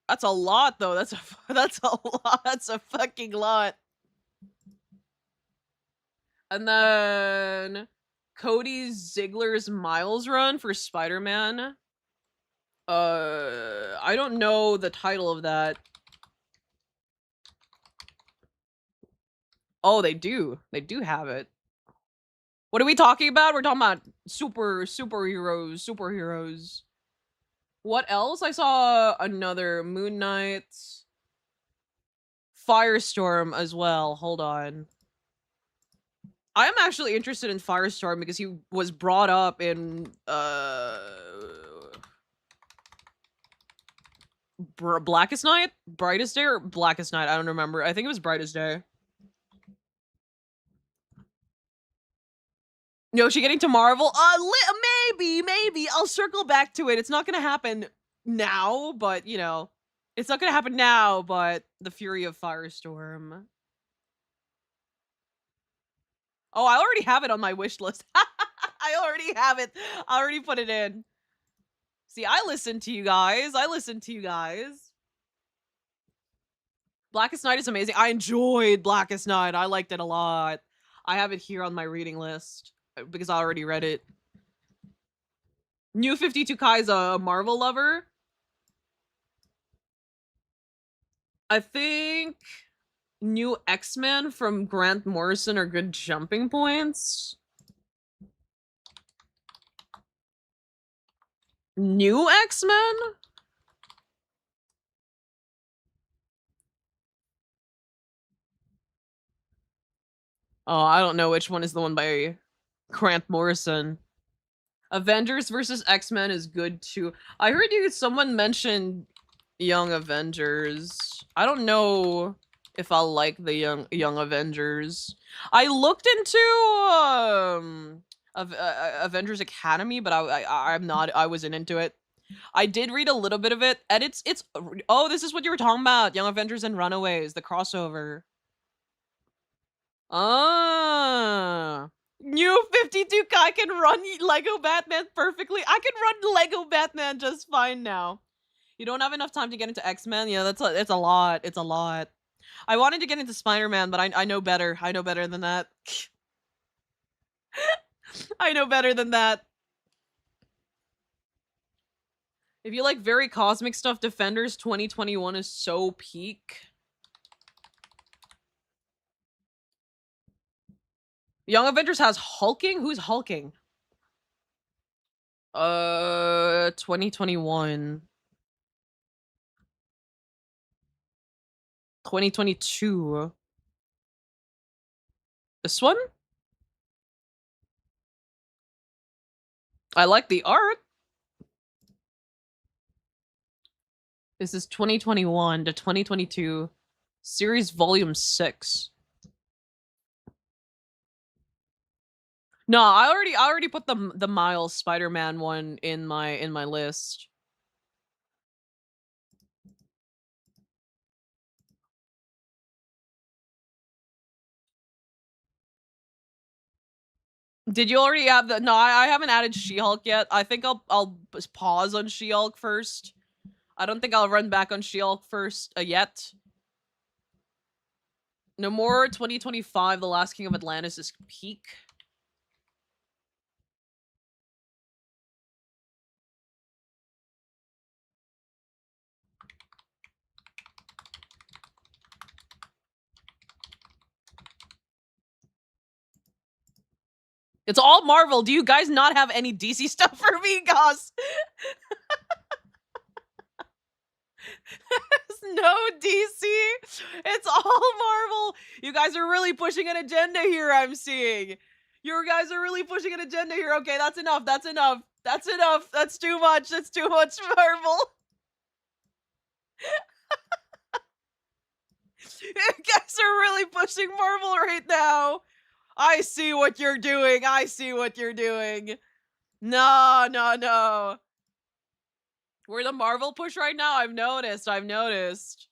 That's a lot though. That's a lot. That's a fucking lot. And then Cody Ziegler's Miles run for Spider-Man. I don't know the title of that. Oh, they do. They do have it. What are we talking about? We're talking about superheroes. What else? I saw another Moon Knight. Firestorm as well. Hold on. I'm actually interested in Firestorm because he was brought up in Blackest Night? Brightest Day or Blackest Night? I don't remember. I think it was Brightest Day. Yoshi getting to Marvel? Maybe. I'll circle back to it. It's not gonna happen now, but you know. It's not gonna happen now, but the Fury of Firestorm. Oh, I already have it on my wish list. I already have it. I already put it in. See, I listen to you guys. Blackest Night is amazing. I enjoyed Blackest Night. I liked it a lot. I have it here on my reading list because I already read it. New 52 Kai's a Marvel lover. I think new X-Men from Grant Morrison are good jumping points. New X-Men? Oh, I don't know which one is the one by Grant Morrison. Avengers versus X-Men is good too. I heard someone mention Young Avengers. I don't know if I'll like the Young Avengers. I looked into Avengers Academy, but I'm not. I wasn't into it. I did read a little bit of it, and it's oh, this is what you were talking about, Young Avengers and Runaways, the crossover. Ah. New 52 Kai can run Lego Batman perfectly. I can run Lego Batman just fine now. You don't have enough time to get into X-Men? Yeah, it's a lot. It's a lot. I wanted to get into Spider-Man, but I know better. I know better than that. I know better than that. If you like very cosmic stuff, Defenders 2021 is so peak. Young Avengers has hulking? Who's hulking? 2021. 2022. This one? I like the art. This is 2021 to 2022 series volume 6. No, I already put the Miles Spider-Man one in my list. Did you already have the? No, I haven't added She-Hulk yet. I think I'll just pause on She-Hulk first. I don't think I'll run back on She-Hulk first yet. No more 2025. The Last King of Atlantis is peak. It's all Marvel. Do you guys not have any DC stuff for me, Goss? No DC. It's all Marvel. You guys are really pushing an agenda here, I'm seeing. You guys are really pushing an agenda here. Okay, that's enough. That's enough. That's enough. That's too much. That's too much Marvel. You guys are really pushing Marvel right now. I see what you're doing. I see what you're doing. No, no, no. We're the Marvel push right now. I've noticed. I've noticed.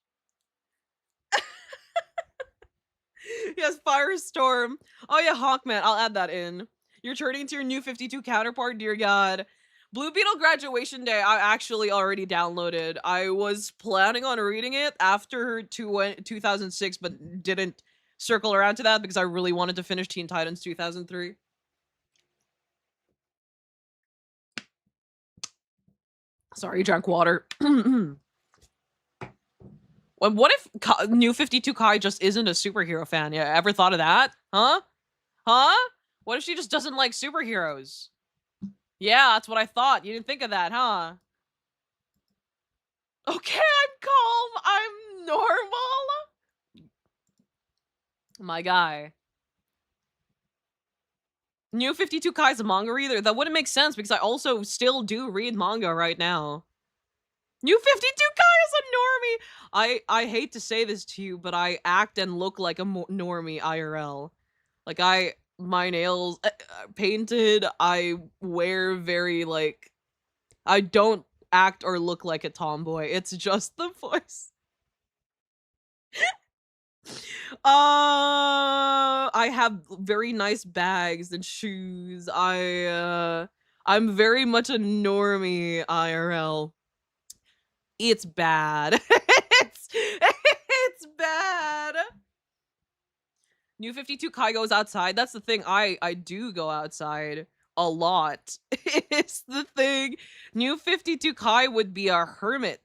Yes, Firestorm. Oh yeah, Hawkman. I'll add that in. You're turning into your new 52 counterpart, dear God. Blue Beetle Graduation Day, I actually already downloaded. I was planning on reading it after 2006, but didn't circle around to that because I really wanted to finish Teen Titans 2003. Sorry, drank water. What if New 52 Kai just isn't a superhero fan? Yeah, ever thought of that? Huh? Huh? What if she just doesn't like superheroes? Yeah, that's what I thought. You didn't think of that, huh? Okay, I'm calm. I'm normal. My guy. New 52 Kai's a manga reader? That wouldn't make sense because I also still do read manga right now. New 52 Kai is a normie! I hate to say this to you, but I act and look like a normie IRL. Like, my nails painted, I wear very, like, I don't act or look like a tomboy. It's just the voice. I have very nice bags and shoes. I'm very much a normie IRL. It's bad. it's bad. New 52 Kai goes outside. That's the thing. I do go outside a lot. It's the thing. New 52 Kai would be a hermit.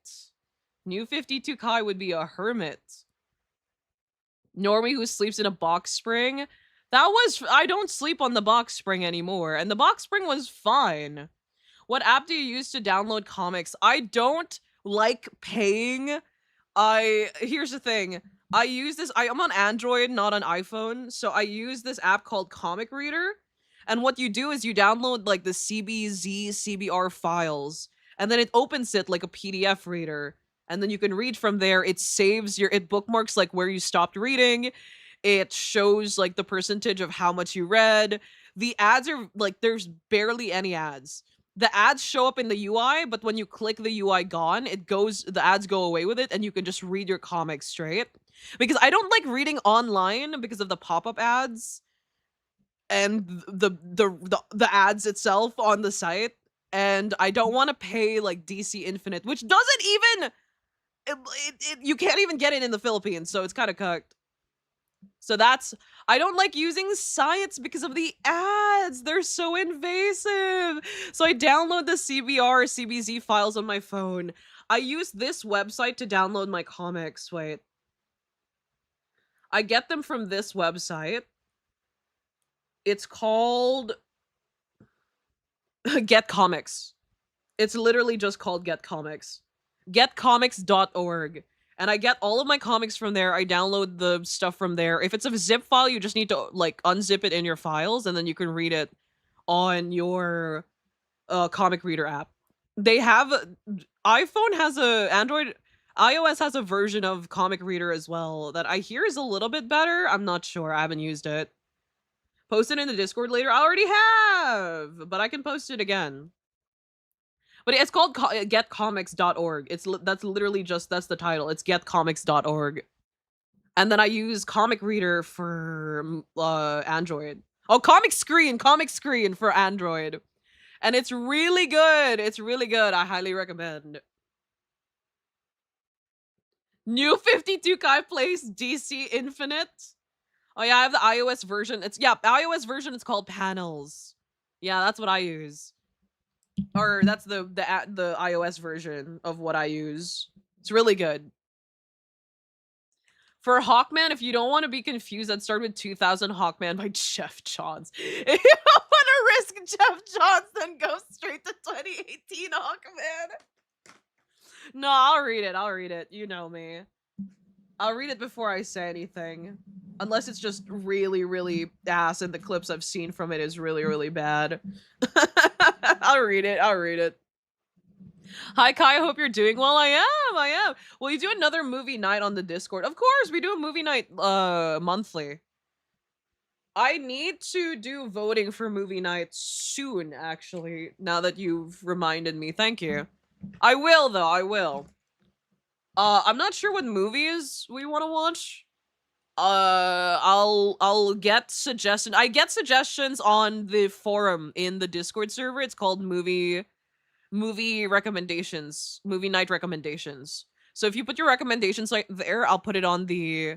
New 52 Kai would be a hermit. Normie who sleeps in a box spring. I don't sleep on the box spring anymore, and the box spring was fine. What app do you use to download comics? I don't like paying. Here's the thing. I use this, I'm on Android, not on iPhone, so I use this app called Comic Reader, and what you do is you download, like, the CBZ, CBR files, and then it opens it like a PDF reader, and then you can read from there. It bookmarks, like, where you stopped reading, it shows, like, the percentage of how much you read. The ads are, like, there's barely any ads. The ads show up in the UI, but when you click the UI gone, the ads go away with it, and you can just read your comics straight. Because I don't like reading online because of the pop-up ads and the ads itself on the site, and I don't want to pay like DC Infinite, which doesn't even you can't even get it in the Philippines, so it's kind of cooked. So I don't like using sites because of the ads. They're so invasive. So I download the CBR or CBZ files on my phone. I use this website to download my comics. Wait. I get them from this website. It's called Get Comics. It's literally just called Get Comics. Getcomics.org. And I get all of my comics from there. I download the stuff from there. If it's a zip file, you just need to, like, unzip it in your files, and then you can read it on your comic reader app. They have iPhone has a Android iOS has a version of comic reader as well that I hear is a little bit better. I'm not sure. I haven't used it. Post it in the Discord later. I already have, but I can post it again. But it's called getcomics.org. That's literally just that's the title. It's getcomics.org. And then I use Comic Reader for Android. Oh, Comic Screen for Android. And it's really good. It's really good. I highly recommend. New 52 Kai Place DC Infinite. Oh yeah, I have the iOS version. iOS version. It's called Panels. Yeah, that's what I use. Or that's the iOS version of what I use. It's really good. For Hawkman, if you don't want to be confused, I'd start with 2000 Hawkman by Jeff Johns. If you don't want to risk Jeff Johns, then go straight to 2018 Hawkman. No, I'll read it. I'll read it. You know me. I'll read it before I say anything. Unless it's just really, really ass and the clips I've seen from it is really, really bad. I'll read it. I'll read it. Hi Kai, I hope you're doing well. I am. Will you do another movie night on the Discord? Of course, we do a movie night monthly. I need to do voting for movie nights soon, actually, now that you've reminded me. Thank you. I will though, I will. I'm not sure what movies we want to watch. I'll get suggestions. I get suggestions on the forum in the Discord server. It's called movie recommendations, movie night recommendations. So if you put your recommendations like there, I'll put it on the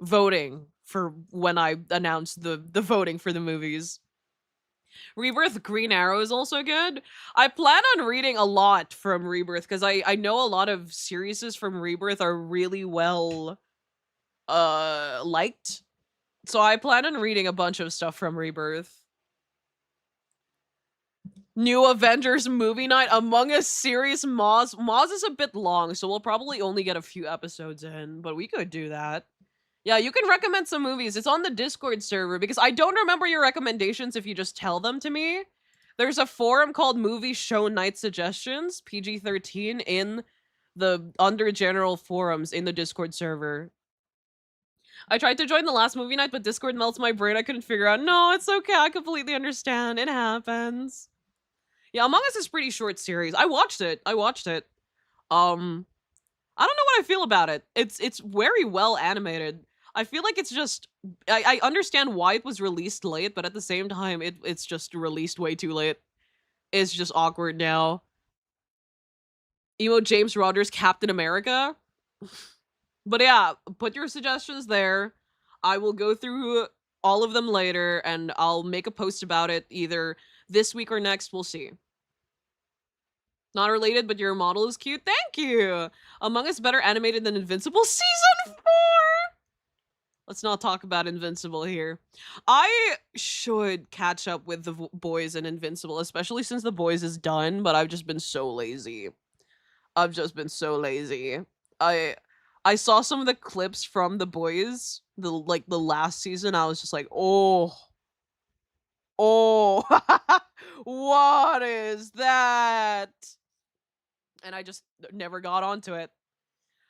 voting for when I announce the voting for the movies. Rebirth Green Arrow is also good. I plan on reading a lot from Rebirth because I know a lot of series from Rebirth are really well liked. So I plan on reading a bunch of stuff from Rebirth. New Avengers movie night, Among Us series, Moz. Moz is a bit long, so we'll probably only get a few episodes in, but we could do that. Yeah, you can recommend some movies. It's on the Discord server because I don't remember your recommendations if you just tell them to me. There's a forum called Movie Show Night Suggestions, PG-13, in the under general forums in the Discord server. I tried to join the last movie night, but Discord melts my brain. I couldn't figure out. No, it's okay. I completely understand. It happens. Yeah, Among Us is pretty short series. I watched it. I don't know what I feel about it. It's very well animated. I feel like it's just I understand why it was released late, but at the same time it's just released way too late. It's just awkward now. Emo James Rogers Captain America. But yeah, put your suggestions there. I will go through all of them later and I'll make a post about it either this week or next. We'll see. Not related, but your model is cute. Thank you. Among Us better animated than Invincible season 4. Let's not talk about Invincible here. I should catch up with the boys and Invincible, especially since the boys is done, but I've just been so lazy. I've just been so lazy. I saw some of the clips from the boys, the last season. I was just like, oh, what is that? And I just never got onto it.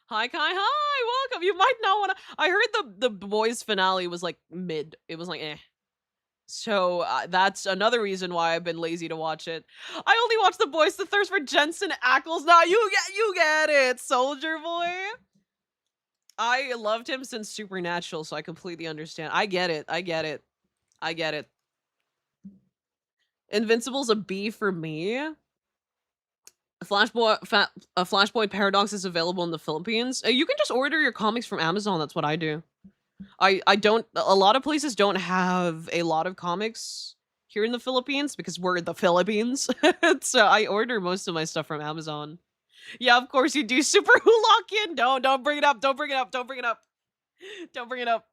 Hi Kai, hi, welcome. You might not want to. I heard the boys finale was like mid. It was like eh. So that's another reason why I've been lazy to watch it. I only watch the boys. The thirst for Jensen Ackles. Now you get it, Soldier Boy. I loved him since Supernatural, so I completely understand. I get it. Invincible's a B for me. Flashpoint Paradox is available in the Philippines. You can just order your comics from Amazon. That's what I do. I don't. A lot of places don't have a lot of comics here in the Philippines because we're the Philippines. So I order most of my stuff from Amazon. Yeah, of course you do. Super Hulakian. Don't bring it up. Don't bring it up. Don't bring it up. Don't bring it up.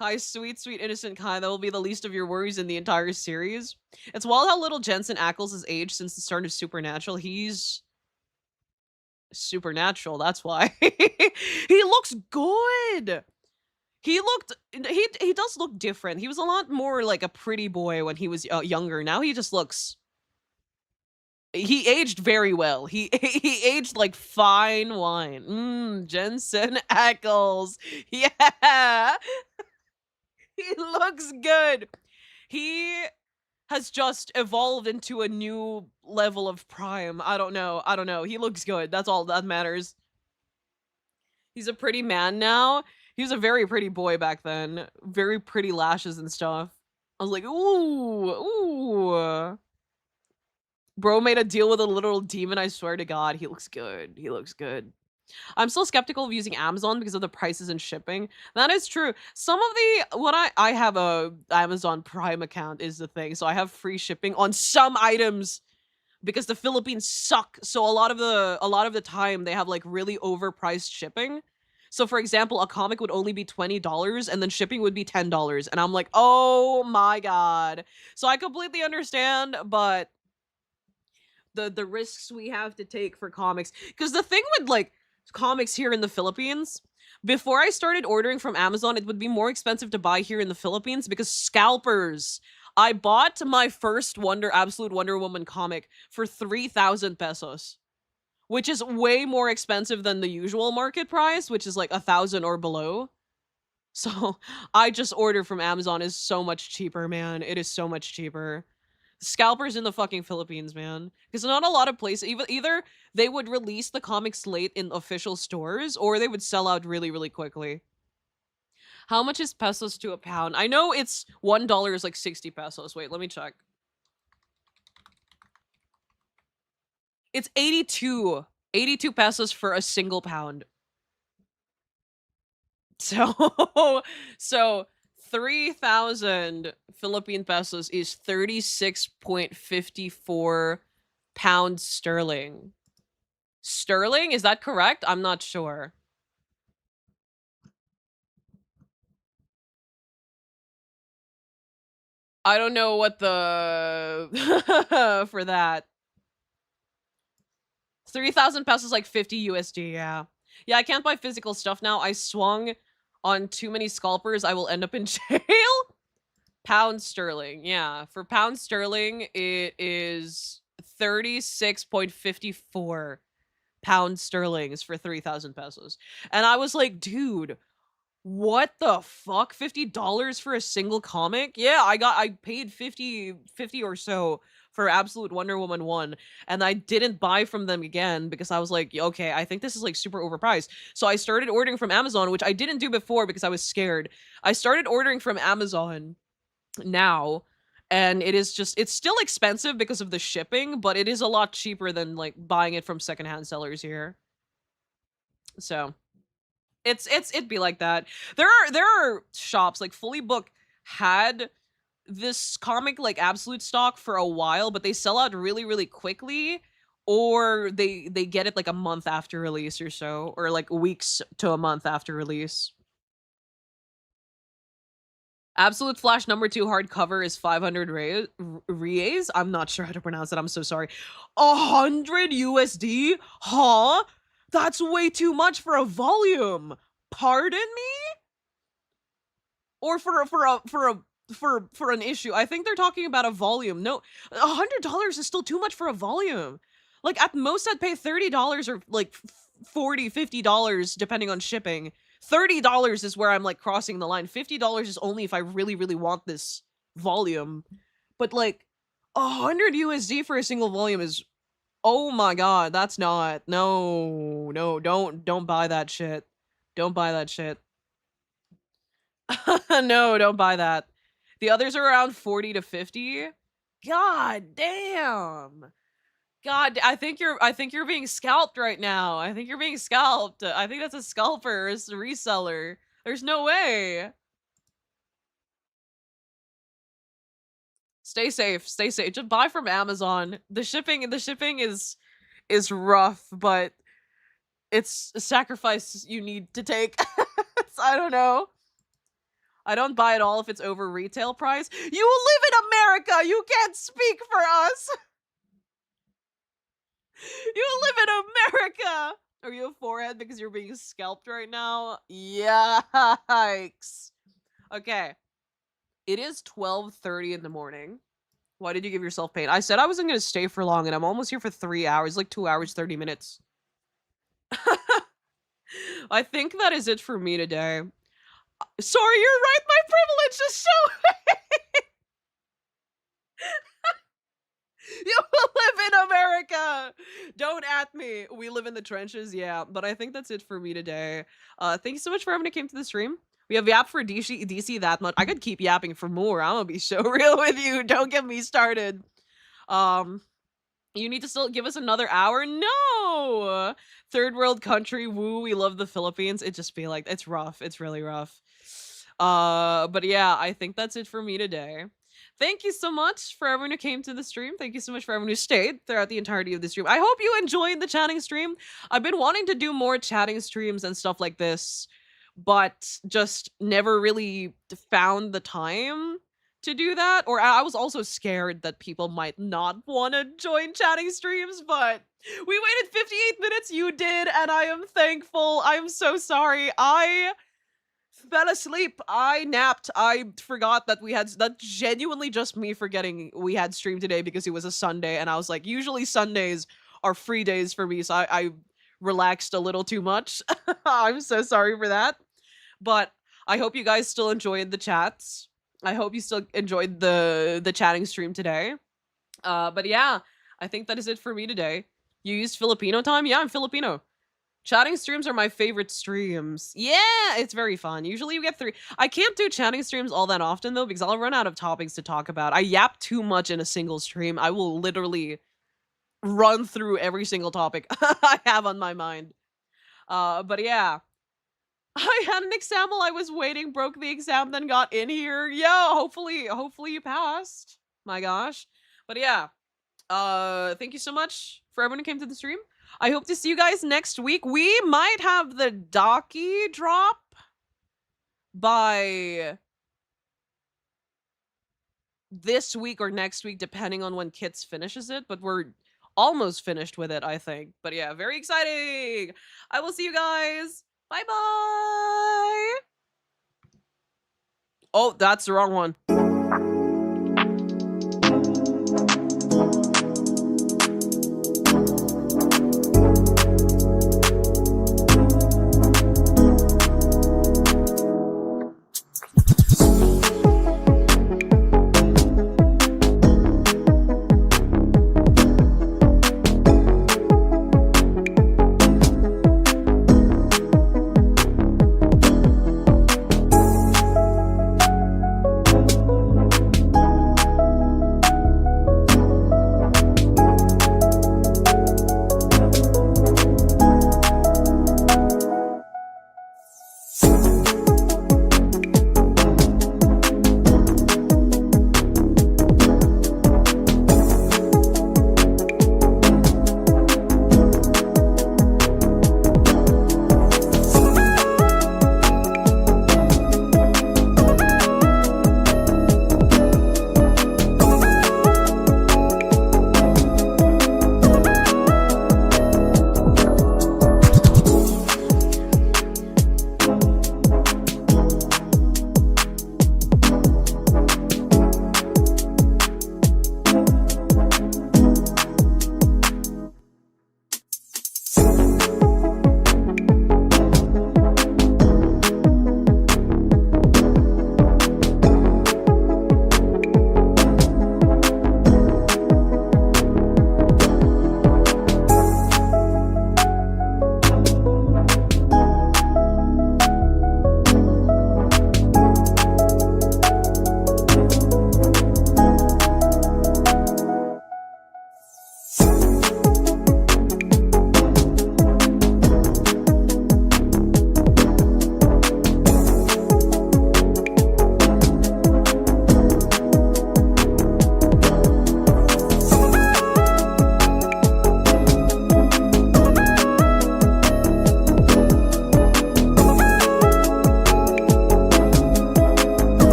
Hi, sweet, sweet, innocent Kai. That will be the least of your worries in the entire series. It's wild how little Jensen Ackles has aged since the start of Supernatural. He's Supernatural, that's why. He looks good. He does look different. He was a lot more like a pretty boy when he was younger. Now he just looks He aged very well. He he aged like fine wine. Jensen Ackles. Yeah. He looks good. He has just evolved into a new level of prime. I don't know. I don't know. He looks good. That's all that matters. He's a pretty man now. He was a very pretty boy back then. Very pretty lashes and stuff. I was like, ooh, ooh. Bro made a deal with a literal demon. I swear to God, he looks good. He looks good. I'm still skeptical of using Amazon because of the prices and shipping. That is true. Some of the what I have a Amazon Prime account is the thing. So I have free shipping on some items because the Philippines suck. So a lot of the time they have like really overpriced shipping. So for example, a comic would only be $20 and then shipping would be $10. And I'm like, "Oh my God." So I completely understand, but the risks we have to take for comics. Because the thing with like comics here in the Philippines, before I started ordering from Amazon, it would be more expensive to buy here in the Philippines because scalpers. I bought my first Absolute Wonder Woman comic for 3,000 pesos, which is way more expensive than the usual market price, which is like 1,000 or below. So I just order from Amazon is so much cheaper, man. It is so much cheaper. Scalpers in the fucking Philippines, man. Because not a lot of places, either they would release the comics late in official stores, or they would sell out really, really quickly. How much is pesos to a pound? I know it's $1 is like 60 pesos. Wait, let me check. It's 82. 82 pesos for a single pound. So, so 3,000 Philippine pesos is 36.54 pounds sterling. Sterling? Is that correct? I'm not sure. I don't know what the for that. 3,000 pesos like 50 USD, yeah. Yeah, I can't buy physical stuff now. I swung on too many scalpers. I will end up in jail. Pound sterling. Yeah, for pound sterling it is 36.54 pound sterlings for 3,000 pesos. And I was like, dude, what the fuck? $50 for a single comic? Yeah, I paid 50 or so for Absolute Wonder Woman 1, and I didn't buy from them again because I was like, okay, I think this is like super overpriced. So I started ordering from Amazon, which I didn't do before because I was scared. I started ordering from Amazon now, and it's still expensive because of the shipping, but it is a lot cheaper than like buying it from secondhand sellers here. So it'd be like that. There are shops like Fully Book had this comic like absolute stock for a while, but they sell out really, really quickly, or they get it like a month after release or so, or like weeks to a month after release. Absolute Flash #2 hardcover is 500 reais. I'm not sure how to pronounce it. I'm so sorry. 100 USD? Huh? That's way too much for a volume. Pardon me? Or for an issue. I think they're talking about a volume. No, $100 is still too much for a volume. Like at most I'd pay $30 or like 40, $50 depending on shipping. $30 is where I'm like crossing the line. $50 is only if I really, really want this volume. But like 100 USD for a single volume is, oh my God, that's not, no, don't buy that shit. Don't buy that shit. No, don't buy that. The others are around 40 to 50. God damn. God, I think you're being scalped right now. I think you're being scalped. I think that's a scalper, it's a reseller. There's no way. Stay safe. Stay safe. Just buy from Amazon. The shipping is rough, but it's a sacrifice you need to take. I don't know. I don't buy it all if it's over retail price. You live in America! You can't speak for us! You live in America! Are you a forehead because you're being scalped right now? Yikes. Okay. It is 12:30 in the morning. Why did you give yourself pain? I said I wasn't gonna stay for long, and I'm almost here for 3 hours, like 2 hours, 30 minutes. I think that is it for me today. Sorry, you're right, my privilege is so You live in America! Don't at me. We live in the trenches, yeah, but I think that's it for me today. Thank you so much for everyone who came to the stream. We have yap for DC that much. I could keep yapping for more. I'm gonna be so real with you. Don't get me started. Um, you need to still give us another hour? No! Third world country, woo, we love the Philippines. It just feel like it's rough. It's really rough. But yeah, I think that's it for me today. Thank you so much for everyone who came to the stream. Thank you so much for everyone who stayed throughout the entirety of the stream. I hope you enjoyed the chatting stream. I've been wanting to do more chatting streams and stuff like this, but just never really found the time to do that. Or I was also scared that people might not want to join chatting streams, but we waited 58 minutes. You did, and I am thankful. I am so sorry. I fell asleep. I napped. I forgot that we had that genuinely just me forgetting we had stream today because it was a Sunday, and I was like, usually Sundays are free days for me, so I relaxed a little too much. I'm so sorry for that. But I hope you guys still enjoyed the chats. I hope you still enjoyed the chatting stream today. But yeah, I think that is it for me today. You used Filipino time? Yeah, I'm Filipino. Chatting streams are my favorite streams. Yeah, it's very fun. Usually you get 3. I can't do chatting streams all that often though because I'll run out of topics to talk about. I yap too much in a single stream. I will literally run through every single topic I have on my mind. But yeah. I had an exam while I was waiting, broke the exam, then got in here. Yeah, hopefully you passed. My gosh. But yeah. Thank you so much for everyone who came to the stream. I hope to see you guys next week. We might have the Docky drop by this week or next week, depending on when Kits finishes it, but we're almost finished with it, I think. But yeah, very exciting. I will see you guys. Bye-bye. Oh, that's the wrong one.